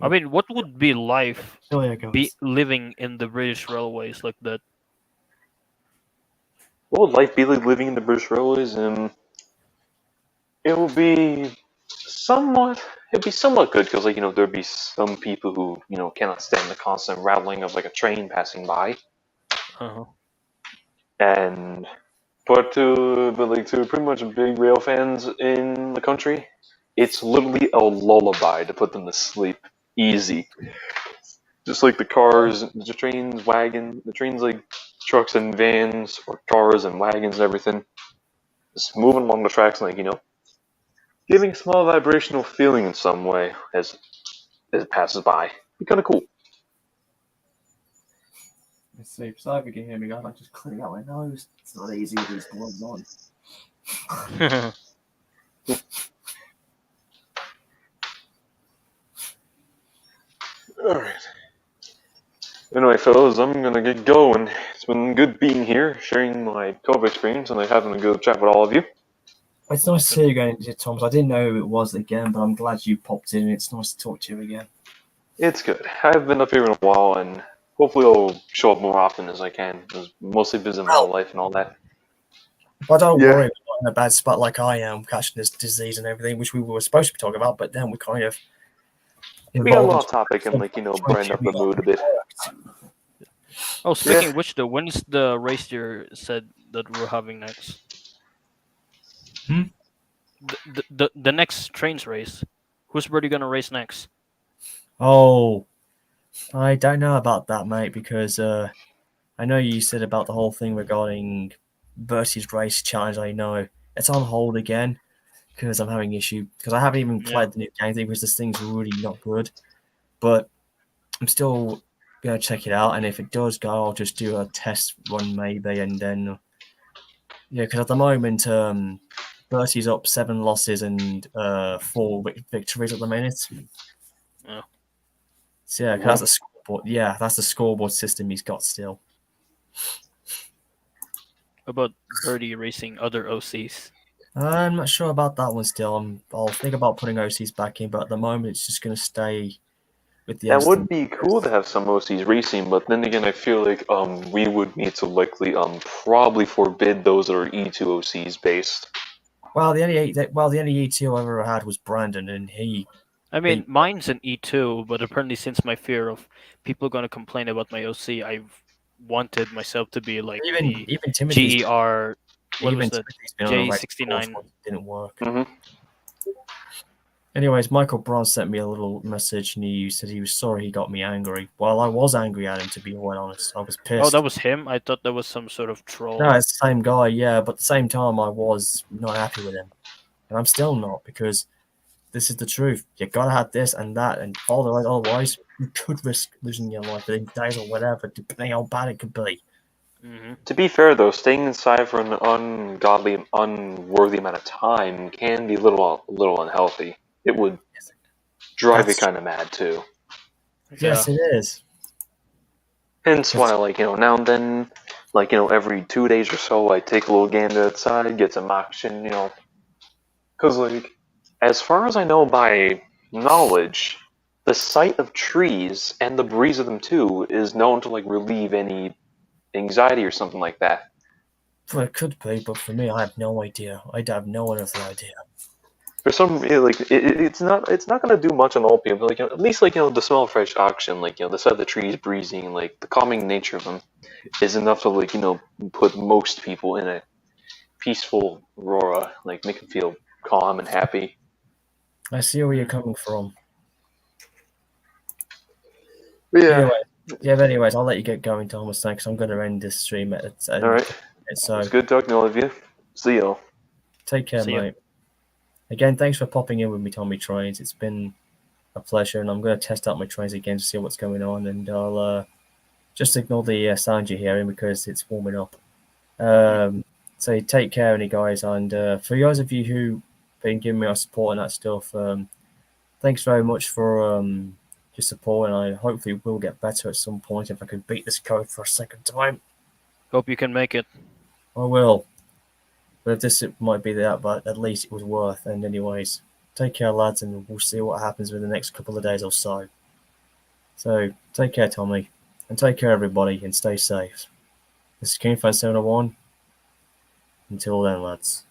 I mean, what would be life Oh yeah, be guys. living in the British Railways like that? What would life be like living in the British Railways? It would be somewhat. It'd be somewhat good because, like, there'd be some people who cannot stand the constant rattling of like a train passing by, Uh-huh. and but to pretty much big rail fans in the country, it's literally a lullaby to put them to sleep. Easy. Just like the cars, the trains, the trains like trucks and vans, or cars and wagons and everything, just moving along the tracks, like, giving a small vibrational feeling in some way as it passes by. Be kind of cool. Let's see. So if you can hear me, guys, I'm just clearing out my nose. It's not easy with these gloves on. Alright. Anyway, fellas, I'm gonna get going. It's been good being here, sharing my COVID experience, and having a good chat with all of you. It's nice to see you again, Thomas. I didn't know who it was again, but I'm glad you popped in. It's nice to talk to you again. It's good. I haven't been up here in a while, and hopefully I'll show up more often as I can. I was mostly busy in my life and all that. But don't Yeah. worry, we're not in a bad spot like I am, catching this disease and everything, which we were supposed to be talking about, but then we kind of We got a involved lot of topic and brighten up the mood a bit. Oh, speaking of which, though, when is the race you said that we're having next? Hmm? The next trains race. Who's really gonna race next? Oh, I don't know about that, mate, because I know you said about the whole thing regarding versus race challenge. I know it's on hold again because I'm having issue because I haven't even Yeah. played the new game thing because this thing's really not good. But I'm still gonna check it out, and if it does go, I'll just do a test run maybe, and then because at the moment, Bertie's up 7 losses and 4 victories at the minute. Yeah. So yeah, 'cause that's the scoreboard. Yeah, that's the scoreboard system he's got still. About Birdie racing other OCs. I'm not sure about that one still. I'll think about putting OCs back in, but at the moment it's just going to stay with the That instant. would be cool to have some OCs racing, but then again, I feel like we would need to likely probably forbid those that are E2 OCs based. Well, the only E2 I ever had was Brandon, and he. I mean, mine's an E2, but apparently, since my fear of people going to complain about my OC, I've wanted myself to be like the Even Timothy's GER. What even was that? Timothy's been on a race course J69. once, it didn't work. Mm-hmm. Anyways, Michael Braun sent me a little message, and he said he was sorry he got me angry. Well, I was angry at him, to be quite honest. I was pissed. Oh, that was him. I thought that was some sort of troll. No, it's the same guy, yeah, but at the same time, I was not happy with him. And I'm still not, because this is the truth. You gotta have this and that, and otherwise, you could risk losing your life within days or whatever, depending how bad it could be. Mm-hmm. To be fair, though, staying inside for an unworthy amount of time can be a little unhealthy. It would drive you kind of mad too. Yes, it is. Hence why, now and then, every 2 days or so, I take a little gander outside, get some oxygen, because, as far as I know by knowledge, the sight of trees and the breeze of them too is known to relieve any anxiety or something like that. Well, it could be, but for me, I have no idea. I have no other idea. For some, it's not gonna do much on old people. But, at least the smell of fresh oxygen, the sight of the trees breezing, the calming nature of them, is enough to put most people in a peaceful aurora, make them feel calm and happy. I see where you're coming from. But yeah. Anyways, I'll let you get going, Thomas. Thanks. I'm going to end this stream at All right. So it's good talking to all of you. See y'all. Take care, mate. Again, thanks for popping in with me, Tommy Trains. It's been a pleasure, and I'm going to test out my trains again to see what's going on, and I'll just ignore the sound you're hearing because it's warming up. So take care, any guys, and for those of you who've been giving me our support and that stuff, thanks very much for your support, and I hopefully will get better at some point if I can beat this code for a second time. Hope you can make it. I will. But if this might be that, but at least it was worth. And anyways, take care, lads, and we'll see what happens with the next couple of days or so. So take care, Tommy, and take care, everybody, and stay safe. This is King Fan 701. Until then, lads.